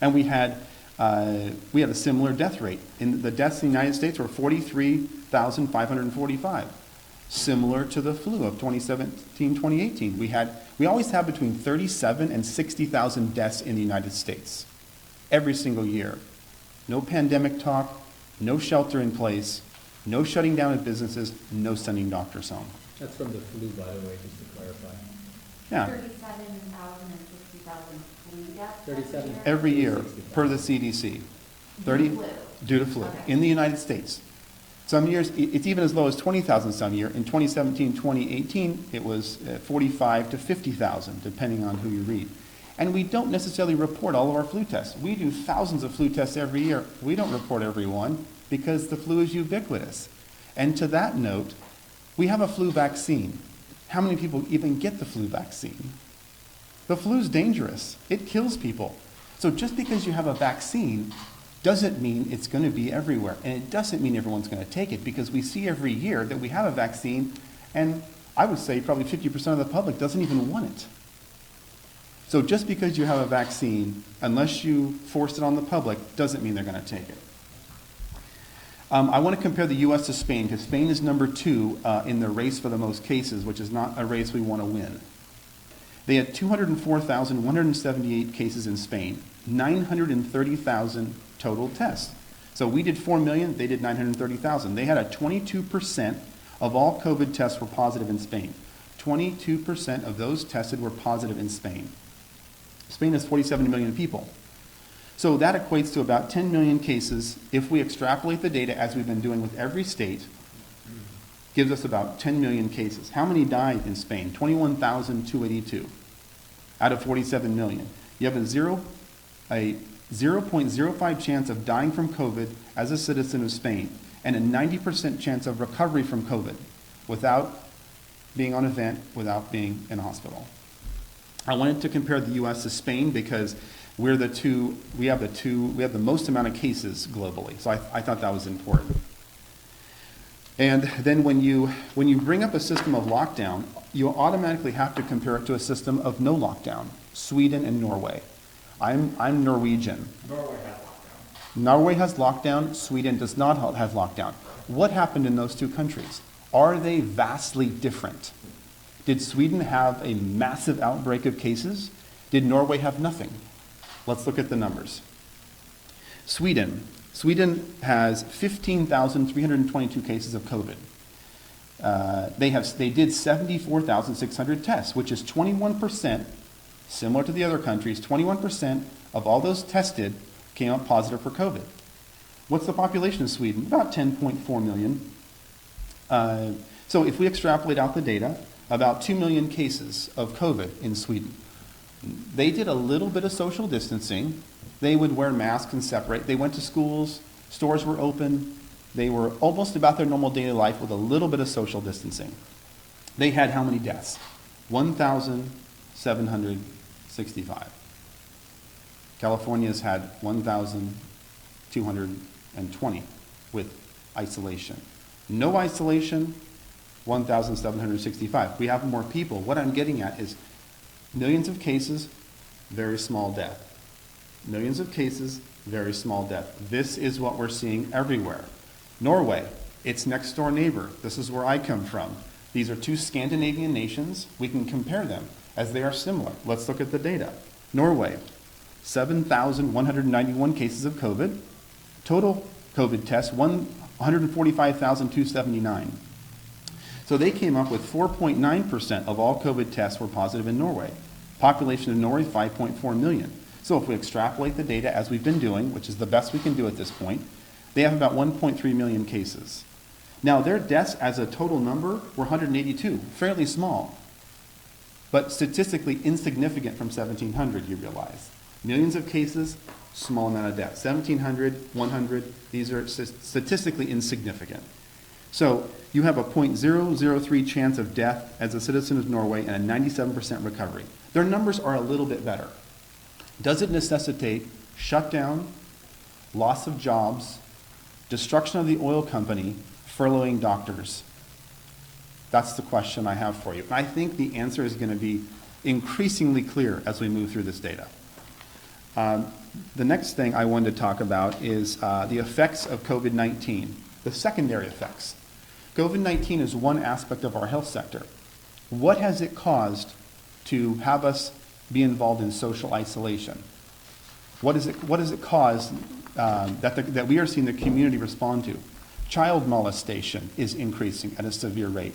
And we had a similar death rate. The deaths in the United States were 43,545, similar to the flu of 2017, 2018. We always have between 37 and 60,000 deaths in the United States every single year. No pandemic talk, no shelter in place, no shutting down of businesses, no sending doctors home. That's from the flu, by the way, just to clarify. Yeah. 37,000 and 60,000 flu deaths 37 every year, per the CDC. 30 due to flu in the United States. Some years, it's even as low as 20,000 some year. In 2017, 2018, it was 45 to 50,000, depending on who you read. And we don't necessarily report all of our flu tests. We do thousands of flu tests every year. We don't report every one because the flu is ubiquitous. And to that note, we have a flu vaccine. How many people even get the flu vaccine? The flu is dangerous. It kills people. So just because you have a vaccine doesn't mean it's going to be everywhere. And it doesn't mean everyone's going to take it, because we see every year that we have a vaccine, and I would say probably 50% of the public doesn't even want it. So just because you have a vaccine, unless you force it on the public, doesn't mean they're going to take it. I want to compare the U.S. to Spain, because Spain is number 2 in the race for the most cases, which is not a race we want to win. They had 204,178 cases in Spain, 930,000 total tests. So we did 4 million, they did 930,000. They had a 22% of all COVID tests were positive in Spain. 22% of those tested were positive in Spain. Spain has 47 million people. So that equates to about 10 million cases. If we extrapolate the data as we've been doing with every state, gives us about 10 million cases. How many died in Spain? 21,282 out of 47 million. You have a 0.05 chance of dying from COVID as a citizen of Spain. and a 90% chance of recovery from COVID without being on a vent, without being in a hospital. I wanted to compare the U.S. to Spain because we have the most amount of cases globally. So I thought that was important. And then when you bring up a system of lockdown, you automatically have to compare it to a system of no lockdown, Sweden and Norway. I'm Norwegian. Norway has lockdown, Sweden does not have lockdown. What happened in those two countries? Are they vastly different? Did Sweden have a massive outbreak of cases? Did Norway have nothing? Let's look at the numbers. Sweden has 15,322 cases of COVID. They did 74,600 tests, which is 21%, similar to the other countries, 21% of all those tested came out positive for COVID. What's the population of Sweden? About 10.4 million. So if we extrapolate out the data, about 2 million cases of COVID in Sweden. They did a little bit of social distancing. They would wear masks and separate. They went to schools, stores were open. They were almost about their normal daily life with a little bit of social distancing. They had how many deaths? 1,765. California's had 1,220 with isolation. No isolation, 1,765. We have more people. What I'm getting at is millions of cases, very small death. Millions of cases, very small death. This is what we're seeing everywhere. Norway, its next door neighbor. This is where I come from. These are two Scandinavian nations. We can compare them as they are similar. Let's look at the data. Norway, 7,191 cases of COVID. Total COVID tests, 145,279. So they came up with 4.9% of all COVID tests were positive in Norway. Population of Norway, 5.4 million. So if we extrapolate the data as we've been doing, which is the best we can do at this point, they have about 1.3 million cases. Now their deaths as a total number were 182, fairly small, but statistically insignificant from 1,700, you realize. Millions of cases, small amount of deaths. 1,700, 100, these are statistically insignificant. So you have a 0.003 chance of death as a citizen of Norway and a 97% recovery. Their numbers are a little bit better. Does it necessitate shutdown, loss of jobs, destruction of the oil company, furloughing doctors? That's the question I have for you. I think the answer is going to be increasingly clear as we move through this data. The next thing I wanted to talk about is the effects of COVID-19, the secondary effects. COVID-19 is one aspect of our health sector. What has it caused to have us be involved in social isolation? What has it caused that we are seeing the community respond to? Child molestation is increasing at a severe rate.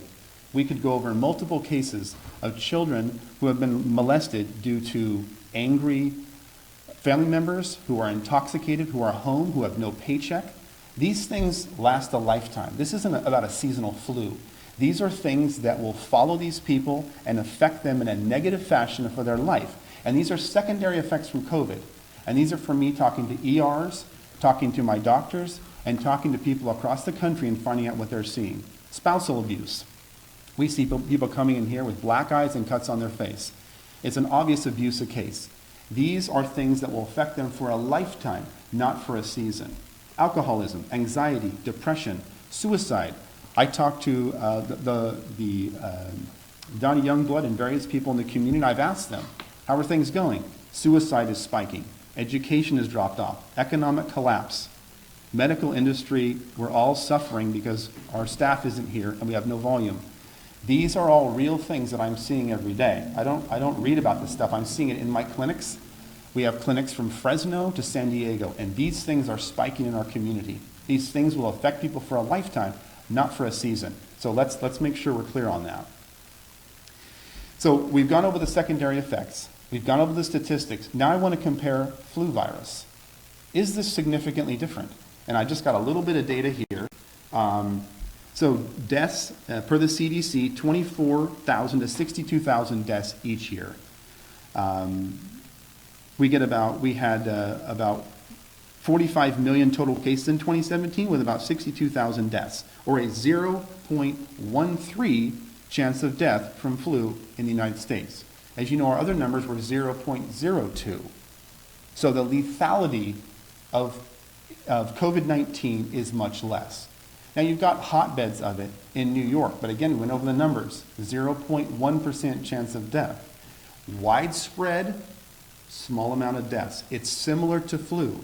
We could go over multiple cases of children who have been molested due to angry family members who are intoxicated, who are home, who have no paycheck. These things last a lifetime. This isn't about a seasonal flu. These are things that will follow these people and affect them in a negative fashion for their life. And these are secondary effects from COVID. And these are from me talking to ERs, talking to my doctors, and talking to people across the country and finding out what they're seeing. Spousal abuse. We see people coming in here with black eyes and cuts on their face. It's an obvious abuse case. These are things that will affect them for a lifetime, not for a season. Alcoholism, anxiety, depression, suicide. I talked to Donnie Youngblood and various people in the community, and I've asked them, how are things going? Suicide is spiking. Education has dropped off. Economic collapse. Medical industry, we're all suffering because our staff isn't here and we have no volume. These are all real things that I'm seeing every day. I don't read about this stuff. I'm seeing it in my clinics. We have clinics from Fresno to San Diego, and these things are spiking in our community. These things will affect people for a lifetime, not for a season. So let's make sure we're clear on that. So we've gone over the secondary effects. We've gone over the statistics. Now I want to compare flu virus. Is this significantly different? And I just got a little bit of data here. So deaths, per the CDC, 24,000 to 62,000 deaths each year. We had about 45 million total cases in 2017 with about 62,000 deaths, or a 0.13 chance of death from flu in the United States. As you know, our other numbers were 0.02. So the lethality of COVID-19 is much less. Now you've got hotbeds of it in New York, but again, we went over the numbers, 0.1% chance of death. Widespread, small amount of deaths. It's similar to flu,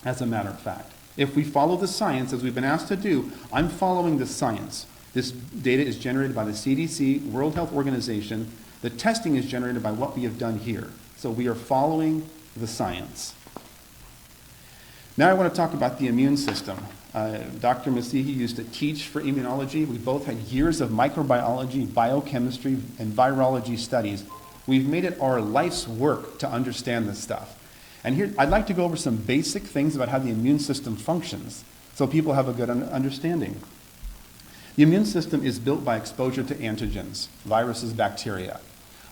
as a matter of fact. If we follow the science, as we've been asked to do, I'm following the science. This data is generated by the CDC, World Health Organization. The testing is generated by what we have done here. So we are following the science. Now I want to talk about the immune system. Dr. Masihi used to teach for immunology. We both had years of microbiology, biochemistry, and virology studies. We've made it our life's work to understand this stuff. And here, I'd like to go over some basic things about how the immune system functions so people have a good understanding. The immune system is built by exposure to antigens, viruses, bacteria.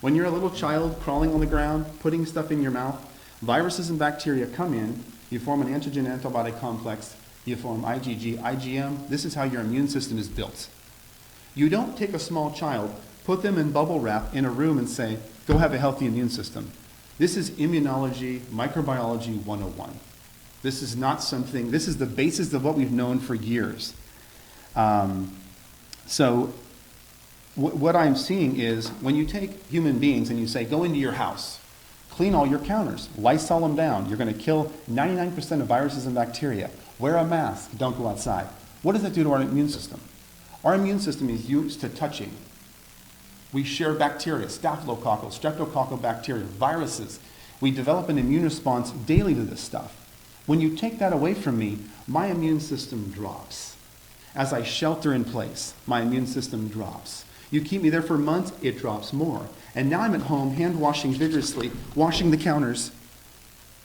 When you're a little child crawling on the ground, putting stuff in your mouth, viruses and bacteria come in, you form an antigen-antibody complex, you form IgG, IgM. This is how your immune system is built. You don't take a small child, put them in bubble wrap in a room and say, go have a healthy immune system. This is immunology, microbiology 101. This is not something, this is the basis of what we've known for years. What I'm seeing is when you take human beings and you say, go into your house, clean all your counters, Lysol them down, you're going to kill 99% of viruses and bacteria, wear a mask, don't go outside. What does that do to our immune system? Our immune system is used to touching. We share bacteria, staphylococcal, streptococcal bacteria, viruses. We develop an immune response daily to this stuff. When you take that away from me, my immune system drops. As I shelter in place, my immune system drops. You keep me there for months, it drops more. And now I'm at home, hand washing vigorously, washing the counters,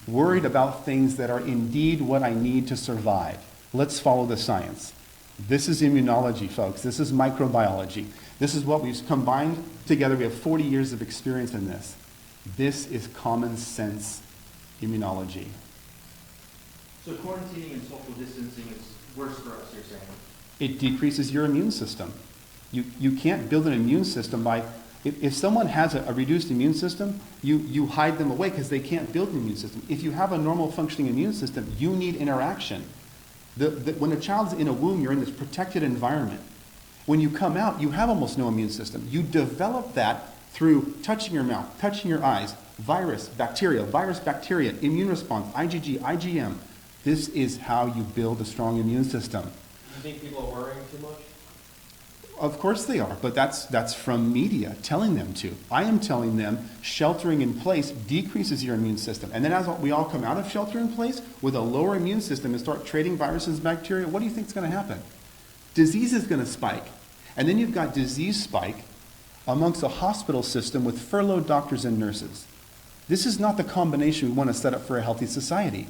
worried about things that are indeed what I need to survive. Let's follow the science. This is immunology, folks. This is microbiology. This is what we've combined together. We have 40 years of experience in this. This is common sense immunology. So quarantining and social distancing is worse for us, you're saying? It decreases your immune system. You can't build an immune system by, if someone has a reduced immune system, you hide them away because they can't build an immune system. If you have a normal functioning immune system, you need interaction. When a child's in a womb, you're in this protected environment. When you come out, you have almost no immune system. You develop that through touching your mouth, touching your eyes, virus, bacteria, immune response, IgG, IgM. This is how you build a strong immune system. Do you think people are worrying too much? Of course they are, but that's from media telling them to. I am telling them sheltering in place decreases your immune system. And then as we all come out of shelter in place with a lower immune system and start trading viruses and bacteria, what do you think is going to happen? Disease is going to spike. And then you've got disease spike amongst a hospital system with furloughed doctors and nurses. This is not the combination we want to set up for a healthy society.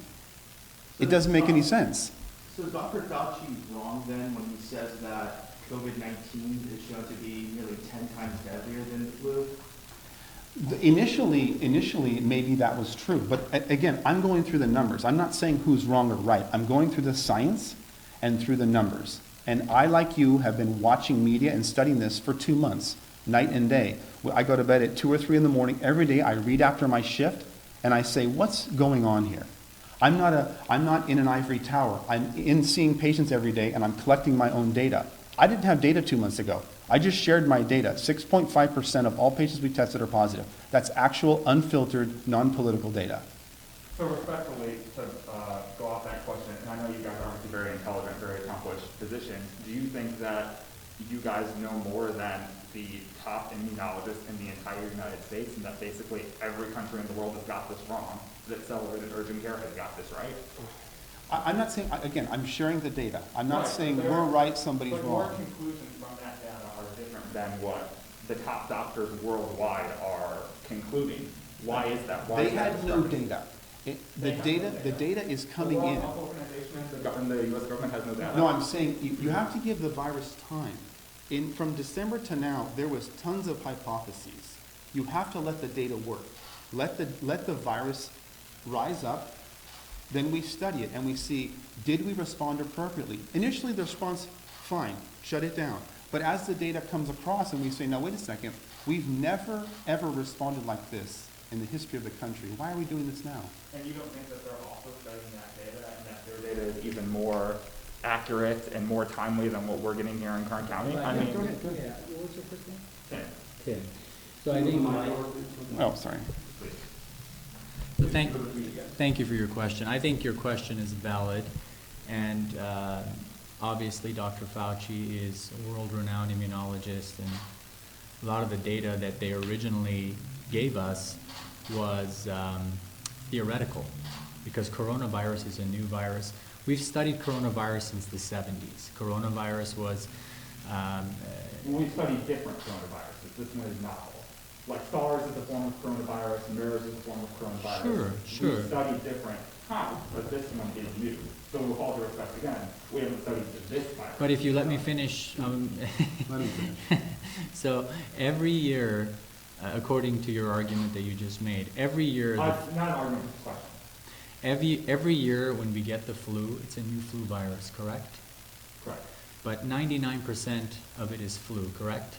It doesn't make any sense. So Dr. Fauci is wrong then when he says that COVID-19 is shown to be nearly 10 times deadlier than the flu? Initially, maybe that was true. But again, I'm going through the numbers. I'm not saying who's wrong or right. I'm going through the science and through the numbers. And I, like you, have been watching media and studying this for 2 months, night and day. I go to bed at 2 or 3 in the morning. Every day I read after my shift, and I say, what's going on here? I'm not in an ivory tower. I'm in seeing patients every day, and I'm collecting my own data. I didn't have data 2 months ago. I just shared my data. 6.5% of all patients we tested are positive. That's actual, unfiltered, non-political data. So respectfully, to go off that question, and I know you guys are obviously very intelligent, very accomplished physicians, do you think that you guys know more than the top immunologists in the entire United States, and that basically every country in the world has got this wrong, that accelerated urgent care has got this right? I'm not saying, again, I'm sharing the data. I'm not saying but we're right, somebody's but wrong. Your conclusions from that data are different than what the top doctors worldwide are concluding. Why is that? Why They had no data. The data is coming in. The World Health Organization and the U.S. government has no data. No, I'm saying you have to give the virus time. From December to now, there was tons of hypotheses. You have to let the data work. Let the virus rise up, Then we study it and we see, did we respond appropriately? Initially, the response, fine, shut it down. But as the data comes across and we say, now wait a second, we've never, ever responded like this in the history of the country. Why are we doing this now? And you don't think that they're also studying that data and that their data is even more accurate and more timely than what we're getting here in Kern County? Go ahead. Yeah. What was your first name? Tim. So I think Oh, sorry. Thank you for your question. I think your question is valid, and obviously Dr. Fauci is a world-renowned immunologist, and a lot of the data that they originally gave us was theoretical, because coronavirus is a new virus. We've studied coronavirus since the 70s. Coronavirus was... We've studied different coronaviruses. This one is novel. Like SARS is a form of coronavirus, MERS is a form of coronavirus. Sure. We've studied different kinds, but this one is new. So with all due respect, again, we haven't studied this virus. But if you let me finish... Let me finish. So every year, according to your argument that you just made, every year... Not an argument, it's a question. Every year when we get the flu, it's a new flu virus, correct? Correct. But 99% of it is flu, correct?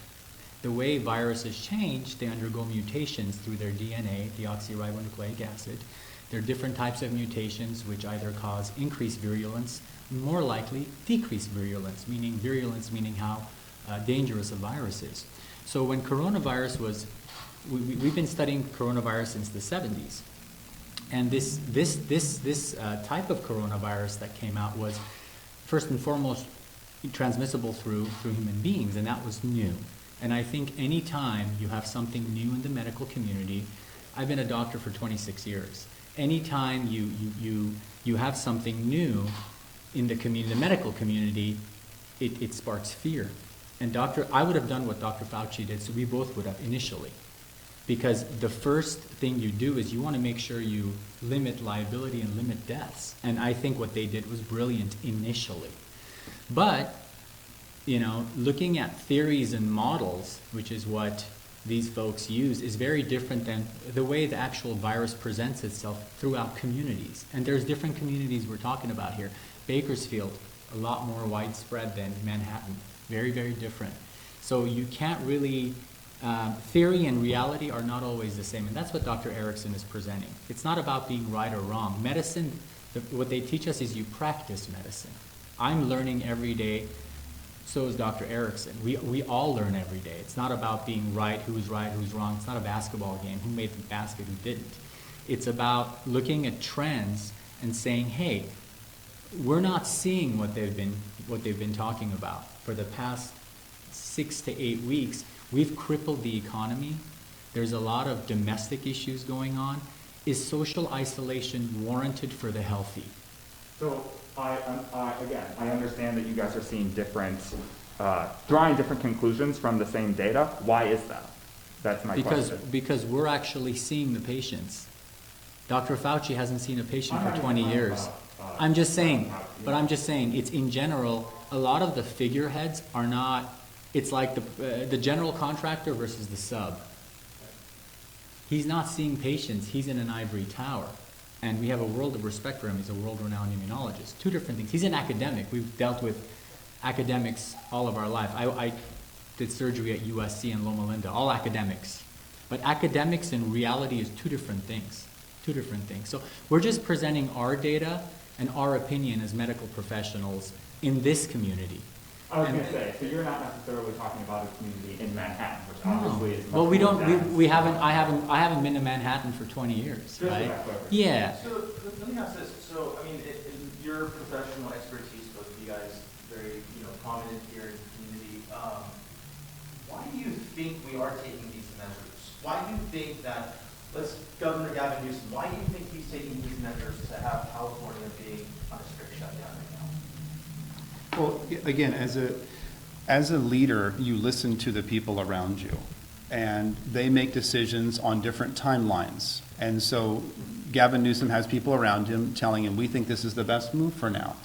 The way viruses change, they undergo mutations through their DNA, deoxyribonucleic acid. There are different types of mutations which either cause increased virulence, more likely decreased virulence, meaning how dangerous a virus is. So when coronavirus was, we've been studying coronavirus since the 70s. And this type of coronavirus that came out was, first and foremost, transmissible through human beings, and that was new. And I think any time you have something new in the medical community, I've been a doctor for 26 years. Anytime you have something new in the community, the medical community, it sparks fear. And I would have done what Dr. Fauci did, so we both would have initially. Because the first thing you do is you want to make sure you limit liability and limit deaths. And I think what they did was brilliant initially. But, looking at theories and models, which is what these folks use, is very different than the way the actual virus presents itself throughout communities. And there's different communities we're talking about here. Bakersfield, a lot more widespread than Manhattan. Very, very different. So you can't really... theory and reality are not always the same, and that's what Dr. Erickson is presenting. It's not about being right or wrong. Medicine, what they teach us is you practice medicine. I'm learning every day, so is Dr. Erickson. We all learn every day. It's not about being right, who's wrong. It's not a basketball game, who made the basket, who didn't. It's about looking at trends and saying, hey, we're not seeing what they've been talking about for the past 6 to 8 weeks. We've crippled the economy. There's a lot of domestic issues going on. Is social isolation warranted for the healthy? So I understand that you guys are seeing drawing different conclusions from the same data. Why is that? That's my question. Because we're actually seeing the patients. Dr. Fauci hasn't seen a patient for 20 years. I'm just saying, it's in general, a lot of the figureheads are not. It's like the general contractor versus the sub. He's not seeing patients. He's in an ivory tower. And we have a world of respect for him. He's a world-renowned immunologist. Two different things. He's an academic. We've dealt with academics all of our life. I did surgery at USC and Loma Linda, all academics. But academics and reality is two different things. So we're just presenting our data and our opinion as medical professionals in this community. I was going to say, so you're not necessarily talking about a community in Manhattan, which obviously is. Well, I haven't been to Manhattan for 20 years, right? Yeah. So let me ask this. So I mean, in your professional expertise, both of you guys, very prominent here in the community. Why do you think we are taking these measures? Why do you think that? Governor Gavin Newsom. Why do you think he's taking these measures to have California being on a strict shutdown right now? Well, again, as a leader, you listen to the people around you, and they make decisions on different timelines. And so Gavin Newsom has people around him telling him, we think this is the best move for now.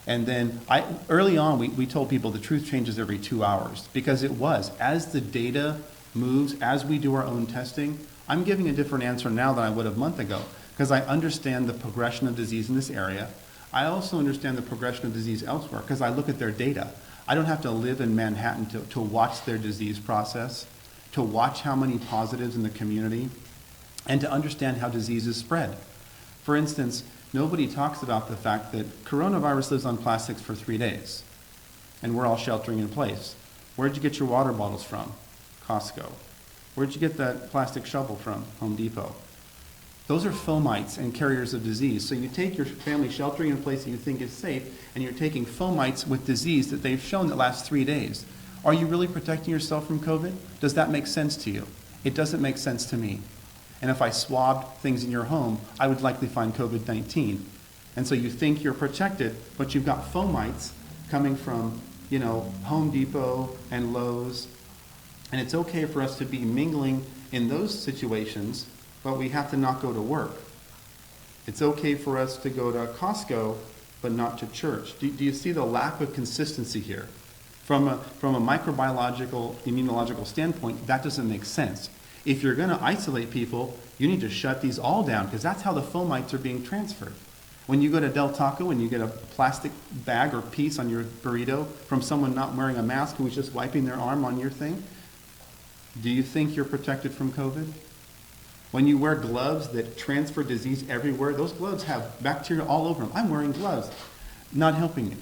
And then early on, we told people the truth changes every 2 hours, because it was. As the data moves, as we do our own testing, I'm giving a different answer now than I would a month ago. because I understand the progression of disease in this area. I also understand the progression of disease elsewhere because I look at their data. I don't have to live in Manhattan to watch their disease process, to watch how many positives in the community, and to understand how disease is spread. For instance, nobody talks about the fact that coronavirus lives on plastics for 3 days, and we're all sheltering in place. Where'd you get your water bottles from? Costco. Where'd you get that plastic shovel from? Home Depot. Those are fomites and carriers of disease. So you take your family sheltering in a place that you think is safe, and you're taking fomites with disease that they've shown that lasts 3 days. Are you really protecting yourself from COVID? Does that make sense to you? It doesn't make sense to me. And if I swabbed things in your home, I would likely find COVID-19. And so you think you're protected, but you've got fomites coming from, Home Depot and Lowe's. And it's okay for us to be mingling in those situations, but we have to not go to work. It's okay for us to go to Costco, but not to church. Do you see the lack of consistency here? From a microbiological, immunological standpoint, that doesn't make sense. If you're going to isolate people, you need to shut these all down, because that's how the fomites are being transferred. When you go to Del Taco and you get a plastic bag or piece on your burrito from someone not wearing a mask who is just wiping their arm on your thing, do you think you're protected from COVID? When you wear gloves that transfer disease everywhere, those gloves have bacteria all over them. I'm wearing gloves, not helping me.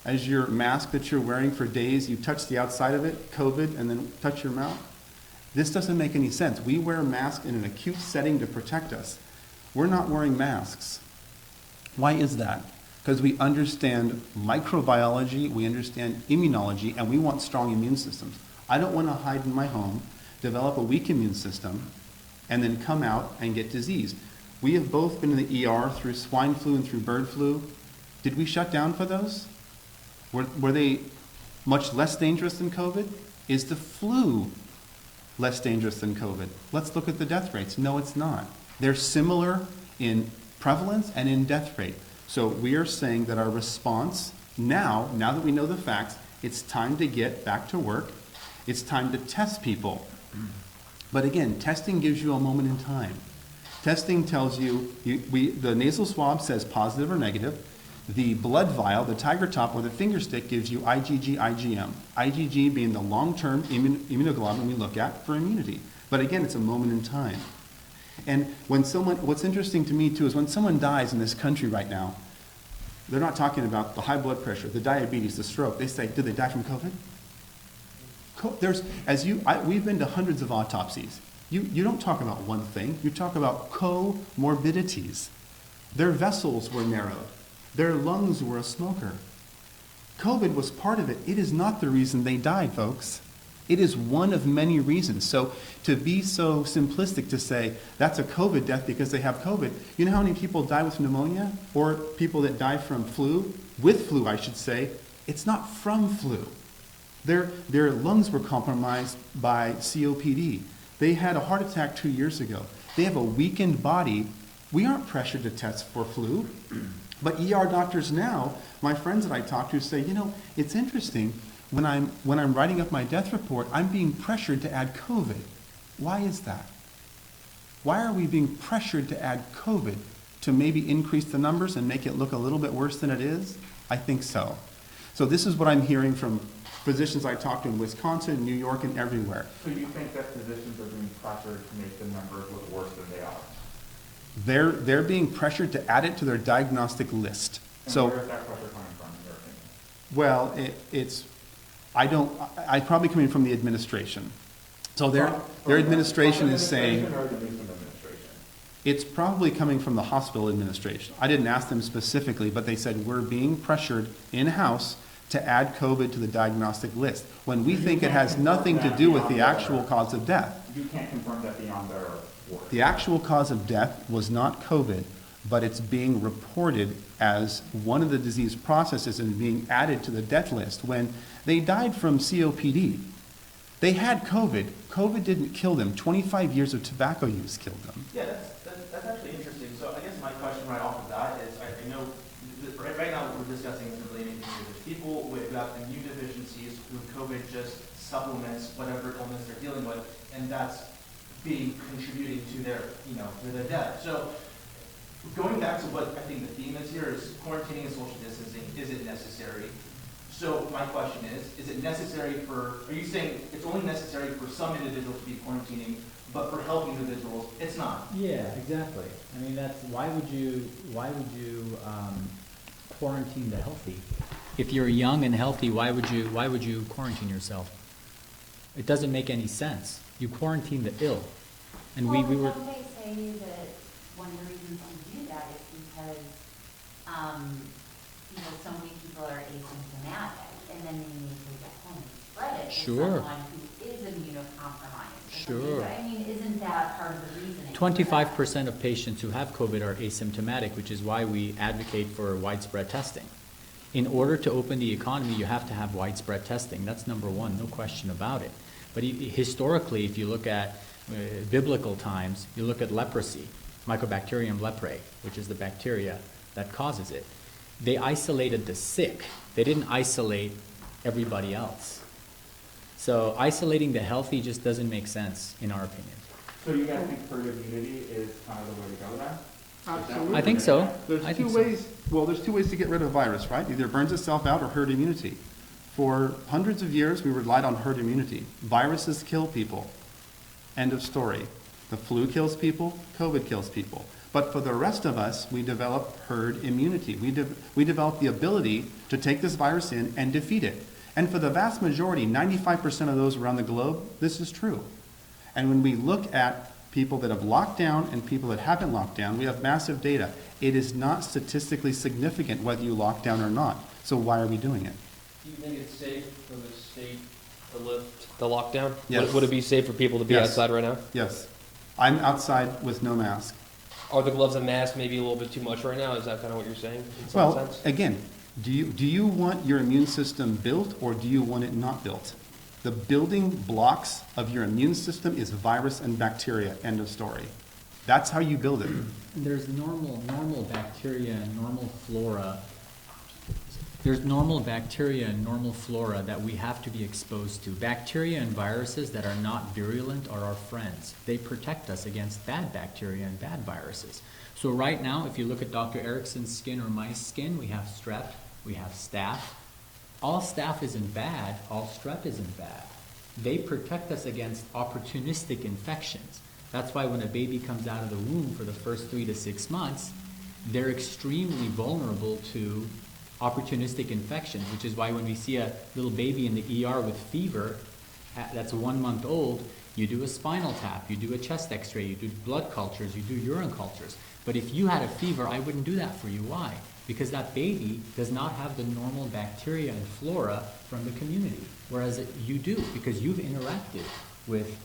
As your mask that you're wearing for days, you touch the outside of it, COVID, and then touch your mouth. This doesn't make any sense. We wear masks in an acute setting to protect us. We're not wearing masks. Why is that? Because we understand microbiology, we understand immunology, and we want strong immune systems. I don't want to hide in my home, develop a weak immune system, and then come out and get disease. We have both been in the ER through swine flu and through bird flu. Did we shut down for those? Were they much less dangerous than COVID? Is the flu less dangerous than COVID? Let's look at the death rates. No, it's not. They're similar in prevalence and in death rate. So we are saying that our response now that we know the facts, it's time to get back to work. It's time to test people. But again, testing gives you a moment in time. Testing tells you, the nasal swab says positive or negative. The blood vial, the tiger top or the finger stick gives you IgG, IgM. IgG being the long-term immunoglobulin we look at for immunity. But again, it's a moment in time. And what's interesting to me too is when someone dies in this country right now, they're not talking about the high blood pressure, the diabetes, the stroke. They say, did they die from COVID? We've been to hundreds of autopsies. You don't talk about one thing. You talk about comorbidities. Their vessels were narrowed. Their lungs were a smoker. COVID was part of it. It is not the reason they died, folks. It is one of many reasons. So to be so simplistic to say that's a COVID death because they have COVID, you know how many people die with pneumonia or people that die from flu? With flu, I should say. It's not from flu. Their lungs were compromised by COPD. They had a heart attack 2 years ago. They have a weakened body. We aren't pressured to test for flu. But ER doctors now, my friends that I talk to say, it's interesting. When I'm writing up my death report, I'm being pressured to add COVID. Why is that? Why are we being pressured to add COVID to maybe increase the numbers and make it look a little bit worse than it is? I think so. So this is what I'm hearing from physicians I talk to in Wisconsin, New York, and everywhere. So you think that physicians are being pressured to make the numbers look worse than they are? They're being pressured to add it to their diagnostic list. And so where is that pressure coming from, in your opinion? Well, I probably coming from the administration. So their administration is saying, or the Newsom administration? It's probably coming from the hospital administration. I didn't ask them specifically, but they said we're being pressured in-house to add COVID to the diagnostic list, when we think it has nothing to do with the actual cause of death. You can't confirm that beyond their word. The actual cause of death was not COVID, but it's being reported as one of the disease processes and being added to the death list. When they died from COPD, they had COVID. COVID didn't kill them. 25 years of tobacco use killed them. Yeah, that's actually interesting. So I guess my question right off the bat is, I know that right now we're discussing simply anything. There's people with immune deficiencies who COVID just supplements whatever illness they're dealing with, and that's contributing to their, to their death. So Going back to what I think the theme is here is quarantining and social distancing, is it necessary? So my question is it necessary are you saying it's only necessary for some individuals to be quarantining, but for healthy individuals, it's not? Yeah, exactly. I mean, why would you quarantine the healthy? If you're young and healthy, why would you quarantine yourself? It doesn't make any sense. You quarantine the ill. And we were. Don't they say that one of the reasons you do that is because, so many people are asymptomatic, and then they need to get home and spread it to someone who is immunocompromised. Sure. I mean, isn't that part of the reasoning? 25% of patients who have COVID are asymptomatic, which is why we advocate for widespread testing. In order to open the economy, you have to have widespread testing. That's number one, no question about it. But historically, if you look at biblical times, you look at leprosy, Mycobacterium leprae, which is the bacteria that causes it. They isolated the sick. They didn't isolate everybody else. So isolating the healthy just doesn't make sense, in our opinion. So you guys think herd immunity is kind of the way to go then? Absolutely. I think so. There's two ways to get rid of a virus, right? Either it burns itself out or herd immunity. For hundreds of years, we relied on herd immunity. Viruses kill people. End of story. The flu kills people, COVID kills people. But for the rest of us, we develop herd immunity. We develop the ability to take this virus in and defeat it. And for the vast majority, 95% of those around the globe, this is true. And when we look at people that have locked down and people that haven't locked down, we have massive data. It is not statistically significant whether you lock down or not. So why are we doing it? Do you think it's safe for the state to lift the lockdown? Yes. Would it be safe for people to be outside right now? Yes. I'm outside with no mask. Are the gloves and mask maybe a little bit too much right now? Is that kind of what you're saying in some Well, sense? again, do you want your immune system built or do you want it not built? The building blocks of your immune system is virus and bacteria, end of story. That's how you build it. There's normal bacteria and normal flora. There's normal bacteria and normal flora that we have to be exposed to. Bacteria and viruses that are not virulent are our friends. They protect us against bad bacteria and bad viruses. So right now, if you look at Dr. Erickson's skin or my skin, we have strep, we have staph. All staph isn't bad, all strep isn't bad. They protect us against opportunistic infections. That's why when a baby comes out of the womb for the first 3 to 6 months, they're extremely vulnerable to opportunistic infections, which is why when we see a little baby in the ER with fever that's 1 month old, you do a spinal tap, you do a chest x-ray, you do blood cultures, you do urine cultures. But if you had a fever, I wouldn't do that for you. Why? Because that baby does not have the normal bacteria and flora from the community, whereas you do, because you've interacted with,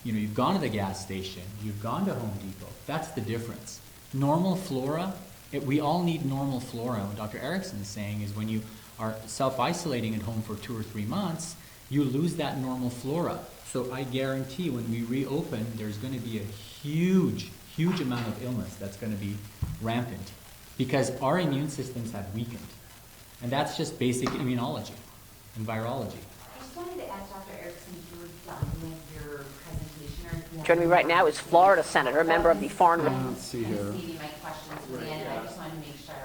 you've gone to the gas station, you've gone to Home Depot. That's the difference. Normal flora, we all need normal flora. What Dr. Erickson is saying is when you are self-isolating at home for 2 or 3 months, you lose that normal flora. So I guarantee when we reopen, there's going to be a huge amount of illness that's going to be rampant because our immune systems have weakened. And that's just basic immunology and virology. I just wanted to ask Dr. Erickson if you were done with your presentation or if you Joining me right now is Florida Senator, member of the Foreign... Let's see here. maybe my questions at the end. I just wanted to make sure.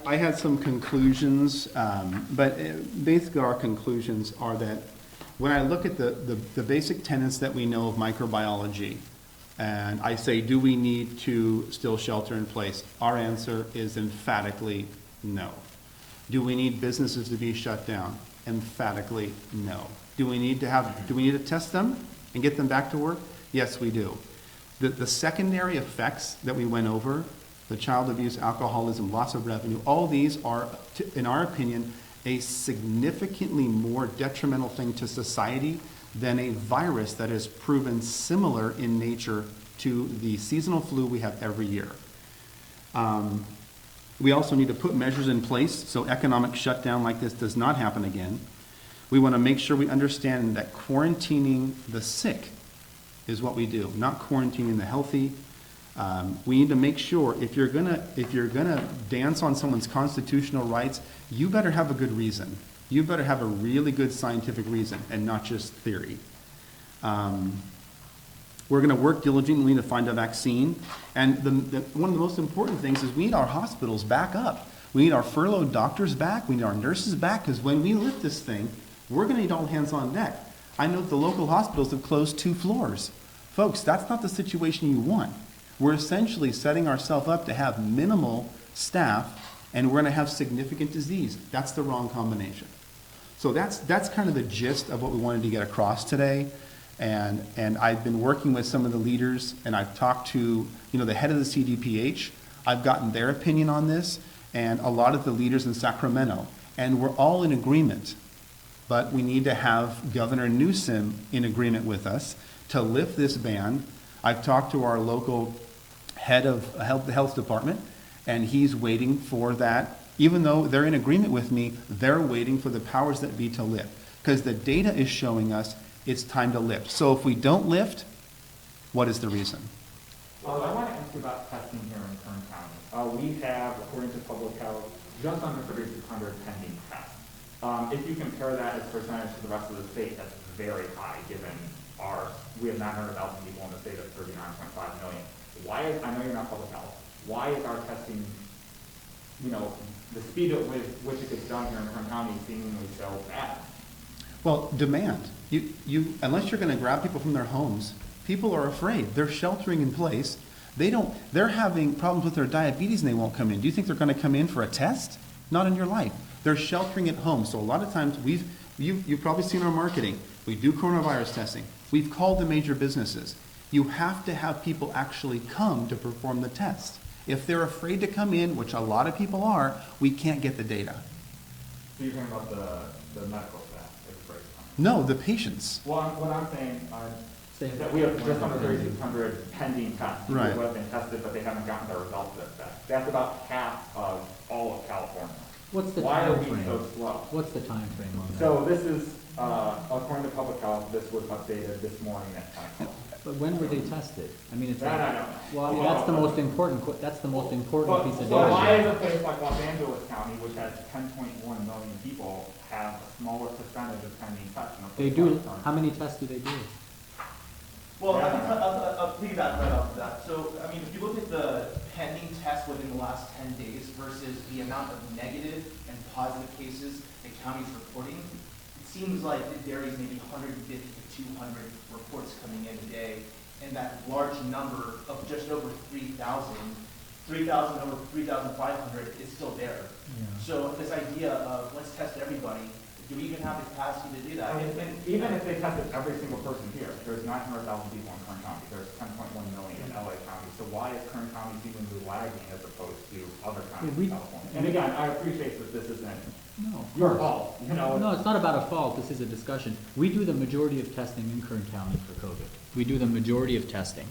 I had some conclusions, but basically our conclusions are that when I look at the basic tenets that we know of microbiology, and I say, do we need to still shelter in place? Our answer is emphatically no. Do we need businesses to be shut down? Emphatically no. Do we need to test them and get them back to work? Yes, we do. The secondary effects that we went over, the child abuse, alcoholism, loss of revenue, all these are, in our opinion, a significantly more detrimental thing to society than a virus that is proven similar in nature to the seasonal flu we have every year. We also need to put measures in place so economic shutdown like this does not happen again. We want to make sure we understand that quarantining the sick is what we do, not quarantining the healthy. We need to make sure if you're gonna dance on someone's constitutional rights, you better have a good reason. You better have a really good scientific reason and not just theory. We're going to work diligently to find a vaccine. And one of the most important things is we need our hospitals back up. We need our furloughed doctors back. We need our nurses back, because when we lift this thing, we're going to need all hands on deck. I know the local hospitals have closed 2 floors. Folks, that's not the situation you want. We're essentially setting ourselves up to have minimal staff, and we're going to have significant disease. That's the wrong combination. So that's kind of the gist of what we wanted to get across today. And I've been working with some of the leaders, and I've talked to the head of the CDPH. I've gotten their opinion on this, and a lot of the leaders in Sacramento. And we're all in agreement. But we need to have Governor Newsom in agreement with us to lift this ban. I've talked to our local head of the health department, and he's waiting for that. Even though they're in agreement with me, they're waiting for the powers that be to lift, because the data is showing us it's time to lift. So if we don't lift, what is the reason? Well, I want to ask you about testing here in Kern County. We have, according to public health, just under 3,600 pending tests. If you compare that as percentage to the rest of the state, that's very high, given we have 900,000 people in the state of 39.5 million. Why is, I know you're not public health, why is our testing, the speed at which it gets done here in Kern County seemingly so bad? Well, demand. Unless you're going to grab people from their homes, people are afraid. They're sheltering in place. They're having problems with their diabetes and they won't come in. Do you think they're going to come in for a test? Not in your life. They're sheltering at home. So a lot of times you've probably seen our marketing. We do coronavirus testing. We've called the major businesses. You have to have people actually come to perform the test. If they're afraid to come in, which a lot of people are, we can't get the data. So you're talking about the medical staff? No, the patients. Well, what I'm saying is that we have just under 3,600 pending tests. People Right. who have been tested, but they haven't gotten their results yet. That's about half of all of California. What's the Why are time we frame? so slow? What's the time frame on that? So this is, according to public health, this was updated this morning at 10 o'clock. But when were they tested? I mean, it's That I like, don't know. well, I mean, that's the most important piece of So data. why is a place like Los Angeles County, which has 10.1 million people, have a smaller percentage of pending tests? They do, how many tests do they do? Well, I'll piggyback right off of that. So, I mean, if you look at the pending tests within the last 10 days versus the amount of negative and positive cases the county's reporting, it seems like it varies maybe 150 to 200 reports coming in a day, and that large number of just over 3,000 over 3,500 is still there. Yeah. So this idea of let's test everybody, do we even have the capacity to do that? Even if they tested every single person here, there's 900,000 people in Kern County. There's 10.1 million in LA County. So why is Kern County seemingly lagging as opposed to other counties in California? And again, I appreciate that this isn't your fault. No, it's not about a fault. This is a discussion. We do the majority of testing in Kern County for COVID. We do the majority of testing.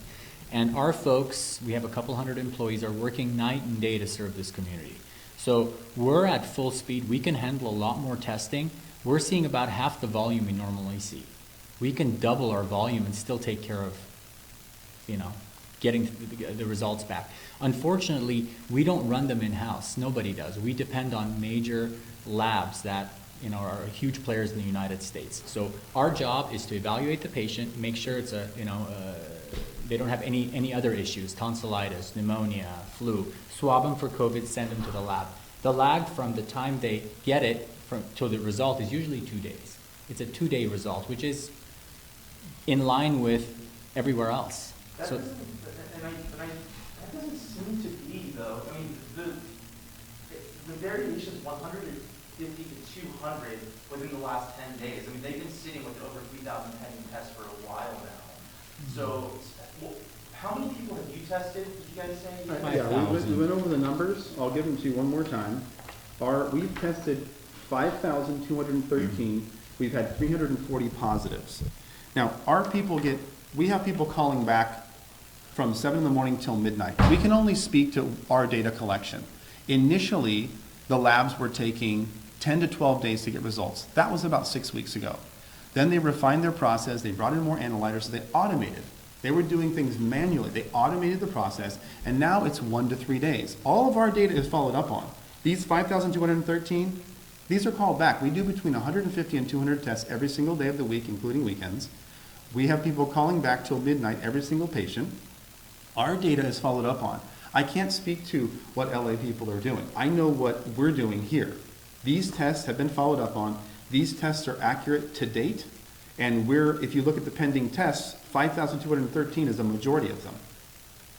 And our folks, we have a couple hundred employees, are working night and day to serve this community. So we're at full speed. We can handle a lot more testing. We're seeing about half the volume we normally see. We can double our volume and still take care of, getting the results back. Unfortunately, we don't run them in-house. Nobody does. We depend on major labs that are huge players in the United States. So our job is to evaluate the patient, make sure it's they don't have any other issues, tonsillitis, pneumonia, flu, swab them for COVID, send them to the lab. The lag from the time they get it to the result is usually 2 days. It's a 2-day result, which is in line with everywhere else. That So, doesn't seem to be, though. I mean, the variation is 150 to 200 within the last 10 days. I mean, they've been sitting with over 3,000 pending tests for a while now. So, how many people have you tested, did you guys say? Yeah, we went over the numbers. I'll give them to you one more time. We've tested 5,213. We've had 340 positives. Now, we have people calling back from 7 in the morning till midnight. We can only speak to our data collection. Initially, the labs were taking 10 to 12 days to get results. That was about 6 weeks ago. Then they refined their process. They brought in more analyzers, so they automated. They were doing things manually. They automated the process, and now it's 1 to 3 days. All of our data is followed up on. These 5,213, these are called back. We do between 150 and 200 tests every single day of the week, including weekends. We have people calling back till midnight, every single patient. Our data is followed up on. I can't speak to what LA people are doing. I know what we're doing here. These tests have been followed up on. These tests are accurate to date. And if you look at the pending tests, 5,213 is a majority of them.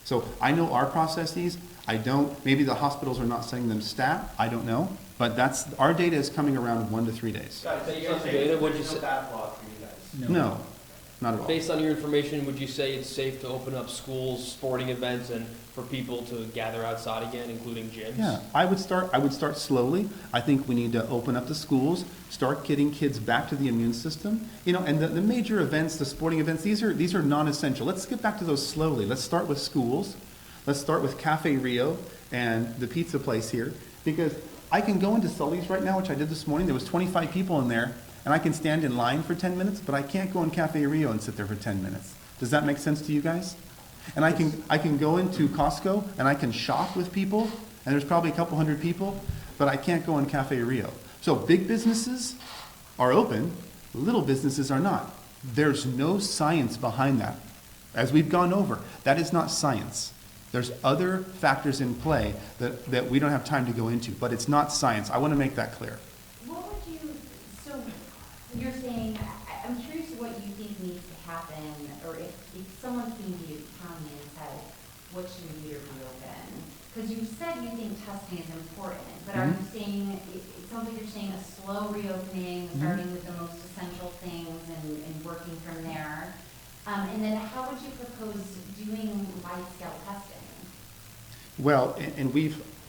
So I know our processes. Maybe the hospitals are not sending them stat. I don't know. But our data is coming around 1 to 3 days. Based on the data, would you say? No, not at all. Based on your information, would you say it's safe to open up schools, sporting events, and for people to gather outside again, including gyms? Yeah, I would start slowly. I think we need to open up the schools, start getting kids back to the immune system. And the major events, the sporting events, these are non-essential. Let's get back to those slowly. Let's start with schools. Let's start with Cafe Rio and the pizza place here, because I can go into Sully's right now, which I did this morning. There was 25 people in there, and I can stand in line for 10 minutes, but I can't go in Cafe Rio and sit there for 10 minutes. Does that make sense to you guys? And I can go into Costco and I can shop with people, and there's probably a couple hundred people, but I can't go in Cafe Rio. So big businesses are open, little businesses are not. There's no science behind that. As we've gone over, that is not science. There's other factors in play that we don't have time to go into, but it's not science. I want to make that clear. So you're saying, I'm curious what you think needs to happen, or if someone came to you, county, and said, what should we do to reopen? Because you said you think testing is important, but are you saying, it sounds like you're saying a slow reopening, starting with the most essential things and working from there. And then how would you propose doing wide-scale testing? Well, and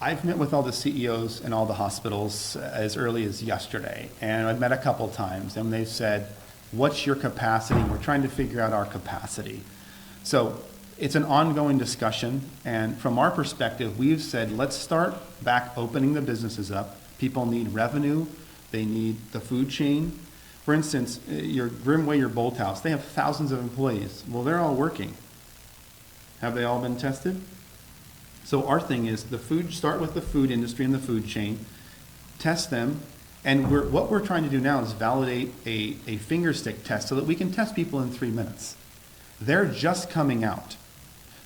I've met with all the CEOs and all the hospitals as early as yesterday, and I've met a couple times, and they've said, what's your capacity? We're trying to figure out our capacity. So it's an ongoing discussion, and from our perspective, we've said, let's start back opening the businesses up. People need revenue. They need the food chain. For instance, your Grimway, your Bolt House, they have thousands of employees. Well, they're all working. Have they all been tested? So our thing is start with the food industry and the food chain, test them, and what we're trying to do now is validate a finger stick test so that we can test people in 3 minutes. They're just coming out.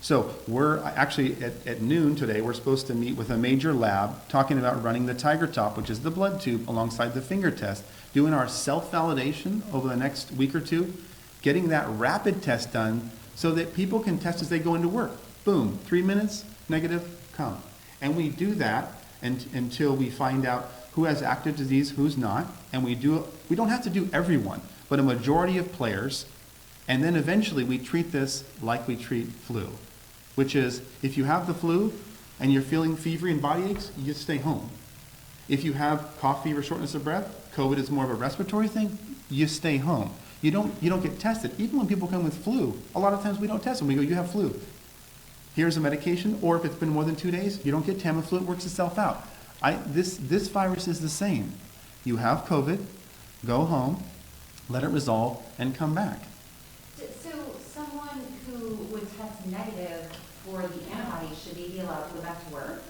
So we're actually at noon today, we're supposed to meet with a major lab talking about running the Tiger Top, which is the blood tube alongside the finger test, doing our self-validation over the next week or two, getting that rapid test done so that people can test as they go into work. Boom, 3 minutes, negative, come. And we do that until we find out who has active disease, who's not, and we don't have to do everyone, but a majority of players, and then eventually we treat this like we treat flu, which is if you have the flu and you're feeling fever and body aches, you just stay home. If you have cough, fever, shortness of breath, COVID is more of a respiratory thing, you stay home. You don't get tested. Even when people come with flu, a lot of times we don't test them. We go, you have flu. Here's a medication, or if it's been more than 2 days, you don't get Tamiflu, it works itself out. This virus is the same. You have COVID, go home, let it resolve, and come back. So someone who would test negative for the antibodies, should they be allowed to go back to work?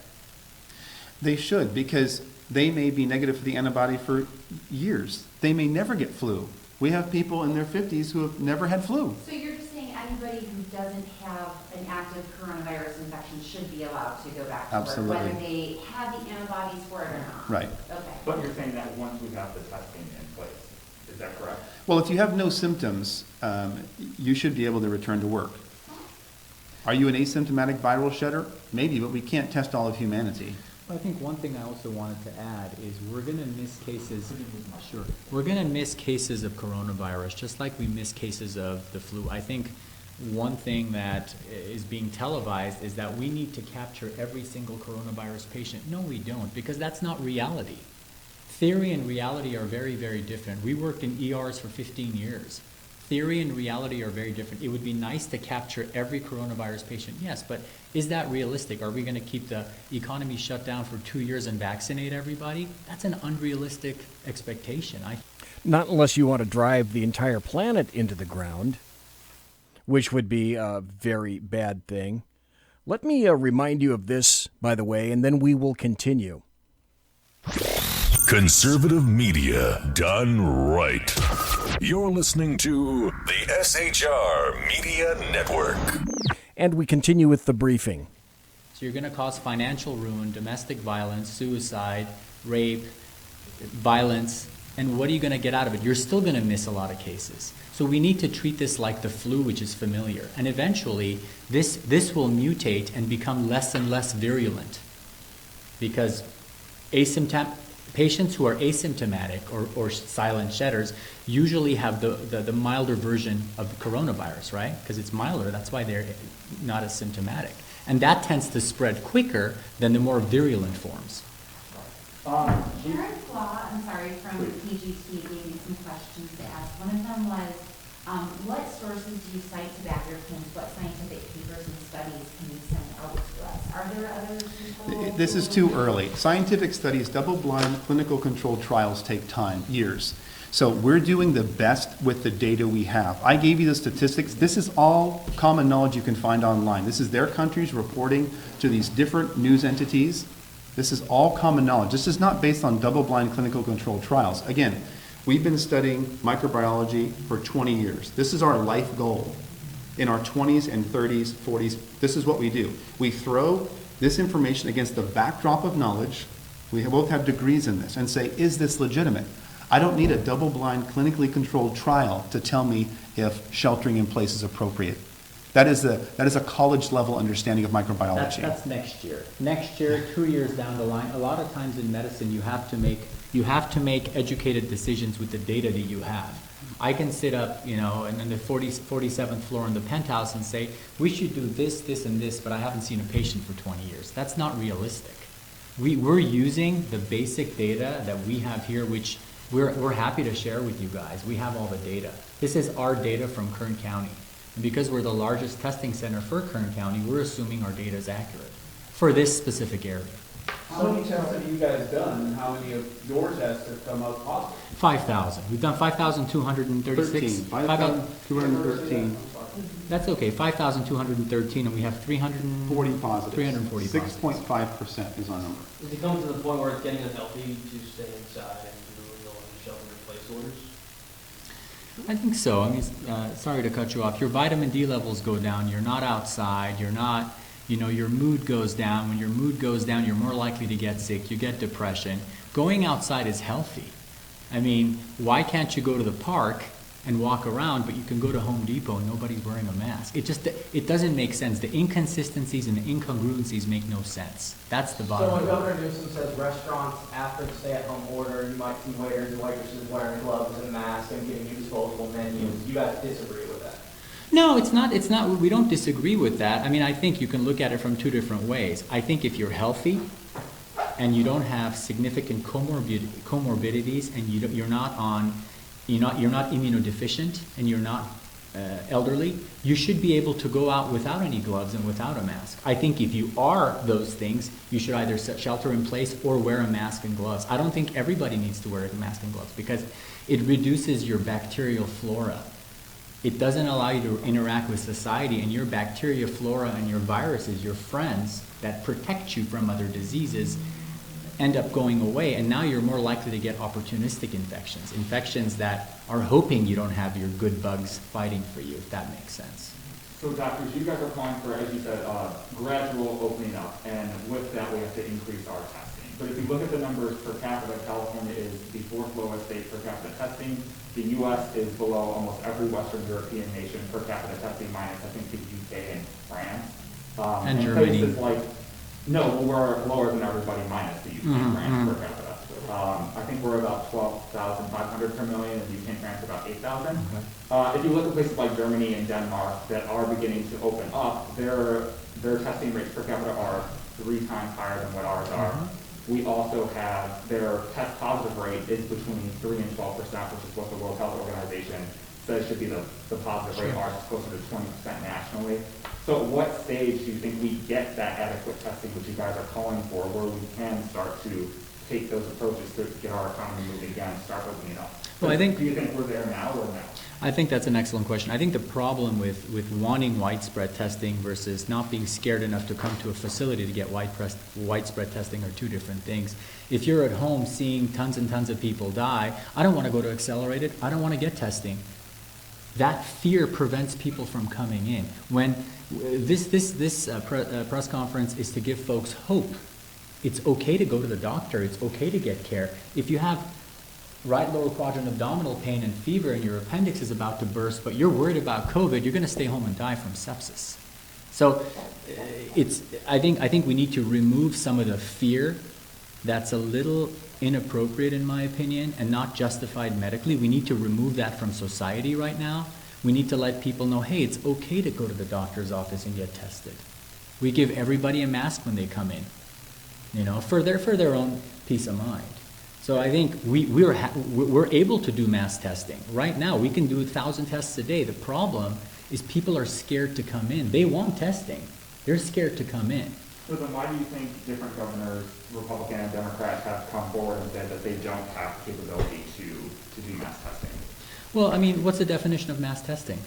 They should, because they may be negative for the antibody for years. They may never get flu. We have people in their 50s who have never had flu. So you're just saying anybody who doesn't have an active coronavirus infection should be allowed to go back to Absolutely. work, whether they have the antibodies for it or not? Right. Okay. But you're saying that once we have the testing in place, is that correct? Well, if you have no symptoms, you should be able to return to work. Are you an asymptomatic viral shedder? Maybe, but we can't test all of humanity. I think one thing I also wanted to add is we're going to miss cases. Sure. We're going to miss cases of coronavirus, just like we miss cases of the flu. I think one thing that is being televised is that we need to capture every single coronavirus patient. No, we don't, because that's not reality. Theory and reality are very, very different. We worked in ERs for 15 years. Theory and reality are very different. It would be nice to capture every coronavirus patient, yes, but is that realistic? Are we going to keep the economy shut down for 2 years and vaccinate everybody? That's an unrealistic expectation. Not unless you want to drive the entire planet into the ground, which would be a very bad thing. Let me remind you of this, by the way, and then we will continue. Conservative media done right. You're listening to the SHR Media Network. And we continue with the briefing. So you're going to cause financial ruin, domestic violence, suicide, rape, violence, and what are you going to get out of it? You're still going to miss a lot of cases. So we need to treat this like the flu, which is familiar. And eventually, this will mutate and become less and less virulent. Because patients who are asymptomatic or silent shedders usually have the milder version of the coronavirus, right? Because it's milder, that's why they're not as symptomatic. And that tends to spread quicker than the more virulent forms. Sharon Flaw, I'm sorry, from PGT gave me some questions to ask. One of them was, what sources do you cite to back your claims? What scientific papers and studies can you send out to us? Are there other people? This is too early. Scientific studies, double-blind clinical controlled trials take time, years. So we're doing the best with the data we have. I gave you the statistics. This is all common knowledge you can find online. This is their countries reporting to these different news entities. This is all common knowledge. This is not based on double-blind clinical controlled trials. Again, we've been studying microbiology for 20 years. This is our life goal. In our 20s and 30s, 40s, this is what we do. We throw this information against the backdrop of knowledge. We both have degrees in this, and say, is this legitimate? I don't need a double-blind clinically controlled trial to tell me if sheltering in place is appropriate. That is a college-level understanding of microbiology. That's next year. Next year, 2 years down the line. A lot of times in medicine, you have to make educated decisions with the data that you have. I can sit up, in the 47th floor in the penthouse and say, we should do this, this, and this, but I haven't seen a patient for 20 years. That's not realistic. We're using the basic data that we have here, which we're happy to share with you guys. We have all the data. This is our data from Kern County. And because we're the largest testing center for Kern County, we're assuming our data is accurate for this specific area. How many tests have you guys done, and how many of your tests have come up positive? 5,000. We've done 5,236. 5,213. That's okay. 5,213, and we have 340 positive. 340 positive. 6.5% is our number. Is it coming to the point where it's getting unhealthy to stay inside and do the shelter-in-place orders? I think so. I mean, sorry to cut you off. Your vitamin D levels go down. You're not outside. You're not, your mood goes down. When your mood goes down, you're more likely to get sick. You get depression. Going outside is healthy. I mean, why can't you go to the park and walk around, but you can go to Home Depot and nobody's wearing a mask? It doesn't make sense. The inconsistencies and the incongruencies make no sense. That's the bottom line. So when Governor Newsom says restaurants after the stay-at-home order, you might see waiters and waitresses wearing gloves and masks and giving you disposable menus, you guys disagree with that? No, it's not. We don't disagree with that. I mean, I think you can look at it from two different ways. I think if you're healthy and you don't have significant comorbidities and you're not immunodeficient and you're not elderly, you should be able to go out without any gloves and without a mask. I think if you are those things, you should either shelter in place or wear a mask and gloves. I don't think everybody needs to wear a mask and gloves because it reduces your bacterial flora. It doesn't allow you to interact with society, and your bacteria flora and your viruses, your friends that protect you from other diseases, end up going away, and now you're more likely to get opportunistic infections that are hoping you don't have your good bugs fighting for you, if that makes sense. So doctors, you guys are calling for, as you said, gradual opening up, and with that we have to increase our testing. But if you look at the numbers per capita, California is the fourth lowest state per capita testing. The U.S. is below almost every Western European nation per capita testing, minus I think the UK and France. And Germany. Places like, no, we're lower than everybody minus the UK and France per capita. I think we're about 12,500 per million, and the UK and France about 8,000. If you look at places like Germany and Denmark that are beginning to open up, their testing rates per capita are 3 times higher than what ours are. We also have their test positive rate is between 3 and 12%, which is what the World Health Organization says should be the positive rate. Ours is closer to 20% nationally. So at what stage do you think we get that adequate testing, which you guys are calling for, where we can start to take those approaches to get our economy moving again, start opening up? Well, do you think we're there now or no? I think that's an excellent question. I think the problem with wanting widespread testing versus not being scared enough to come to a facility to get widespread testing are two different things. If you're at home seeing tons and tons of people die, I don't want to go to accelerated, I don't want to get testing. That fear prevents people from coming in. When this press conference is to give folks hope. It's okay to go to the doctor, it's okay to get care. If you have right lower quadrant abdominal pain and fever and your appendix is about to burst, but you're worried about COVID, you're going to stay home and die from sepsis. So I think we need to remove some of the fear that's a little inappropriate in my opinion and not justified medically. We need to remove that from society right now. We need to let people know, hey, it's okay to go to the doctor's office and get tested. We give everybody a mask when they come in, for their own peace of mind. So I think we're able to do mass testing. Right now, we can do 1,000 tests a day. The problem is people are scared to come in. They want testing. They're scared to come in. So then why do you think different governors, Republican and Democrat, have come forward and said that they don't have the capability to do mass testing? Well, I mean, what's the definition of mass testing?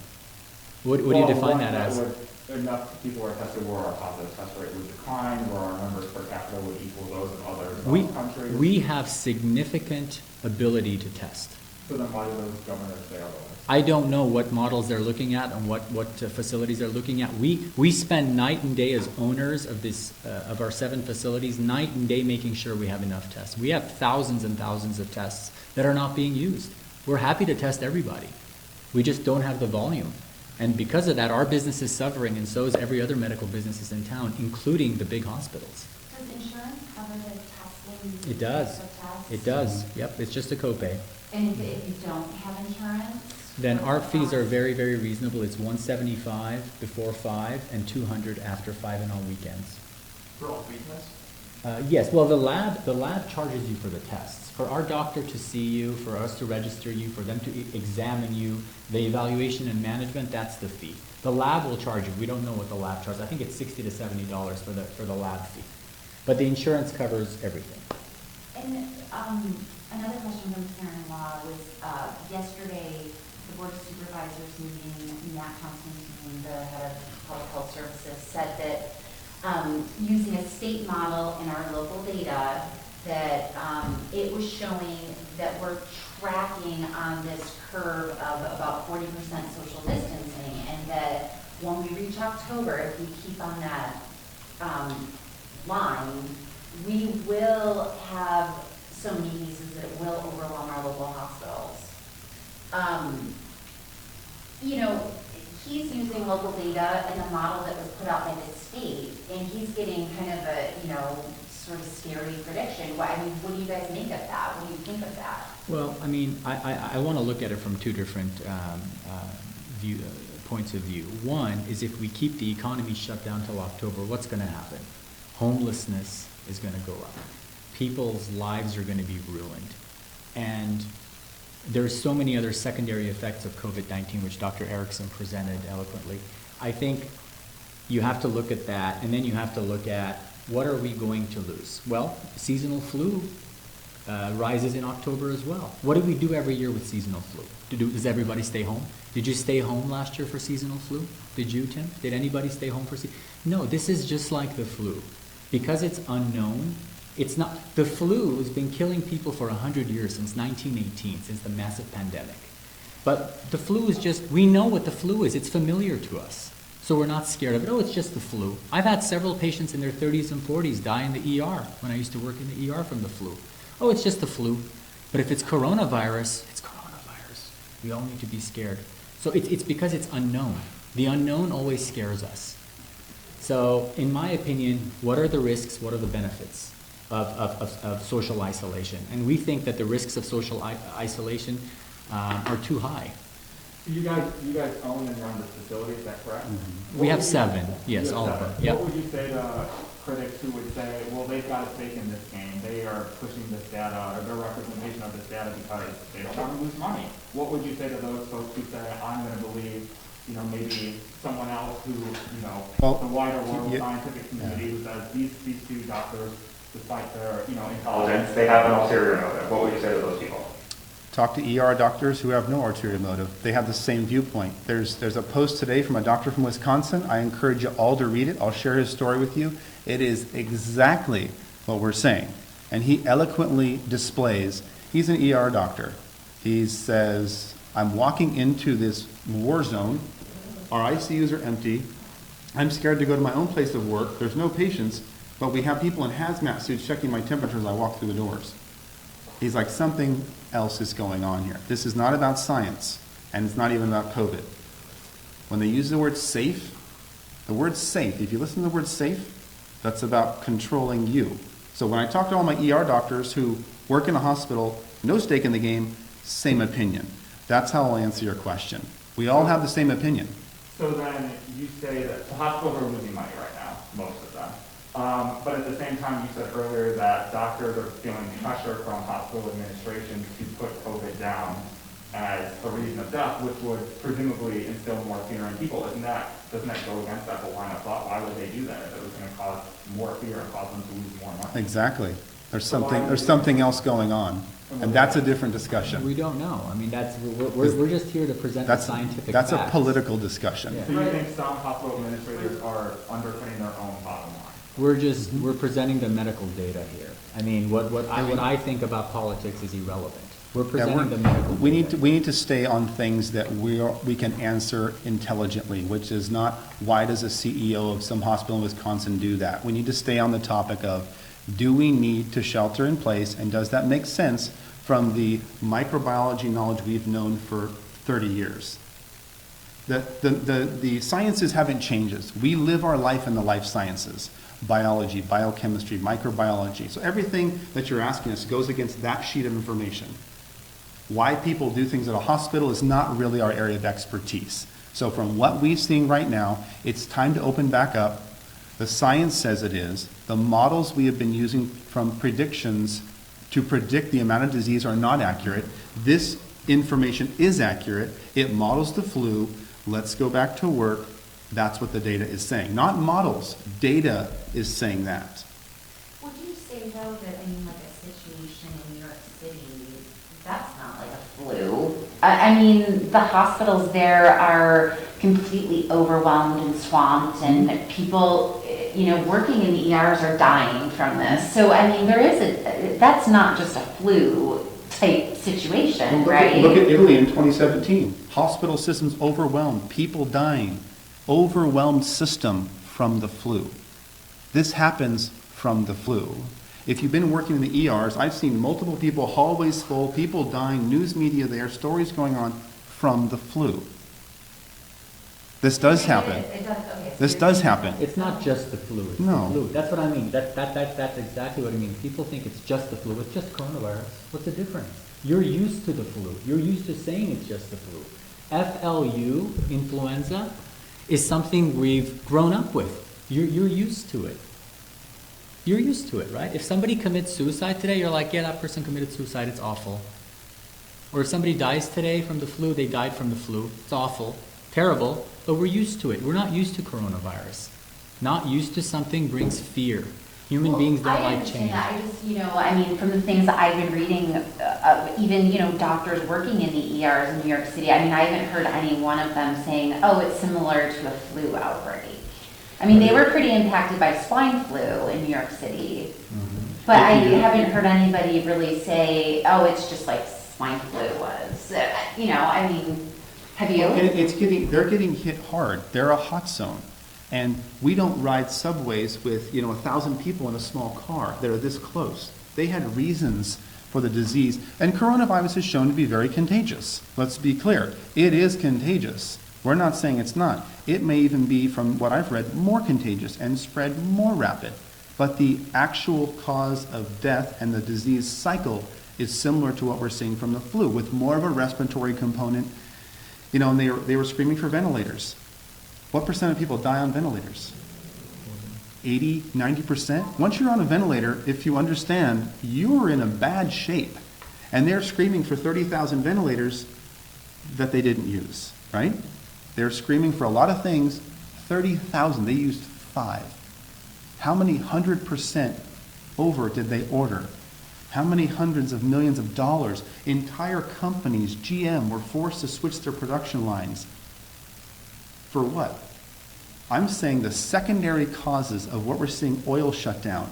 What do you define that as? Enough people are tested where our positive test rate would decline, where our numbers per capita would equal those of other developed countries. We have significant ability to test. So then why do those governors say otherwise? I don't know what models they're looking at and what facilities they're looking at. We spend night and day as owners of of our 7 facilities, night and day making sure we have enough tests. We have thousands and thousands of tests that are not being used. We're happy to test everybody. We just don't have the volume. And because of that, our business is suffering, and so is every other medical business in town, including the big hospitals. Does insurance cover the testing? It does. It does. Yep, it's just a copay. And if you don't have insurance? Then our fees are very, very reasonable. It's $175 before 5 and $200 after 5 and on weekends. For all 3 tests? Yes. Well, the lab charges you for the tests. For our doctor to see you, for us to register you, for them to examine you, the evaluation and management, that's the fee. The lab will charge you. We don't know what the lab charges. I think it's $60 to $70 for the lab fee. But the insurance covers everything. And another question from Karen-in-law was yesterday, the Board of Supervisors meeting, Matt Constantine, the head of Public Health Services, said that using a state model in our local data, that it was showing that we're tracking on this curve of about 40% social distancing, and that when we reach October, if we keep on that line, we will have so many cases that it will overwhelm our local hospitals. He's using local data in a model that was put out by the state, and he's getting kind of a, sort of scary prediction. What do you guys make of that? What do you think of that? Well, I mean, I want to look at it from 2 different points of view. One is if we keep the economy shut down till October, what's going to happen? Homelessness is going to go up. People's lives are going to be ruined. And there's so many other secondary effects of COVID-19, which Dr. Erickson presented eloquently. I think you have to look at that, and then you have to look at what are we going to lose? Well, seasonal flu rises in October as well. What do we do every year with seasonal flu? Does everybody stay home? Did you stay home last year for seasonal flu? Did you, Tim? Did anybody stay home for No, this is just like the flu. Because it's unknown, it's not. The flu has been killing people for 100 years, since 1918, since the massive pandemic. But the flu is just, we know what the flu is. It's familiar to us. So we're not scared of it. Oh, it's just the flu. I've had several patients in their 30s and 40s die in the ER when I used to work in the ER from the flu. Oh, it's just the flu. But if it's coronavirus, it's coronavirus. We all need to be scared. So it's because it's unknown. The unknown always scares us. So in my opinion, what are the risks? What are the benefits of social isolation? And we think that the risks of social isolation are too high. You guys own and run this facility, is that correct? Mm-hmm. We have 7, yes, all of them. Yep. What would you say to critics who would say, well, they've got a stake in this game, they are pushing this data, or their representation of this data because they don't want to lose money? What would you say to those folks who say, I'm going to believe, maybe someone else who, the wider world scientific community who says these 2 doctors, despite their, intelligence, they have an ulterior motive? What would you say to those people? Talk to ER doctors who have no ulterior motive. They have the same viewpoint. There's a post today from a doctor from Wisconsin. I encourage you all to read it. I'll share his story with you. It is exactly what we're saying. And he eloquently displays, he's an ER doctor. He says, I'm walking into this war zone. Our ICUs are empty. I'm scared to go to my own place of work. There's no patients, but we have people in hazmat suits checking my temperature as I walk through the doors. He's like, something else is going on here. This is not about science, and it's not even about COVID. When they use the word safe, if you listen to the word safe, that's about controlling you. So when I talk to all my ER doctors who work in a hospital, no stake in the game, same opinion. That's how I'll answer your question. We all have the same opinion. So then you say that the hospitals are losing money right now, most of them. But at the same time, you said earlier that doctors are feeling pressure from hospital administration to put COVID down as a reason of death, which would presumably instill more fear in people. Doesn't that go against that whole line of thought? Why would they do that if it was going to cause more fear and cause them to lose more money? Exactly. There's something else going on, and that's a different discussion. We don't know. I mean, we're just here to present the scientific facts. That's a political discussion. So you think some hospital administrators are undercutting their own bottom line? We're presenting the medical data here. I mean, what I think about politics is irrelevant. We're presenting the medical data. We need to stay on things that we can answer intelligently, which is not why does a CEO of some hospital in Wisconsin do that. We need to stay on the topic of, do we need to shelter in place, and does that make sense from the microbiology knowledge we've known for 30 years? The sciences haven't changed. We live our life in the life sciences. Biology, biochemistry, microbiology. So everything that you're asking us goes against that sheet of information. Why people do things at a hospital is not really our area of expertise. So from what we've seen right now, it's time to open back up. The science says it is. The models we have been using from predictions to predict the amount of disease are not accurate. This information is accurate. It models the flu. Let's go back to work. That's what the data is saying. Not models. Data is saying that. Would you say, though, that, I mean, like a situation in New York City, that's not like a flu? I mean, the hospitals there are completely overwhelmed and swamped, and people, working in the ERs are dying from this. So, I mean, that's not just a flu type situation, right? Look at Italy in 2017. Hospital systems overwhelmed, people dying. Overwhelmed system from the flu. This happens from the flu. If you've been working in the ERs, I've seen multiple people, hallways full, people dying, news media there, stories going on from the flu. This does happen. This does happen. It's not just the flu. It's the flu. That's what I mean. That's exactly what I mean. People think it's just the flu. It's just coronavirus. What's the difference? You're used to the flu. You're used to saying it's just the flu. FLU, influenza, is something we've grown up with. You're used to it. You're used to it, right? If somebody commits suicide today, you're like, yeah, that person committed suicide, it's awful. Or if somebody dies today from the flu, they died from the flu. It's awful, terrible, but we're used to it. We're not used to coronavirus. Not used to something brings fear. Human beings don't like change. I just, from the things that I've been reading, even, doctors working in the ERs in New York City, I haven't heard any one of them saying, oh, it's similar to a flu outbreak. They were pretty impacted by swine flu in New York City, but I haven't heard anybody really say, oh, it's just like swine flu was. Have you? They're getting hit hard. They're a hot zone. And we don't ride subways with, 1,000 people in a small car that are this close. They had reasons for the disease. And coronavirus is shown to be very contagious. Let's be clear. It is contagious. We're not saying it's not. It may even be, from what I've read, more contagious and spread more rapid. But the actual cause of death and the disease cycle is similar to what we're seeing from the flu, with more of a respiratory component. And they were screaming for ventilators. What percent of people die on ventilators? 80, 90%? Once you're on a ventilator, if you understand, you're in a bad shape. And they're screaming for 30,000 ventilators that they didn't use, right? They're screaming for a lot of things, 30,000, they used 5. How many 100% over did they order? How many hundreds of millions of dollars? Entire companies, GM, were forced to switch their production lines. For what? I'm saying the secondary causes of what we're seeing, oil shutdown.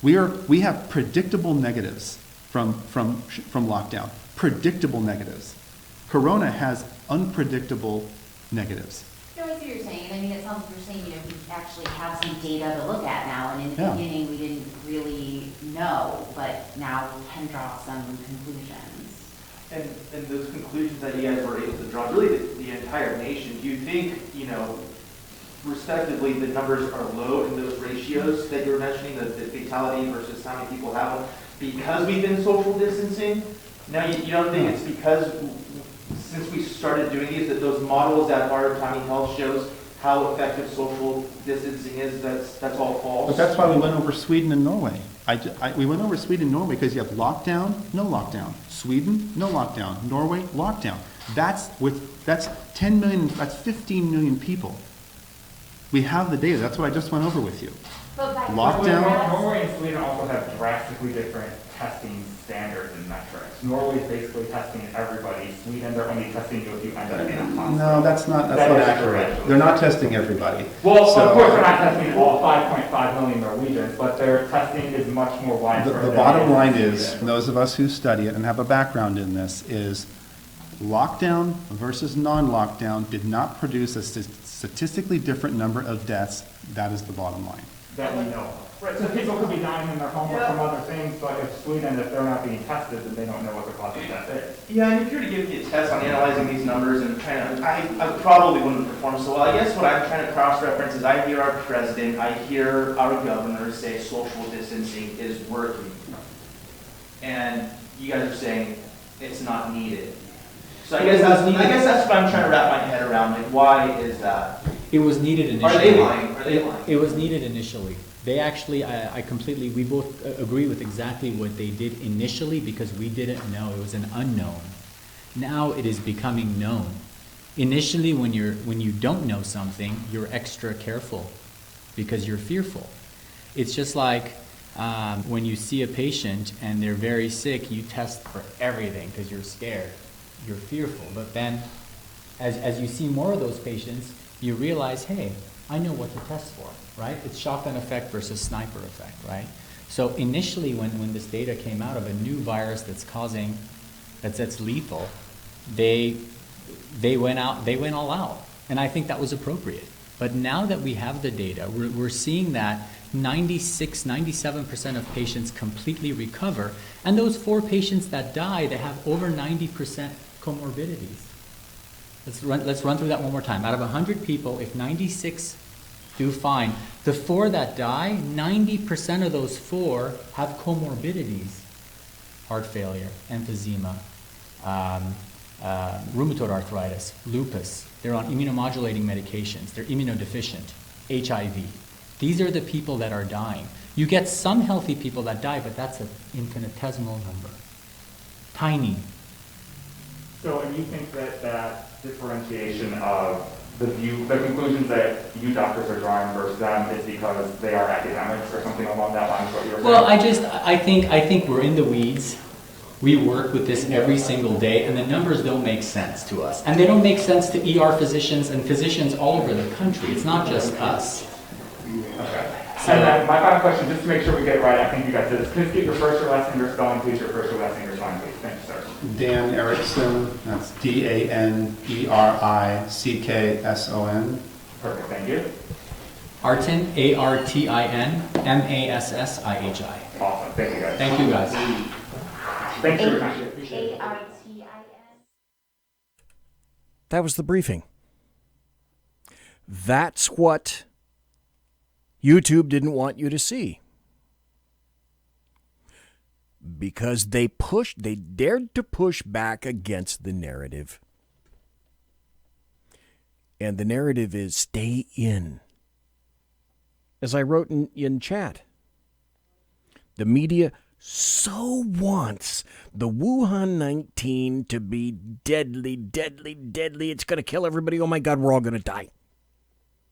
We have predictable negatives from lockdown. Predictable negatives. Corona has unpredictable negatives. No, I see what you're saying. I mean, it sounds like you're saying, we actually have some data to look at now, and in the beginning we didn't really know, but now we can draw some conclusions. And those conclusions that you guys were able to draw, really the entire nation, do you think, respectively, the numbers are low in those ratios that you were mentioning, the fatality versus how many people have them, because we've been social distancing? Now, you don't think it's because, since we started doing these, that those models that our County Health shows how effective social distancing is, that's all false? But that's why we went over Sweden and Norway. We went over Sweden and Norway because you have lockdown, no lockdown. Sweden, no lockdown. Norway, lockdown. That's 10 million, that's 15 million people. We have the data. That's what I just went over with you. Lockdown. Norway and Sweden also have drastically different testing standards and metrics. Norway is basically testing everybody. Sweden, they're only testing you if you end up in a hospital. No, that's not accurate. They're not testing everybody. Well, of course, they're not testing all 5.5 million Norwegians, but their testing is much more widespread. The bottom line is, those of us who study it and have a background in this, is lockdown versus non-lockdown did not produce a statistically different number of deaths. That is the bottom line. That we know. Right, so people could be dying in their home or from other things, but if Sweden, if they're not being tested, then they don't know what the cause of death is. Yeah, and if you were to give me a test on analyzing these numbers and trying to, I probably wouldn't perform so well. I guess what I'm trying to cross-reference is I hear our president, I hear our governor say social distancing is working. And you guys are saying it's not needed. So I guess that's what I'm trying to wrap my head around. Like, why is that? It was needed initially. Are they lying? Are they lying? It was needed initially. They actually, we both agree with exactly what they did initially because we didn't know. It was an unknown. Now it is becoming known. Initially, when you don't know something, you're extra careful because you're fearful. It's just like when you see a patient and they're very sick, you test for everything because you're scared. You're fearful. But then as you see more of those patients, you realize, hey, I know what to test for, right? It's shotgun effect versus sniper effect, right? So initially when this data came out of a new virus that's lethal, they went all out. And I think that was appropriate. But now that we have the data, we're seeing that 97% of patients completely recover. And those 4 patients that die, they have over 90% comorbidities. Let's run through that one more time. Out of 100 people, if 96 do fine, the 4 that die, 90% of those 4 have comorbidities. Heart failure, emphysema, rheumatoid arthritis, lupus. They're on immunomodulating medications. They're immunodeficient, HIV. These are the people that are dying. You get some healthy people that die, but that's an infinitesimal number. Tiny. So, and you think that differentiation of the conclusions that you doctors are drawing versus them is because they are academics or something along that line? What you're saying? Well, I think we're in the weeds. We work with this every single day, and the numbers don't make sense to us. And they don't make sense to ER physicians and physicians all over the country. It's not just us. Okay. So, and then my final question, just to make sure we get it right, I think you guys did this. Please get your first or last name, your spelling, please. Your first or last name, your spelling, please. Thank you, sir. Dan Erickson, that's DANERICKSON. Perfect, thank you. Artin, ARTIN, MASSIHI. Awesome, thank you guys. Thank you guys. Thanks for your time. Appreciate it. That was the briefing. That's what YouTube didn't want you to see. Because they dared to push back against the narrative. And the narrative is stay in. As I wrote in chat, the media so wants the Wuhan 19 to be deadly, deadly, deadly. It's going to kill everybody. Oh my God, we're all going to die.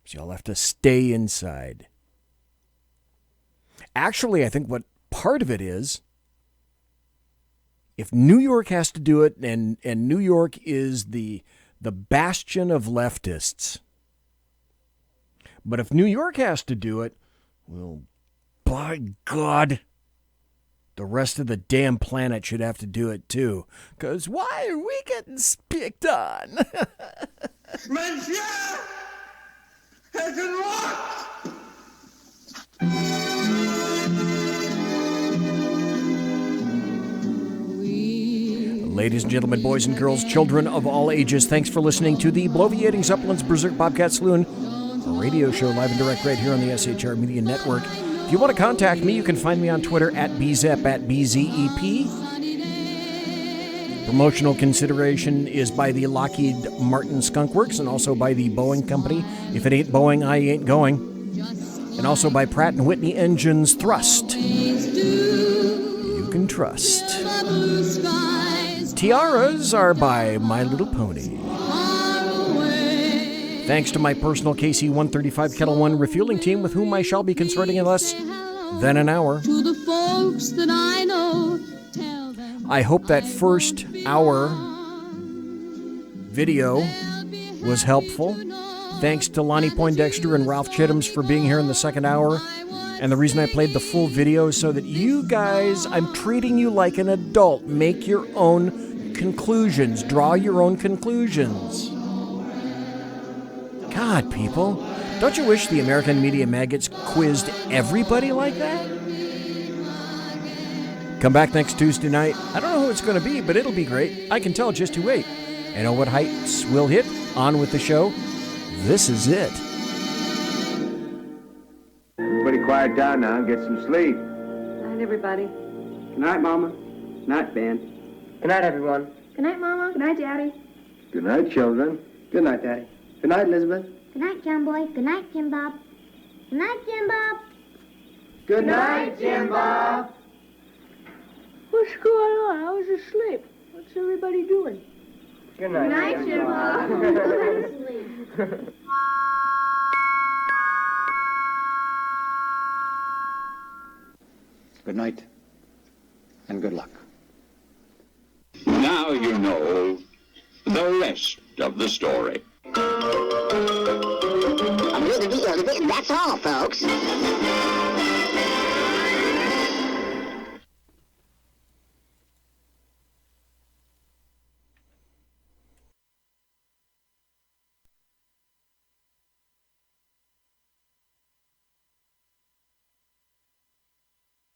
So y'all have to stay inside. Actually, I think what part of it is If New York has to do it, and New York is the bastion of leftists, but if New York has to do it, well, by God, the rest of the damn planet should have to do it too. Because why are we getting picked on? Ladies and gentlemen, boys and girls, children of all ages, thanks for listening to the Bloviating Zeppelins Berserk Bobcat Saloon, a radio show live and direct right here on the SHR Media Network. If you want to contact me, you can find me on Twitter at BZEP, at BZEP. Promotional consideration is by the Lockheed Martin Skunk Works and also by the Boeing Company. If it ain't Boeing, I ain't going. And also by Pratt & Whitney Engines Thrust. You can trust. Tiaras are by My Little Pony. Thanks to my personal KC-135 Kettle One refueling team with whom I shall be consorting in less than an hour. To the folks that I know, tell them I hope that first hour video was helpful. Thanks to Lonnie Poindexter and Ralph Chittams for being here in the second hour. And the reason I played the full video is so that you guys, I'm treating you like an adult. Make your own conclusions. Draw your own conclusions. God, people, don't you wish the American media maggots quizzed everybody like that? Come back next Tuesday night. I don't know who it's going to be, but it'll be great. I can tell, just you wait. I know what heights will hit. On with the show. This is it. Everybody quiet down now and get some sleep. Good night, everybody. Good night, Mama. Good night, Ben. Good night, everyone. Good night, Mama. Good night, Daddy. Good night, children. Good night, Daddy. Good night, Elizabeth. Good night, John Boy. Good night, Jim Bob. Good night, Jim Bob. Good night, Jim Bob. What's going on? I was asleep. What's everybody doing? Good night, Jim Bob. Good night, and good luck. Now you know the rest of the story. That's all, folks.